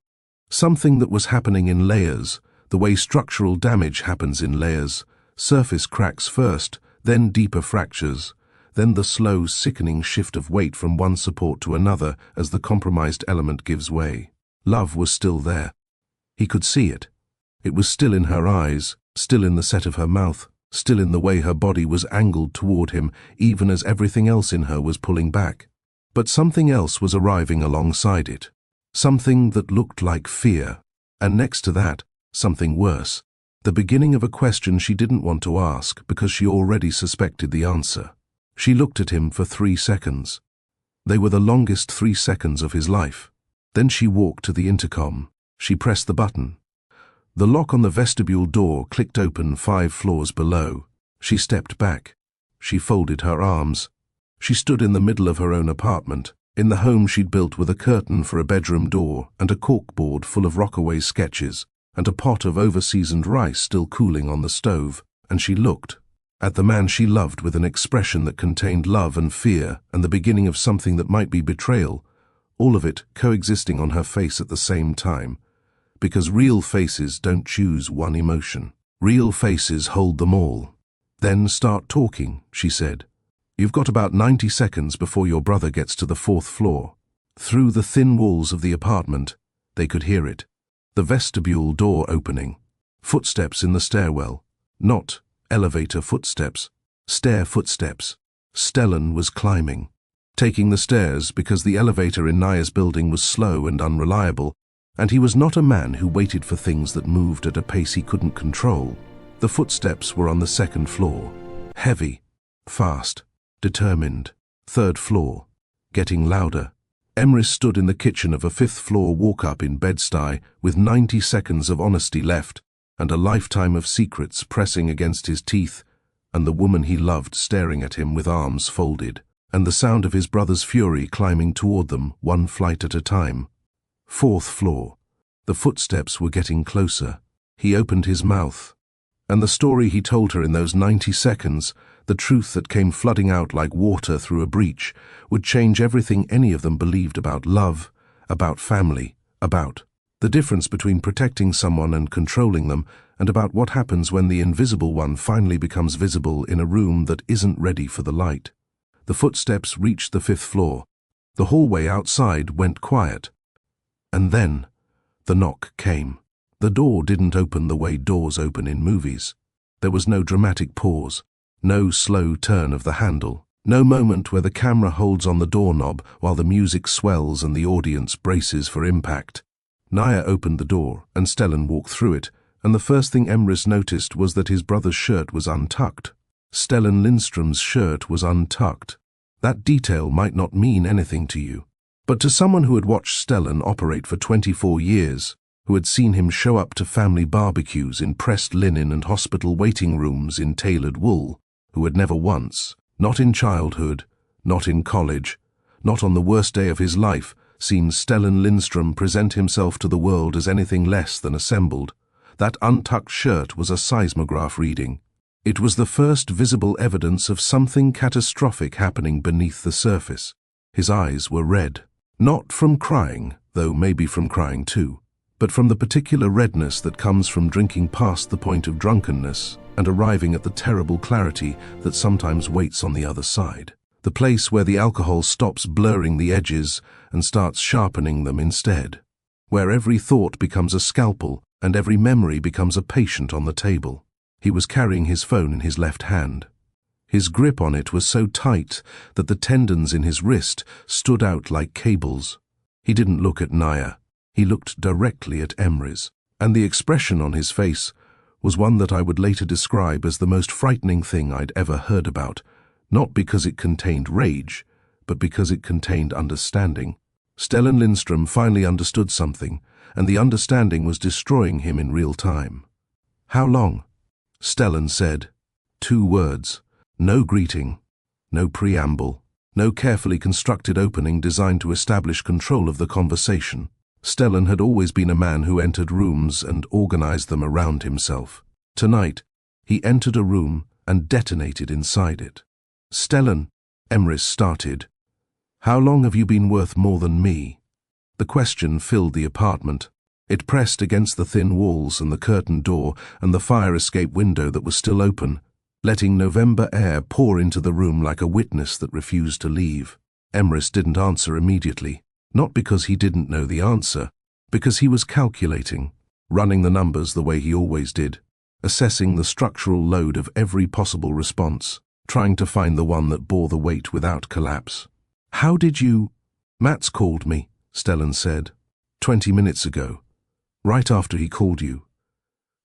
Something that was happening in layers, the way structural damage happens in layers. Surface cracks first, then deeper fractures, then the slow, sickening shift of weight from one support to another as the compromised element gives way. Love was still there. He could see it. It was still in her eyes, still in the set of her mouth, still in the way her body was angled toward him, even as everything else in her was pulling back. But something else was arriving alongside it. Something that looked like fear, and next to that, something worse. The beginning of a question she didn't want to ask because she already suspected the answer. She looked at him for 3 seconds. They were the longest 3 seconds of his life. Then she walked to the intercom. She pressed the button. The lock on the vestibule door clicked open 5 floors below. She stepped back. She folded her arms. She stood in the middle of her own apartment, in the home she'd built with a curtain for a bedroom door and a corkboard full of Rockaway sketches and a pot of over-seasoned rice still cooling on the stove, and she looked at the man she loved with an expression that contained love and fear and the beginning of something that might be betrayal, all of it coexisting on her face at the same time. Because real faces don't choose one emotion. Real faces hold them all. "Then start talking," she said. "You've got about 90 seconds before your brother gets to the 4th floor." Through the thin walls of the apartment, they could hear it. The vestibule door opening. Footsteps in the stairwell. Not elevator footsteps. Stair footsteps. Stellan was climbing. Taking the stairs because the elevator in Naya's building was slow and unreliable, and he was not a man who waited for things that moved at a pace he couldn't control. The footsteps were on the 2nd floor. Heavy. Fast. Determined. 3rd floor. Getting louder. Emrys stood in the kitchen of a 5th-floor walk-up in Bed-Stuy with 90 seconds of honesty left and a lifetime of secrets pressing against his teeth, and the woman he loved staring at him with arms folded, and the sound of his brother's fury climbing toward them 1 flight at a time. 4th floor. The footsteps were getting closer. He opened his mouth. And the story he told her in those 90 seconds, the truth that came flooding out like water through a breach, would change everything any of them believed about love, about family, about the difference between protecting someone and controlling them, and about what happens when the invisible one finally becomes visible in a room that isn't ready for the light. The footsteps reached the 5th floor. The hallway outside went quiet. And then the knock came. The door didn't open the way doors open in movies. There was no dramatic pause, no slow turn of the handle, no moment where the camera holds on the doorknob while the music swells and the audience braces for impact. Naya opened the door and Stellan walked through it, and the first thing Emrys noticed was that his brother's shirt was untucked. Stellan Lindstrom's shirt was untucked. That detail might not mean anything to you, but to someone who had watched Stellan operate for 24 years, who had seen him show up to family barbecues in pressed linen and hospital waiting rooms in tailored wool, who had never once, not in childhood, not in college, not on the worst day of his life, seen Stellan Lindström present himself to the world as anything less than assembled. That untucked shirt was a seismograph reading. It was the first visible evidence of something catastrophic happening beneath the surface. His eyes were red, not from crying, though maybe from crying too, but from the particular redness that comes from drinking past the point of drunkenness and arriving at the terrible clarity that sometimes waits on the other side. The place where the alcohol stops blurring the edges and starts sharpening them instead. Where every thought becomes a scalpel and every memory becomes a patient on the table. He was carrying his phone in his left hand. His grip on it was so tight that the tendons in his wrist stood out like cables. He didn't look at Naya. He looked directly at Emrys, and the expression on his face was one that I would later describe as the most frightening thing I'd ever heard about, not because it contained rage, but because it contained understanding. Stellan Lindström finally understood something, and the understanding was destroying him in real time. "How long?" Stellan said. 2 words. No greeting, no preamble, no carefully constructed opening designed to establish control of the conversation. Stellan had always been a man who entered rooms and organized them around himself. Tonight, he entered a room and detonated inside it. "Stellan," Emrys started, "how long have you been worth more than me?" The question filled the apartment. It pressed against the thin walls and the curtained door and the fire escape window that was still open, letting November air pour into the room like a witness that refused to leave. Emrys didn't answer immediately, not because he didn't know the answer, because he was calculating, running the numbers the way he always did, assessing the structural load of every possible response, trying to find the one that bore the weight without collapse. "How did you—" "Mats called me," Stellan said, 20 minutes ago, right after he called you.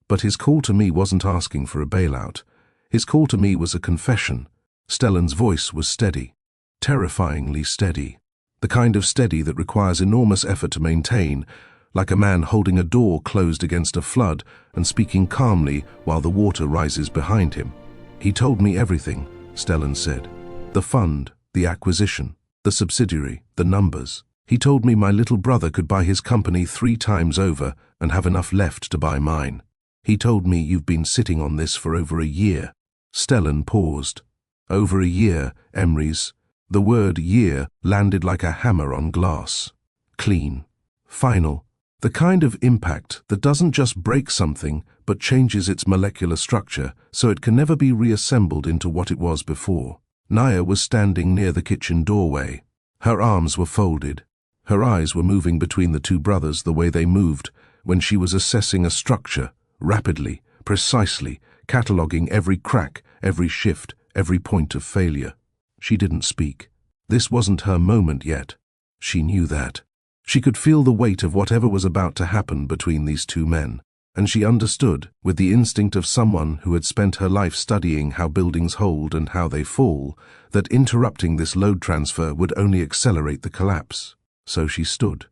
But his call to me wasn't asking for a bailout. His call to me was a confession. Stellan's voice was steady, terrifyingly steady, the kind of steady that requires enormous effort to maintain, like a man holding a door closed against a flood and speaking calmly while the water rises behind him. "He told me everything," Stellan said. "The fund, the acquisition, the subsidiary, the numbers. He told me my little brother could buy his company 3 times over and have enough left to buy mine. He told me you've been sitting on this for over a year." Stellan paused. "Over a year, Emrys." The word year landed like a hammer on glass. Clean. Final. The kind of impact that doesn't just break something but changes its molecular structure so it can never be reassembled into what it was before. Naya was standing near the kitchen doorway. Her arms were folded. Her eyes were moving between the 2 brothers the way they moved when she was assessing a structure, rapidly, precisely, cataloguing every crack, every shift, every point of failure. She didn't speak. This wasn't her moment yet. She knew that. She could feel the weight of whatever was about to happen between these 2 men, and she understood, with the instinct of someone who had spent her life studying how buildings hold and how they fall, that interrupting this load transfer would only accelerate the collapse. So she stood,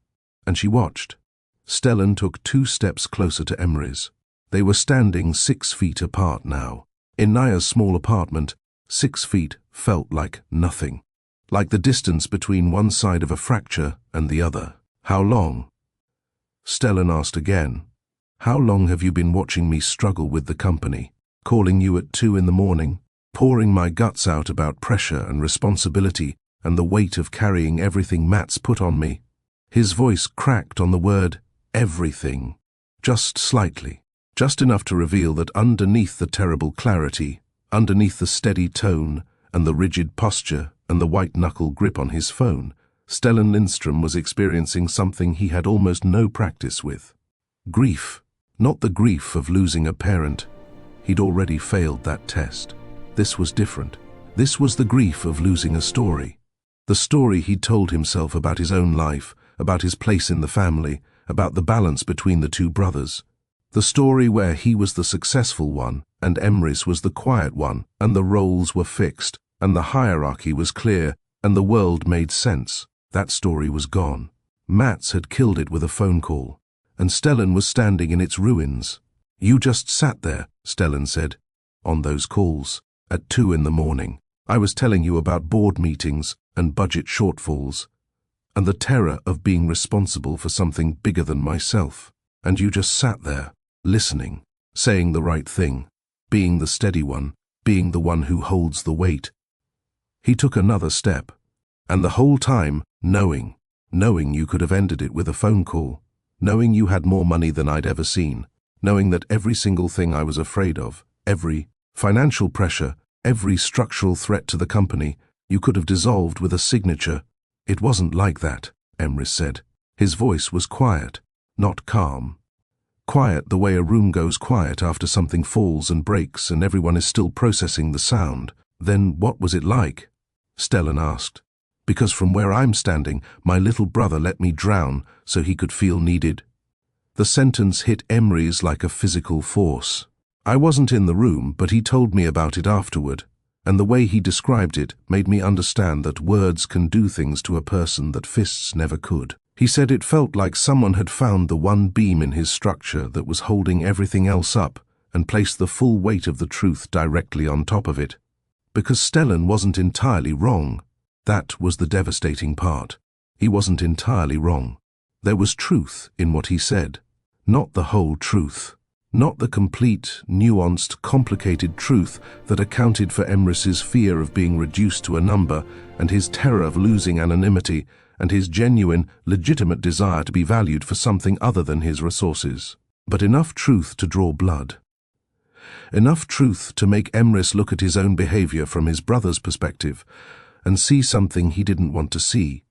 and she watched. Stellan took 2 steps closer to Emrys. They were standing 6 feet apart now. In Naya's small apartment, 6 feet felt like nothing, like the distance between one side of a fracture and the other. "How long?" Stellan asked again. "How long have you been watching me struggle with the company, calling you at 2 in the morning, pouring my guts out about pressure and responsibility and the weight of carrying everything Mats put on me?" His voice cracked on the word everything, just slightly, just enough to reveal that underneath the terrible clarity, underneath the steady tone and the rigid posture and the white-knuckle grip on his phone, Stellan Lindström was experiencing something he had almost no practice with. Grief. Not the grief of losing a parent. He'd already failed that test. This was different. This was the grief of losing a story. The story he'd told himself about his own life, about his place in the family, about the balance between the 2 brothers. The story where he was the successful one and Emrys was the quiet one, and the roles were fixed, and the hierarchy was clear, and the world made sense. That story was gone. Mats had killed it with a phone call, and Stellan was standing in its ruins. You just sat there, Stellan said, on those calls, at 2 in the morning. I was telling you about board meetings and budget shortfalls, and the terror of being responsible for something bigger than myself. And you just sat there, listening, saying the right thing, being the steady one, being the one who holds the weight. He took another step, and the whole time knowing you could have ended it with a phone call, knowing you had more money than I'd ever seen, knowing that every single thing I was afraid of, every financial pressure, every structural threat to the company, you could have dissolved with a signature. It wasn't like that, Emrys said. His voice was quiet, not calm. Quiet the way a room goes quiet after something falls and breaks and everyone is still processing the sound. Then what was it like? Stellan asked. Because from where I'm standing, my little brother let me drown so he could feel needed. The sentence hit Emrys like a physical force. I wasn't in the room, but he told me about it afterward, and the way he described it made me understand that words can do things to a person that fists never could. He said it felt like someone had found the one beam in his structure that was holding everything else up and placed the full weight of the truth directly on top of it. Because Stellan wasn't entirely wrong. That was the devastating part. He wasn't entirely wrong. There was truth in what he said. Not the whole truth. Not the complete, nuanced, complicated truth that accounted for Emrys's fear of being reduced to a number and his terror of losing anonymity and his genuine, legitimate desire to be valued for something other than his resources. But enough truth to draw blood. Enough truth to make Emrys look at his own behavior from his brother's perspective and see something he didn't want to see.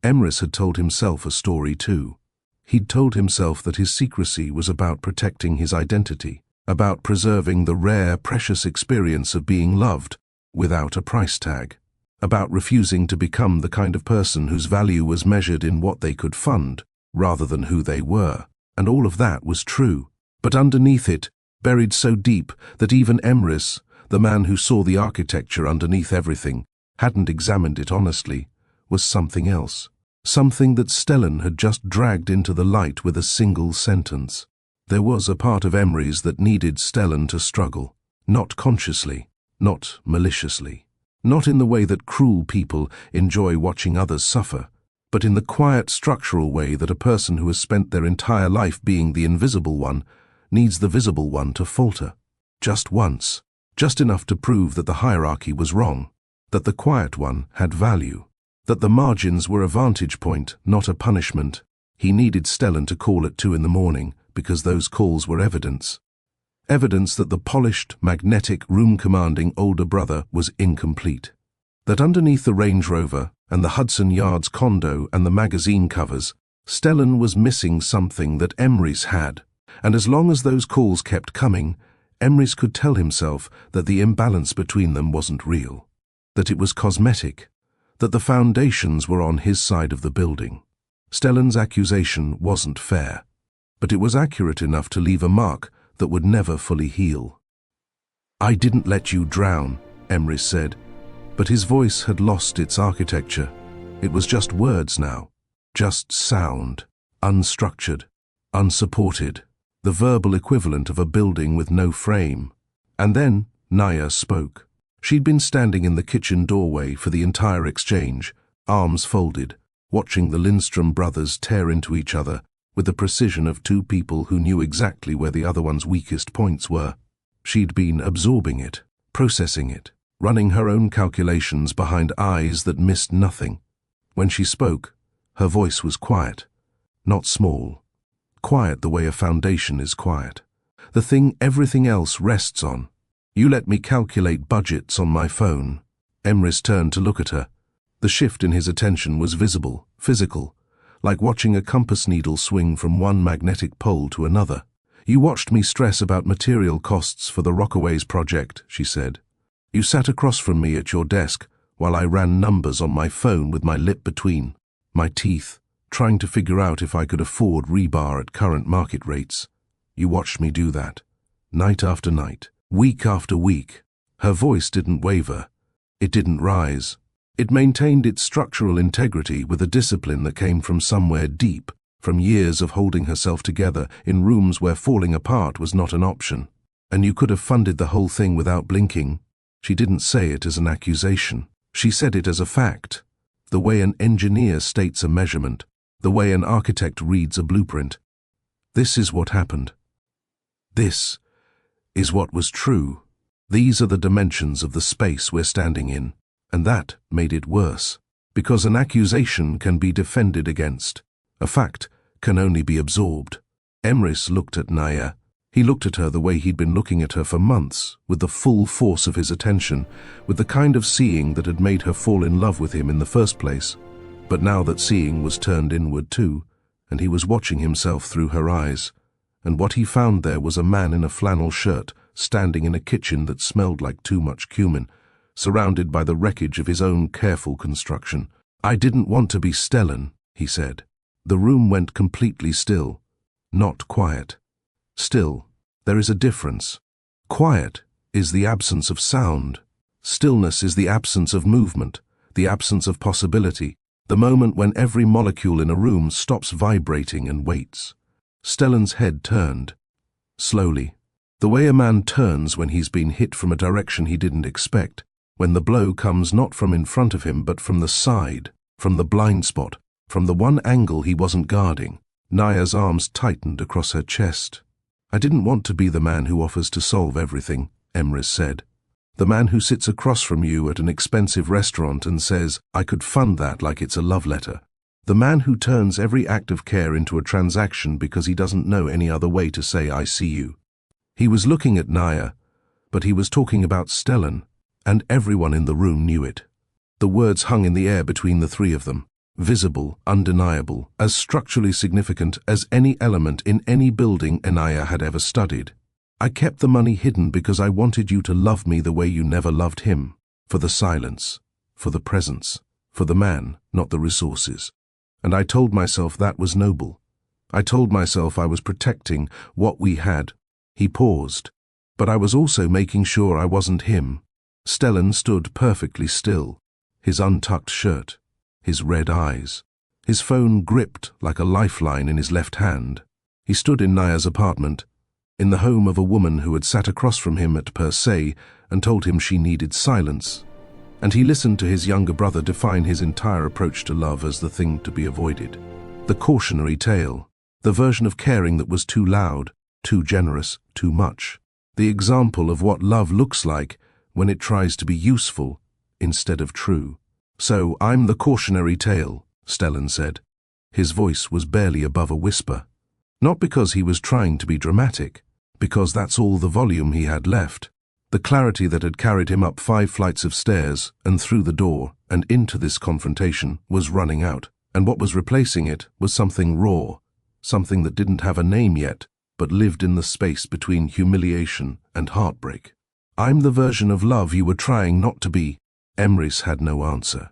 Emrys had told himself a story too. He'd told himself that his secrecy was about protecting his identity, about preserving the rare, precious experience of being loved without a price tag, about refusing to become the kind of person whose value was measured in what they could fund rather than who they were. And all of that was true. But underneath it, buried so deep that even Emrys, the man who saw the architecture underneath everything, hadn't examined it honestly, was something else. Something that Stellan had just dragged into the light with a single sentence. There was a part of Emrys that needed Stellan to struggle, not consciously, not maliciously, not in the way that cruel people enjoy watching others suffer, but in the quiet structural way that a person who has spent their entire life being the invisible one needs the visible one to falter. Just once, just enough to prove that the hierarchy was wrong, that the quiet one had value, that the margins were a vantage point, not a punishment. He needed Stellan to call at 2 in the morning because those calls were evidence. Evidence that the polished, magnetic, room-commanding older brother was incomplete. That underneath the Range Rover and the Hudson Yards condo and the magazine covers, Stellan was missing something that Emrys had. And as long as those calls kept coming, Emrys could tell himself that the imbalance between them wasn't real, that it was cosmetic, that the foundations were on his side of the building. Stellan's accusation wasn't fair, but it was accurate enough to leave a mark that would never fully heal. I didn't let you drown, Emrys said, but his voice had lost its architecture. It was just words now, just sound, unstructured, unsupported, the verbal equivalent of a building with no frame. And then Naya spoke. She'd been standing in the kitchen doorway for the entire exchange, arms folded, watching the Lindstrom brothers tear into each other with the precision of two people who knew exactly where the other one's weakest points were. She'd been absorbing it, processing it, running her own calculations behind eyes that missed nothing. When she spoke, her voice was quiet, not small. Quiet the way a foundation is quiet, the thing everything else rests on. You let me calculate budgets on my phone. Emrys turned to look at her. The shift in his attention was visible, physical, like watching a compass needle swing from one magnetic pole to another. You watched me stress about material costs for the Rockaways project, she said. You sat across from me at your desk while I ran numbers on my phone with my lip between my teeth, trying to figure out if I could afford rebar at current market rates. You watched me do that, night after night. Week after week. Her voice didn't waver. It didn't rise. It maintained its structural integrity with a discipline that came from somewhere deep, from years of holding herself together in rooms where falling apart was not an option. And you could have funded the whole thing without blinking. She didn't say it as an accusation. She said it as a fact. The way an engineer states a measurement, the way an architect reads a blueprint. This is what happened. This is what was true. These are the dimensions of the space we're standing in. And that made it worse. Because an accusation can be defended against. A fact can only be absorbed. Emrys looked at Naya. He looked at her the way he'd been looking at her for months, with the full force of his attention, with the kind of seeing that had made her fall in love with him in the first place. But now that seeing was turned inward too, and he was watching himself through her eyes, and what he found there was a man in a flannel shirt, standing in a kitchen that smelled like too much cumin, surrounded by the wreckage of his own careful construction. "I didn't want to be Stellan," he said. The room went completely still, not quiet. Still, there is a difference. Quiet is the absence of sound. Stillness is the absence of movement, the absence of possibility, the moment when every molecule in a room stops vibrating and waits. Stellan's head turned. Slowly. The way a man turns when he's been hit from a direction he didn't expect, when the blow comes not from in front of him but from the side, from the blind spot, from the one angle he wasn't guarding. Naya's arms tightened across her chest. "I didn't want to be the man who offers to solve everything," Emrys said. "The man who sits across from you at an expensive restaurant and says, 'I could fund that like it's a love letter.' The man who turns every act of care into a transaction because he doesn't know any other way to say 'I see you.'" He was looking at Naya, but he was talking about Stellan, and everyone in the room knew it. The words hung in the air between the three of them. Visible, undeniable, as structurally significant as any element in any building Anaya had ever studied. "I kept the money hidden because I wanted you to love me the way you never loved him, for the silence, for the presence, for the man, not the resources. And I told myself that was noble. I told myself I was protecting what we had." He paused. "But I was also making sure I wasn't him." Stellan stood perfectly still, his untucked shirt, his red eyes, his phone gripped like a lifeline in his left hand. He stood in Naya's apartment, in the home of a woman who had sat across from him at Per Se and told him she needed silence. And he listened to his younger brother define his entire approach to love as the thing to be avoided. The cautionary tale, the version of caring that was too loud, too generous, too much. The example of what love looks like when it tries to be useful instead of true. "So I'm the cautionary tale," Stellan said. His voice was barely above a whisper. Not because he was trying to be dramatic, because that's all the volume he had left. The clarity that had carried him up 5 flights of stairs and through the door and into this confrontation was running out, and what was replacing it was something raw, something that didn't have a name yet, but lived in the space between humiliation and heartbreak. "I'm the version of love you were trying not to be." Emrys had no answer.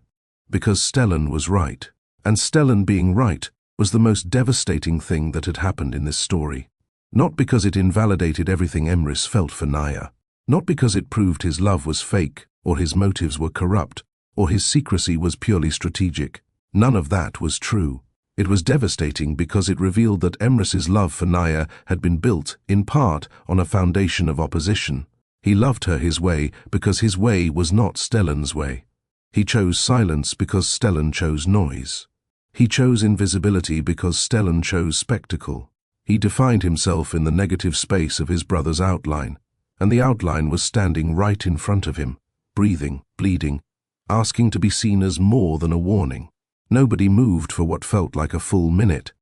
Because Stellan was right, and Stellan being right was the most devastating thing that had happened in this story. Not because it invalidated everything Emrys felt for Naya, not because it proved his love was fake, or his motives were corrupt, or his secrecy was purely strategic. None of that was true. It was devastating because it revealed that Emrys's love for Naya had been built, in part, on a foundation of opposition. He loved her his way because his way was not Stellan's way. He chose silence because Stellan chose noise. He chose invisibility because Stellan chose spectacle. He defined himself in the negative space of his brother's outline, and the outline was standing right in front of him, breathing, bleeding, asking to be seen as more than a warning. Nobody moved for what felt like a full minute.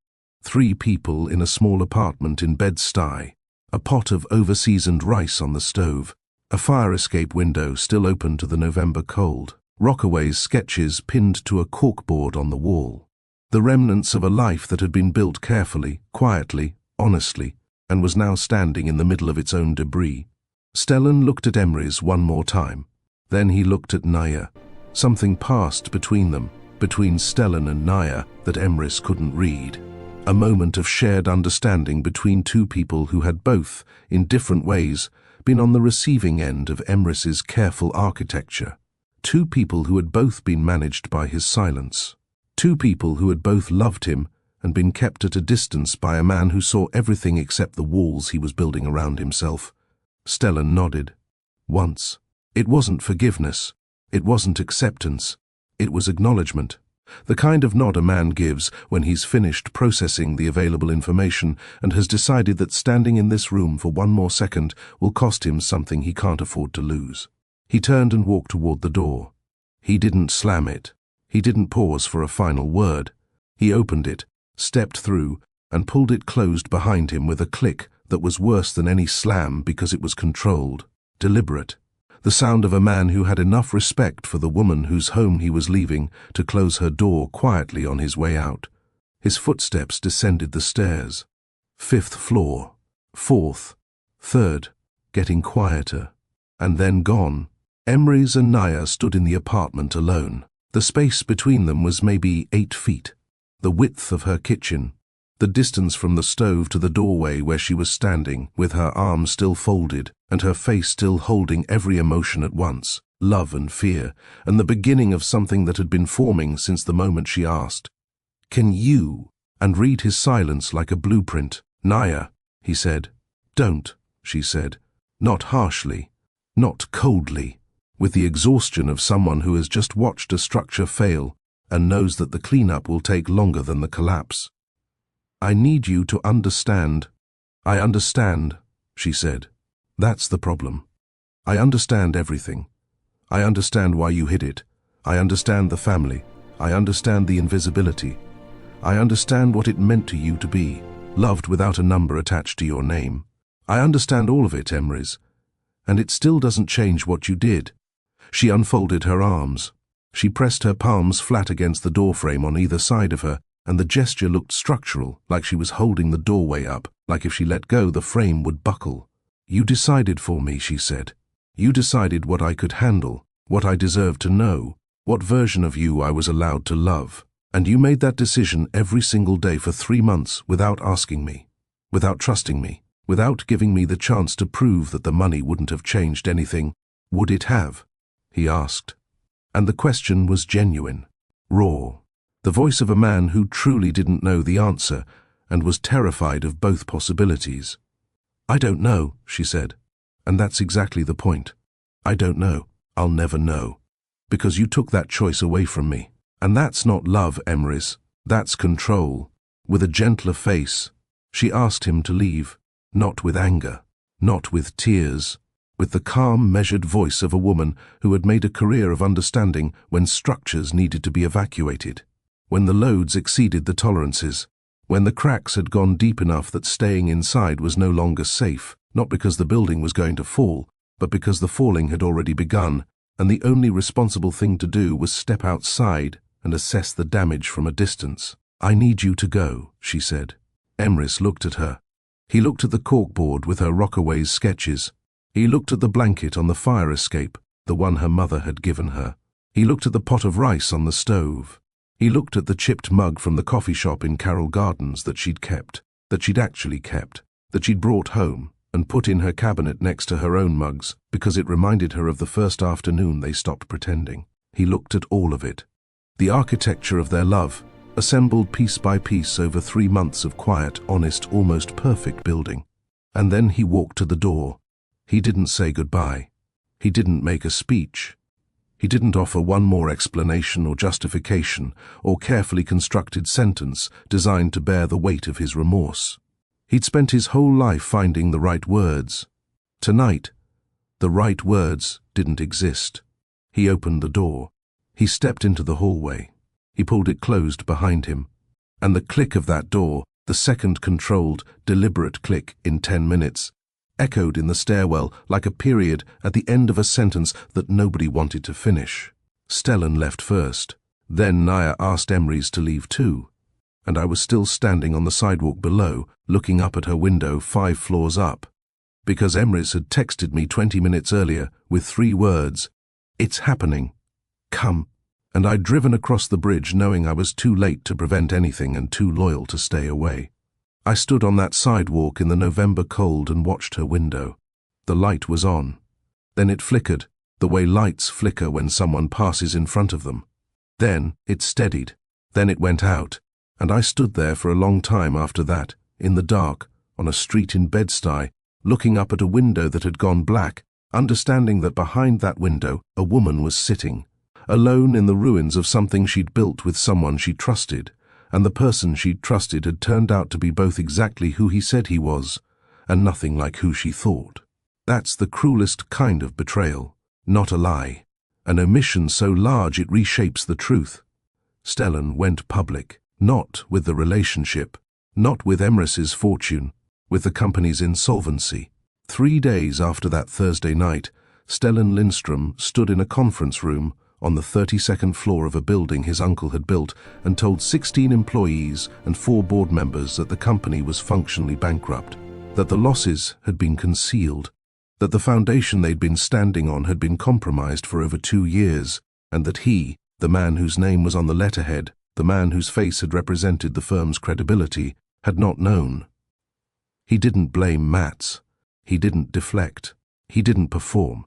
3 people in a small apartment in Bed-Stuy, a pot of over-seasoned rice on the stove, a fire escape window still open to the November cold, Rockaway's sketches pinned to a corkboard on the wall. The remnants of a life that had been built carefully, quietly, honestly, and was now standing in the middle of its own debris. Stellan looked at Emrys one more time. Then he looked at Naya. Something passed between them, between Stellan and Naya, that Emrys couldn't read. A moment of shared understanding between 2 people who had both, in different ways, been on the receiving end of Emrys's careful architecture. 2 people who had both been managed by his silence. 2 people who had both loved him and been kept at a distance by a man who saw everything except the walls he was building around himself. Stellan nodded. Once. It wasn't forgiveness. It wasn't acceptance. It was acknowledgement. The kind of nod a man gives when he's finished processing the available information and has decided that standing in this room for one more second will cost him something he can't afford to lose. He turned and walked toward the door. He didn't slam it. He didn't pause for a final word. He opened it, stepped through, and pulled it closed behind him with a click that was worse than any slam because it was controlled, deliberate. The sound of a man who had enough respect for the woman whose home he was leaving to close her door quietly on his way out. His footsteps descended the stairs. 5th floor, 4th, 3rd, getting quieter. And then gone. Emrys and Naya stood in the apartment alone. The space between them was maybe 8 feet. The width of her kitchen. The distance from the stove to the doorway where she was standing, with her arms still folded and her face still holding every emotion at once, love and fear, and the beginning of something that had been forming since the moment she asked, "Can you?" and read his silence like a blueprint. "Naya," he said. "Don't," she said, not harshly, not coldly, with the exhaustion of someone who has just watched a structure fail and knows that the cleanup will take longer than the collapse. "I need you to understand." "I understand," she said. "That's the problem. I understand everything. I understand why you hid it. I understand the family. I understand the invisibility. I understand what it meant to you to be, loved without a number attached to your name. I understand all of it, Emrys. And it still doesn't change what you did." She unfolded her arms. She pressed her palms flat against the doorframe on either side of her, and the gesture looked structural, like she was holding the doorway up, like if she let go the frame would buckle. "You decided for me," she said. "You decided what I could handle, what I deserved to know, what version of you I was allowed to love. And you made that decision every single day for 3 months without asking me, without trusting me, without giving me the chance to prove that the money wouldn't have changed anything. Would it have?" he asked. And the question was genuine, raw. The voice of a man who truly didn't know the answer and was terrified of both possibilities. "I don't know," she said. "And that's exactly the point. I don't know. I'll never know. Because you took that choice away from me. And that's not love, Emrys. That's control." With a gentler face, she asked him to leave, not with anger, not with tears, with the calm, measured voice of a woman who had made a career of understanding when structures needed to be evacuated, when the loads exceeded the tolerances, when the cracks had gone deep enough that staying inside was no longer safe, not because the building was going to fall, but because the falling had already begun, and the only responsible thing to do was step outside and assess the damage from a distance. "I need you to go," she said. Emrys looked at her. He looked at the corkboard with her Rockaway's sketches. He looked at the blanket on the fire escape, the one her mother had given her. He looked at the pot of rice on the stove. He looked at the chipped mug from the coffee shop in Carroll Gardens that she'd kept, that she'd actually kept, that she'd brought home and put in her cabinet next to her own mugs because it reminded her of the first afternoon they stopped pretending. He looked at all of it. The architecture of their love, assembled piece by piece over 3 months of quiet, honest, almost perfect building. And then he walked to the door. He didn't say goodbye. He didn't make a speech. He didn't offer one more explanation or justification or carefully constructed sentence designed to bear the weight of his remorse. He'd spent his whole life finding the right words. Tonight, the right words didn't exist. He opened the door. He stepped into the hallway. He pulled it closed behind him. And the click of that door, the second controlled, deliberate click in 10 minutes, echoed in the stairwell like a period at the end of a sentence that nobody wanted to finish. Stellan left first. Then Naya asked Emrys to leave too. And I was still standing on the sidewalk below, looking up at her window 5 floors up. Because Emrys had texted me 20 minutes earlier with 3 words, "It's happening. Come." And I'd driven across the bridge knowing I was too late to prevent anything and too loyal to stay away. I stood on that sidewalk in the November cold and watched her window. The light was on. Then it flickered, the way lights flicker when someone passes in front of them. Then it steadied. Then it went out. And I stood there for a long time after that, in the dark, on a street in Bed-Stuy, looking up at a window that had gone black, understanding that behind that window a woman was sitting, alone in the ruins of something she'd built with someone she trusted, and the person she'd trusted had turned out to be both exactly who he said he was, and nothing like who she thought. That's the cruelest kind of betrayal, not a lie, an omission so large it reshapes the truth. Stellan went public, not with the relationship, not with Emrys's fortune, with the company's insolvency. 3 days after that Thursday night, Stellan Lindström stood in a conference room on the 32nd floor of a building his uncle had built and told 16 employees and 4 board members that the company was functionally bankrupt, that the losses had been concealed, that the foundation they'd been standing on had been compromised for over 2 years, and that he, the man whose name was on the letterhead, the man whose face had represented the firm's credibility, had not known. He didn't blame Mats. He didn't deflect. He didn't perform.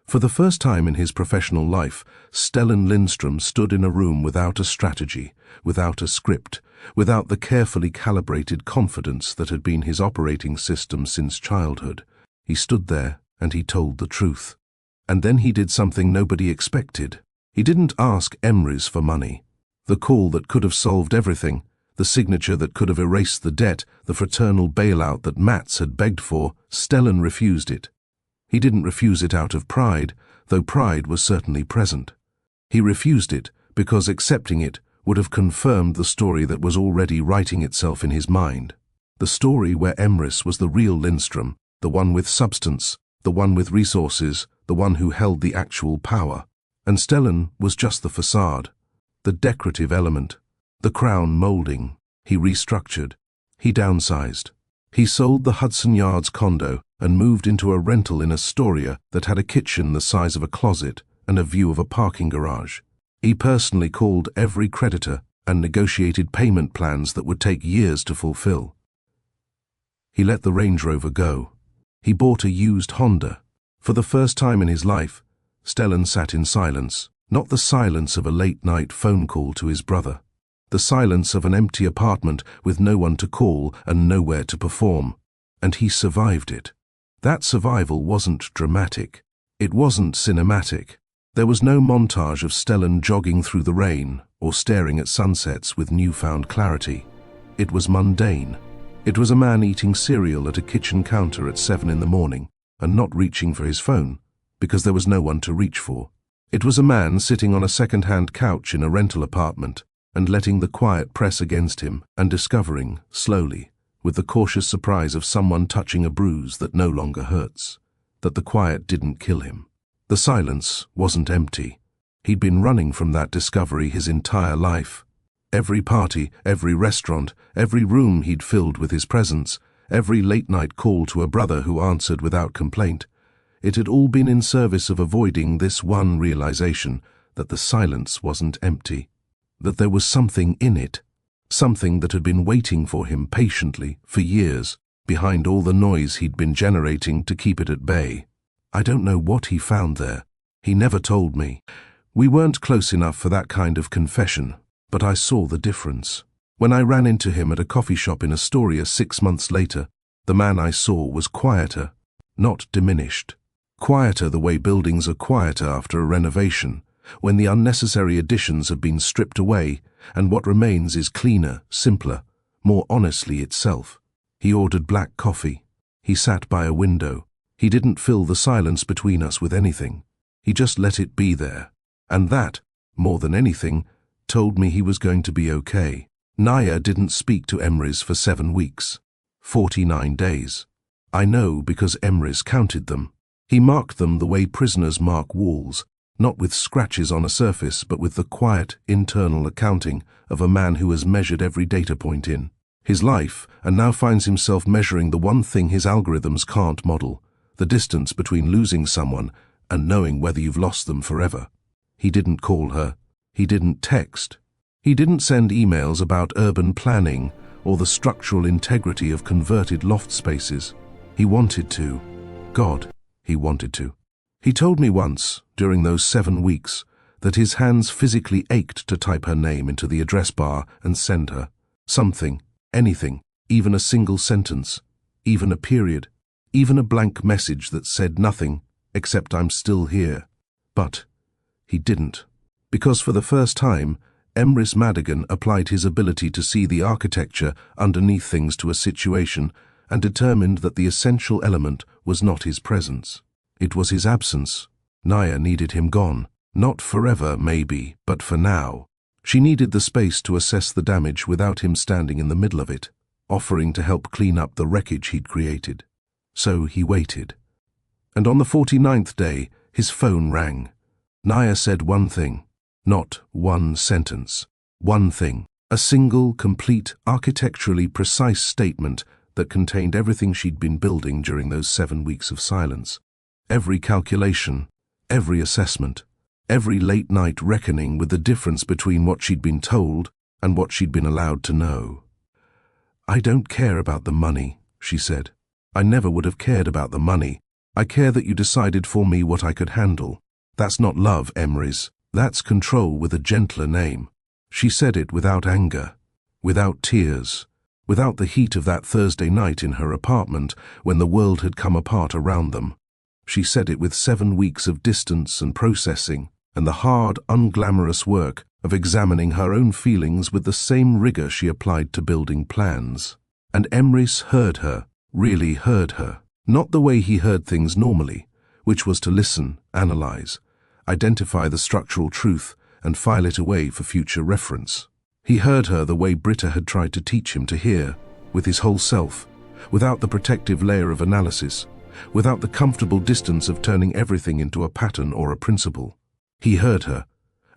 For the first time in his professional life, Stellan Lindström stood in a room without a strategy, without a script, without the carefully calibrated confidence that had been his operating system since childhood. He stood there and he told the truth. And then he did something nobody expected. He didn't ask Emrys for money. The call that could have solved everything, the signature that could have erased the debt, the fraternal bailout that Mats had begged for, Stellan refused it. He didn't refuse it out of pride, though pride was certainly present. He refused it because accepting it would have confirmed the story that was already writing itself in his mind. The story where Emrys was the real Lindström, the one with substance, the one with resources, the one who held the actual power. And Stellan was just the facade, the decorative element, the crown molding. He restructured. He downsized. He sold the Hudson Yards condo and moved into a rental in Astoria that had a kitchen the size of a closet and a view of a parking garage. He personally called every creditor and negotiated payment plans that would take years to fulfill. He let the Range Rover go. He bought a used Honda. For the first time in his life, Stellan sat in silence, not the silence of a late-night phone call to his brother, the silence of an empty apartment with no one to call and nowhere to perform. And he survived it. That survival wasn't dramatic. It wasn't cinematic. There was no montage of Stellan jogging through the rain or staring at sunsets with newfound clarity. It was mundane. It was a man eating cereal at a kitchen counter at 7 in the morning and not reaching for his phone because there was no one to reach for. It was a man sitting on a second-hand couch in a rental apartment and letting the quiet press against him and discovering, slowly, with the cautious surprise of someone touching a bruise that no longer hurts, that the quiet didn't kill him. The silence wasn't empty. He'd been running from that discovery his entire life. Every party, every restaurant, every room he'd filled with his presence, every late-night call to a brother who answered without complaint, it had all been in service of avoiding this one realization that the silence wasn't empty, that there was something in it, something that had been waiting for him patiently for years, behind all the noise he'd been generating to keep it at bay. I don't know what he found there. He never told me. We weren't close enough for that kind of confession, but I saw the difference. When I ran into him at a coffee shop in Astoria 6 months later, the man I saw was quieter, not diminished. Quieter the way buildings are quieter after a renovation, when the unnecessary additions have been stripped away and what remains is cleaner, simpler, more honestly itself. He ordered black coffee. He sat by a window. He didn't fill the silence between us with anything. He just let it be there. And that, more than anything, told me he was going to be okay. Naya didn't speak to Emrys for 7 weeks. 49 days. I know because Emrys counted them. He marked them the way prisoners mark walls, not with scratches on a surface, but with the quiet, internal accounting of a man who has measured every data point in his life and now finds himself measuring the one thing his algorithms can't model, the distance between losing someone and knowing whether you've lost them forever. He didn't call her. He didn't text. He didn't send emails about urban planning or the structural integrity of converted loft spaces. He wanted to. God, he wanted to. He told me once, during those 7 weeks, that his hands physically ached to type her name into the address bar and send her, Something, anything, even a single sentence, even a period, even a blank message that said nothing except "I'm still here." But he didn't. Because for the first time, Emrys Madigan applied his ability to see the architecture underneath things to a situation and determined that the essential element was not his presence. It was his absence. Naya needed him gone. Not forever, maybe, but for now. She needed the space to assess the damage without him standing in the middle of it, offering to help clean up the wreckage he'd created. So he waited. And on the 49th day, his phone rang. Naya said one thing. Not one sentence. One thing. A single, complete, architecturally precise statement that contained everything she'd been building during those 7 weeks of silence. Every calculation, every assessment, every late-night reckoning with the difference between what she'd been told and what she'd been allowed to know. "I don't care about the money," she said. "I never would have cared about the money. I care that you decided for me what I could handle. That's not love, Emrys. That's control with a gentler name." She said it without anger, without tears, without the heat of that Thursday night in her apartment when the world had come apart around them. She said it with 7 weeks of distance and processing, and the hard, unglamorous work of examining her own feelings with the same rigor she applied to building plans. And Emrys heard her, really heard her, not the way he heard things normally, which was to listen, analyze, identify the structural truth, and file it away for future reference. He heard her the way Britta had tried to teach him to hear, with his whole self, without the protective layer of analysis, without the comfortable distance of turning everything into a pattern or a principle. He heard her,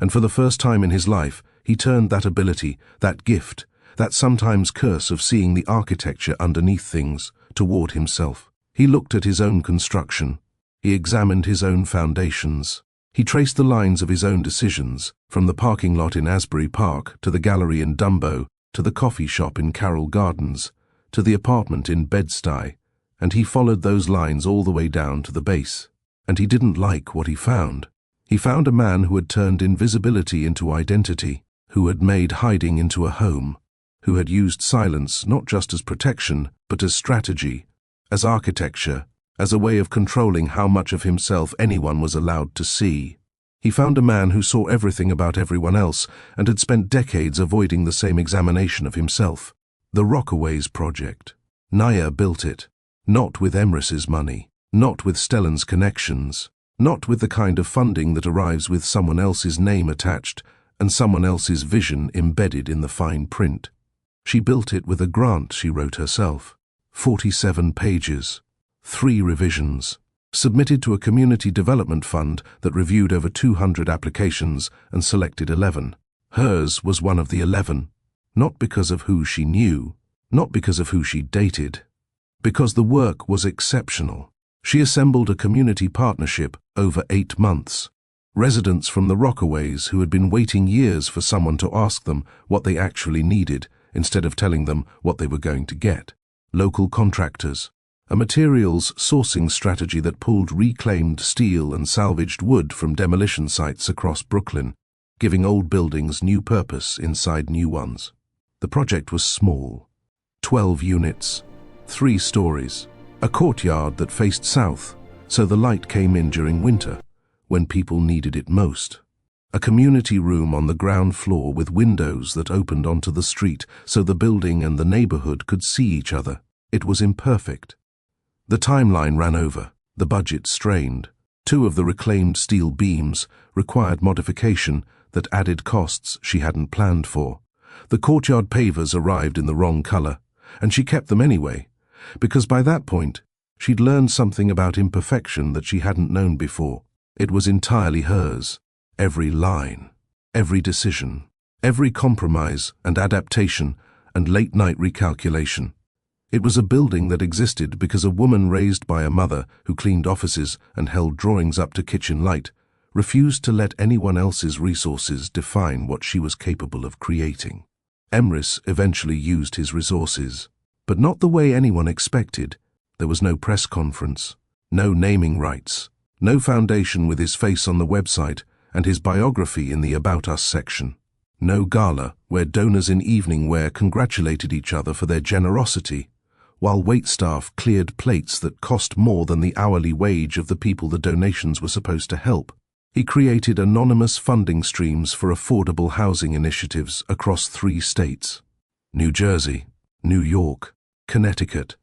and for the first time in his life, he turned that ability, that gift, that sometimes curse of seeing the architecture underneath things, toward himself. He looked at his own construction. He examined his own foundations. He traced the lines of his own decisions, from the parking lot in Asbury Park, to the gallery in Dumbo, to the coffee shop in Carroll Gardens, to the apartment in Bed-Stuy, and he followed those lines all the way down to the base. And he didn't like what he found. He found a man who had turned invisibility into identity, who had made hiding into a home, who had used silence not just as protection, but as strategy, as architecture, as a way of controlling how much of himself anyone was allowed to see. He found a man who saw everything about everyone else and had spent decades avoiding the same examination of himself. The Rockaways Project. Naya built it, not with Emrys's money, not with Stellan's connections, not with the kind of funding that arrives with someone else's name attached and someone else's vision embedded in the fine print. She built it with a grant she wrote herself. 47 pages. 3 revisions, submitted to a community development fund that reviewed over 200 applications and selected 11. Hers was one of the 11, not because of who she knew, not because of who she dated, because the work was exceptional. She assembled a community partnership over 8 months. Residents from the Rockaways who had been waiting years for someone to ask them what they actually needed instead of telling them what they were going to get. Local contractors. A materials sourcing strategy that pulled reclaimed steel and salvaged wood from demolition sites across Brooklyn, giving old buildings new purpose inside new ones. The project was small. 12 units, 3 stories, a courtyard that faced south, so the light came in during winter, when people needed it most. A community room on the ground floor with windows that opened onto the street so the building and the neighborhood could see each other. It was imperfect. The timeline ran over, the budget strained. 2 of the reclaimed steel beams required modification that added costs she hadn't planned for. The courtyard pavers arrived in the wrong color, and she kept them anyway, because by that point, she'd learned something about imperfection that she hadn't known before. It was entirely hers. Every line, every decision, every compromise and adaptation and late-night recalculation. It was a building that existed because a woman raised by a mother who cleaned offices and held drawings up to kitchen light refused to let anyone else's resources define what she was capable of creating. Emrys eventually used his resources, but not the way anyone expected. There was no press conference, no naming rights, no foundation with his face on the website and his biography in the About Us section. No gala where donors in evening wear congratulated each other for their generosity, while waitstaff cleared plates that cost more than the hourly wage of the people the donations were supposed to help. He created anonymous funding streams for affordable housing initiatives across 3 states: New Jersey, New York, Connecticut.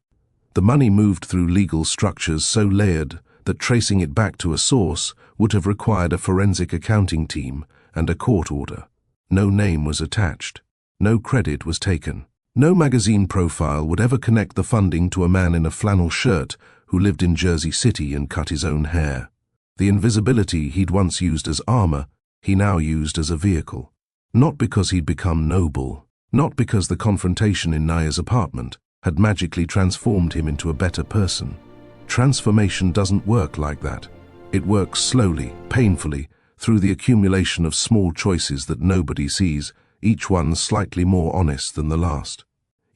The money moved through legal structures so layered that tracing it back to a source would have required a forensic accounting team and a court order. No name was attached. No credit was taken. No magazine profile would ever connect the funding to a man in a flannel shirt who lived in Jersey City and cut his own hair. The invisibility he'd once used as armor, he now used as a vehicle. Not because he'd become noble, not because the confrontation in Naya's apartment had magically transformed him into a better person. Transformation doesn't work like that. It works slowly, painfully, through the accumulation of small choices that nobody sees, each one slightly more honest than the last.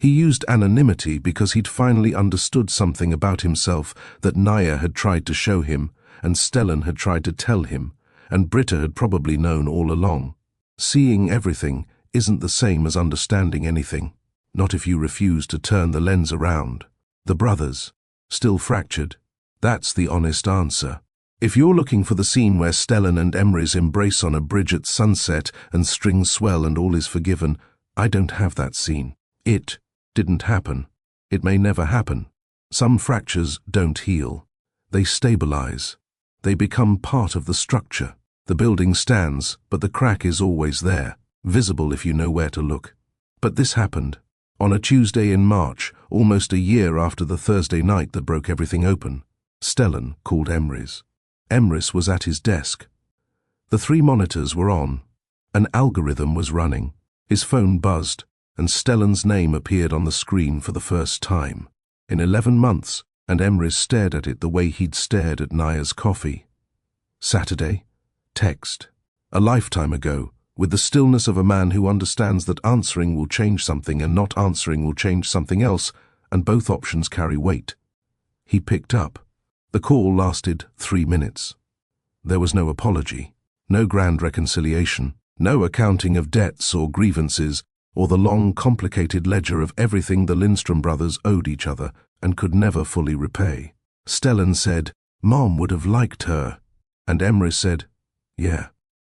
He used anonymity because he'd finally understood something about himself that Naya had tried to show him, and Stellan had tried to tell him, and Britta had probably known all along. Seeing everything isn't the same as understanding anything, not if you refuse to turn the lens around. The brothers, still fractured, that's the honest answer. If you're looking for the scene where Stellan and Emrys embrace on a bridge at sunset and strings swell and all is forgiven, I don't have that scene. It didn't happen. It may never happen. Some fractures don't heal. They stabilize. They become part of the structure. The building stands, but the crack is always there, visible if you know where to look. But this happened on a Tuesday in March, almost a year after the Thursday night that broke everything open. Stellan called Emrys. Emrys was at his desk. The 3 monitors were on. An algorithm was running. His phone buzzed, and Stellan's name appeared on the screen for the first time. In 11 months, and Emrys stared at it the way he'd stared at Naya's coffee. Saturday? Text. A lifetime ago, with the stillness of a man who understands that answering will change something and not answering will change something else, and both options carry weight. He picked up. The call lasted 3 minutes. There was no apology, no grand reconciliation, no accounting of debts or grievances, or the long, complicated ledger of everything the Lindstrom brothers owed each other and could never fully repay. Stellan said, "Mom would have liked her." And Emrys said, "Yeah,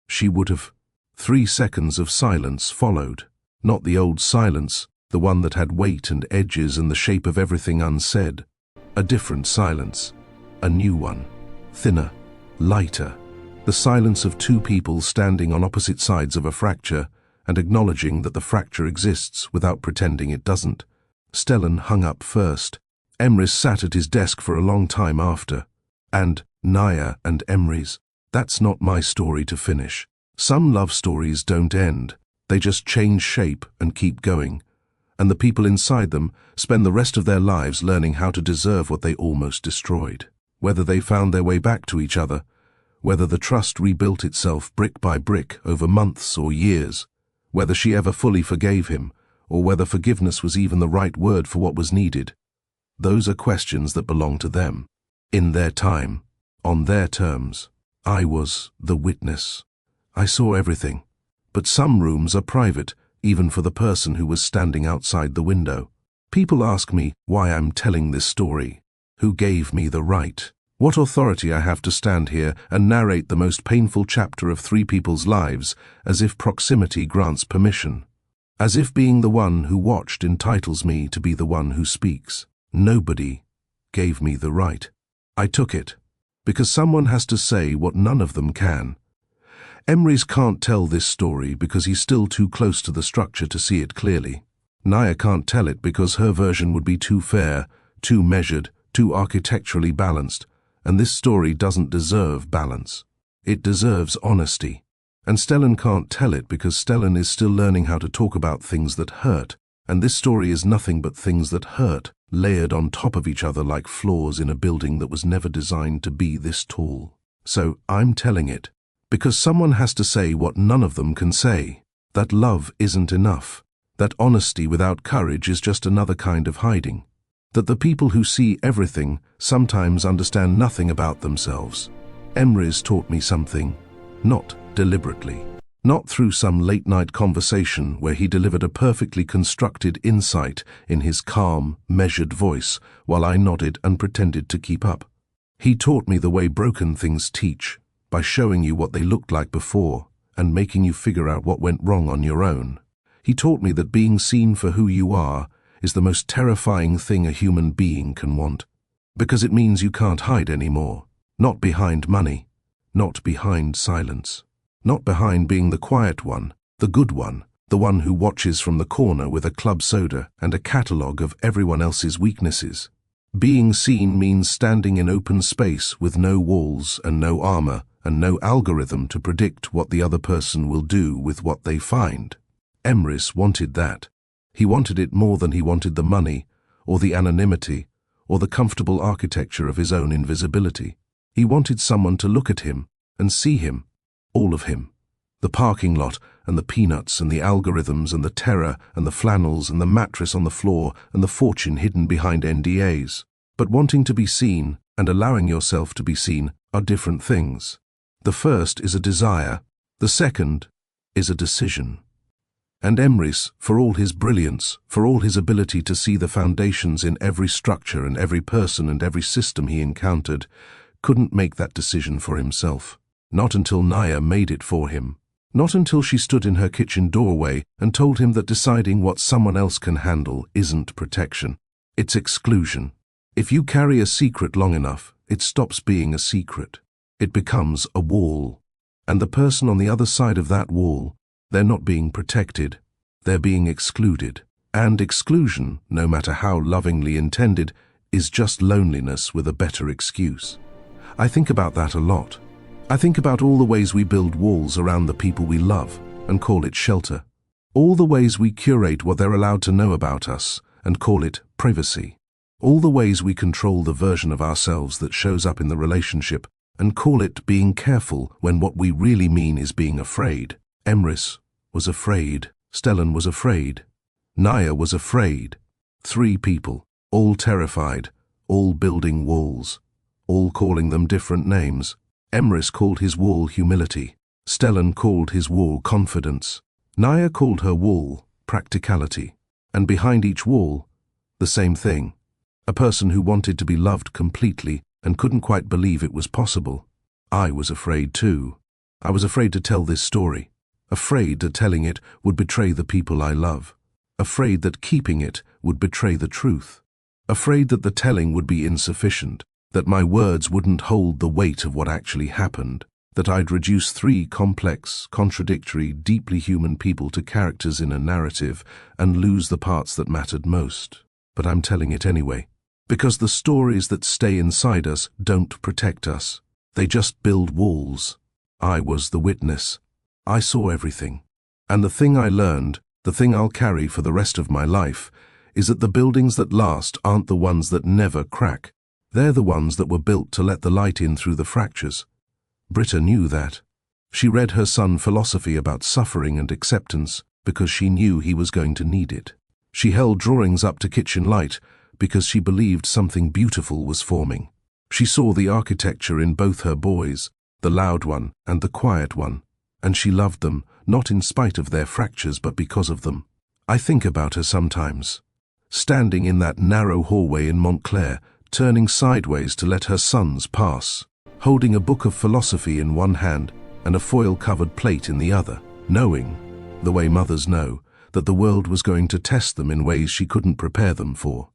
she would have." 3 seconds of silence followed. Not the old silence, the one that had weight and edges and the shape of everything unsaid. A different silence. A new one, thinner, lighter, the silence of 2 people standing on opposite sides of a fracture and acknowledging that the fracture exists without pretending it doesn't. Stellan hung up first. Emrys sat at his desk for a long time after. And Naya and Emrys, that's not my story to finish. Some love stories don't end. They just change shape and keep going. And the people inside them spend the rest of their lives learning how to deserve what they almost destroyed. Whether they found their way back to each other, whether the trust rebuilt itself brick by brick over months or years, whether she ever fully forgave him, or whether forgiveness was even the right word for what was needed. Those are questions that belong to them. In their time, on their terms. I was the witness. I saw everything. But some rooms are private, even for the person who was standing outside the window. People ask me why I'm telling this story. Who gave me the right? What authority I have to stand here and narrate the most painful chapter of 3 people's lives as if proximity grants permission. As if being the one who watched entitles me to be the one who speaks. Nobody gave me the right. I took it, because someone has to say what none of them can. Emrys can't tell this story because he's still too close to the structure to see it clearly. Naya can't tell it because her version would be too fair, too measured, too architecturally balanced, and this story doesn't deserve balance. It deserves honesty. And Stellan can't tell it because Stellan is still learning how to talk about things that hurt, and this story is nothing but things that hurt, layered on top of each other like floors in a building that was never designed to be this tall. So I'm telling it, because someone has to say what none of them can say, that love isn't enough, that honesty without courage is just another kind of hiding. That the people who see everything sometimes understand nothing about themselves. Emrys taught me something, not deliberately. Not through some late-night conversation where he delivered a perfectly constructed insight in his calm, measured voice while I nodded and pretended to keep up. He taught me the way broken things teach, by showing you what they looked like before and making you figure out what went wrong on your own. He taught me that being seen for who you are is the most terrifying thing a human being can want, because it means you can't hide anymore, not behind money, not behind silence. Not behind being the quiet one, the good one, the one who watches from the corner with a club soda and a catalogue of everyone else's weaknesses. Being seen means standing in open space with no walls and no armor and no algorithm to predict what the other person will do with what they find. Emrys wanted that. He wanted it more than he wanted the money, or the anonymity, or the comfortable architecture of his own invisibility. He wanted someone to look at him and see him. All of him. The parking lot and the peanuts and the algorithms and the terror and the flannels and the mattress on the floor and the fortune hidden behind NDAs. But wanting to be seen and allowing yourself to be seen are different things. The first is a desire. The second is a decision. And Emrys, for all his brilliance, for all his ability to see the foundations in every structure and every person and every system he encountered, couldn't make that decision for himself. Not until Naya made it for him. Not until she stood in her kitchen doorway and told him that deciding what someone else can handle isn't protection. It's exclusion. If you carry a secret long enough, it stops being a secret. It becomes a wall. And the person on the other side of that wall, they're not being protected. They're being excluded. And exclusion, no matter how lovingly intended, is just loneliness with a better excuse. I think about that a lot. I think about all the ways we build walls around the people we love and call it shelter. All the ways we curate what they're allowed to know about us and call it privacy. All the ways we control the version of ourselves that shows up in the relationship and call it being careful when what we really mean is being afraid. Emrys was afraid. Stellan was afraid. Naya was afraid. 3 people, all terrified, all building walls, all calling them different names. Emrys called his wall humility. Stellan called his wall confidence. Naya called her wall practicality. And behind each wall, the same thing. A person who wanted to be loved completely and couldn't quite believe it was possible. I was afraid too. I was afraid to tell this story. Afraid that telling it would betray the people I love. Afraid that keeping it would betray the truth. Afraid that the telling would be insufficient. That my words wouldn't hold the weight of what actually happened, that I'd reduce 3 complex, contradictory, deeply human people to characters in a narrative and lose the parts that mattered most. But I'm telling it anyway, because the stories that stay inside us don't protect us. They just build walls. I was the witness. I saw everything. And the thing I learned, the thing I'll carry for the rest of my life, is that the buildings that last aren't the ones that never crack. They're the ones that were built to let the light in through the fractures. Britta knew that. She read her son philosophy about suffering and acceptance because she knew he was going to need it. She held drawings up to kitchen light because she believed something beautiful was forming. She saw the architecture in both her boys, the loud one and the quiet one, and she loved them, not in spite of their fractures but because of them. I think about her sometimes, standing in that narrow hallway in Montclair, turning sideways to let her sons pass, holding a book of philosophy in one hand and a foil-covered plate in the other, knowing, the way mothers know, that the world was going to test them in ways she couldn't prepare them for.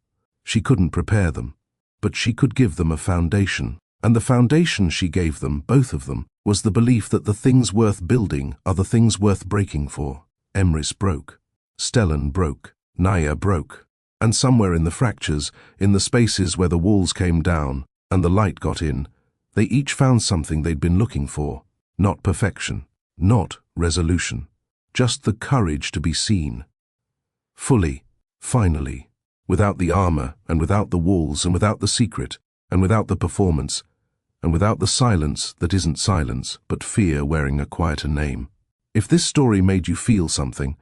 She couldn't prepare them, but she could give them a foundation, and the foundation she gave them, both of them, was the belief that the things worth building are the things worth breaking for. Emrys broke. Stellan broke. Naya broke. And somewhere in the fractures, in the spaces where the walls came down and the light got in, they each found something they'd been looking for. Not perfection, not resolution, just the courage to be seen. Fully, finally, without the armor and without the walls and without the secret and without the performance and without the silence that isn't silence but fear wearing a quieter name. If this story made you feel something,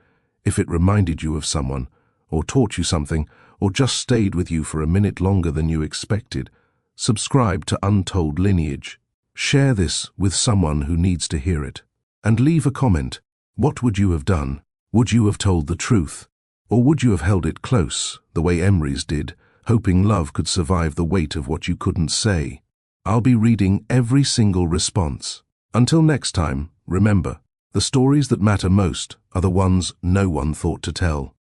if it reminded you of someone, or taught you something, or just stayed with you for a minute longer than you expected, subscribe to Untold Lineage. Share this with someone who needs to hear it. And leave a comment. What would you have done? Would you have told the truth? Or would you have held it close, the way Emery's did, hoping love could survive the weight of what you couldn't say? I'll be reading every single response. Until next time, remember, the stories that matter most are the ones no one thought to tell.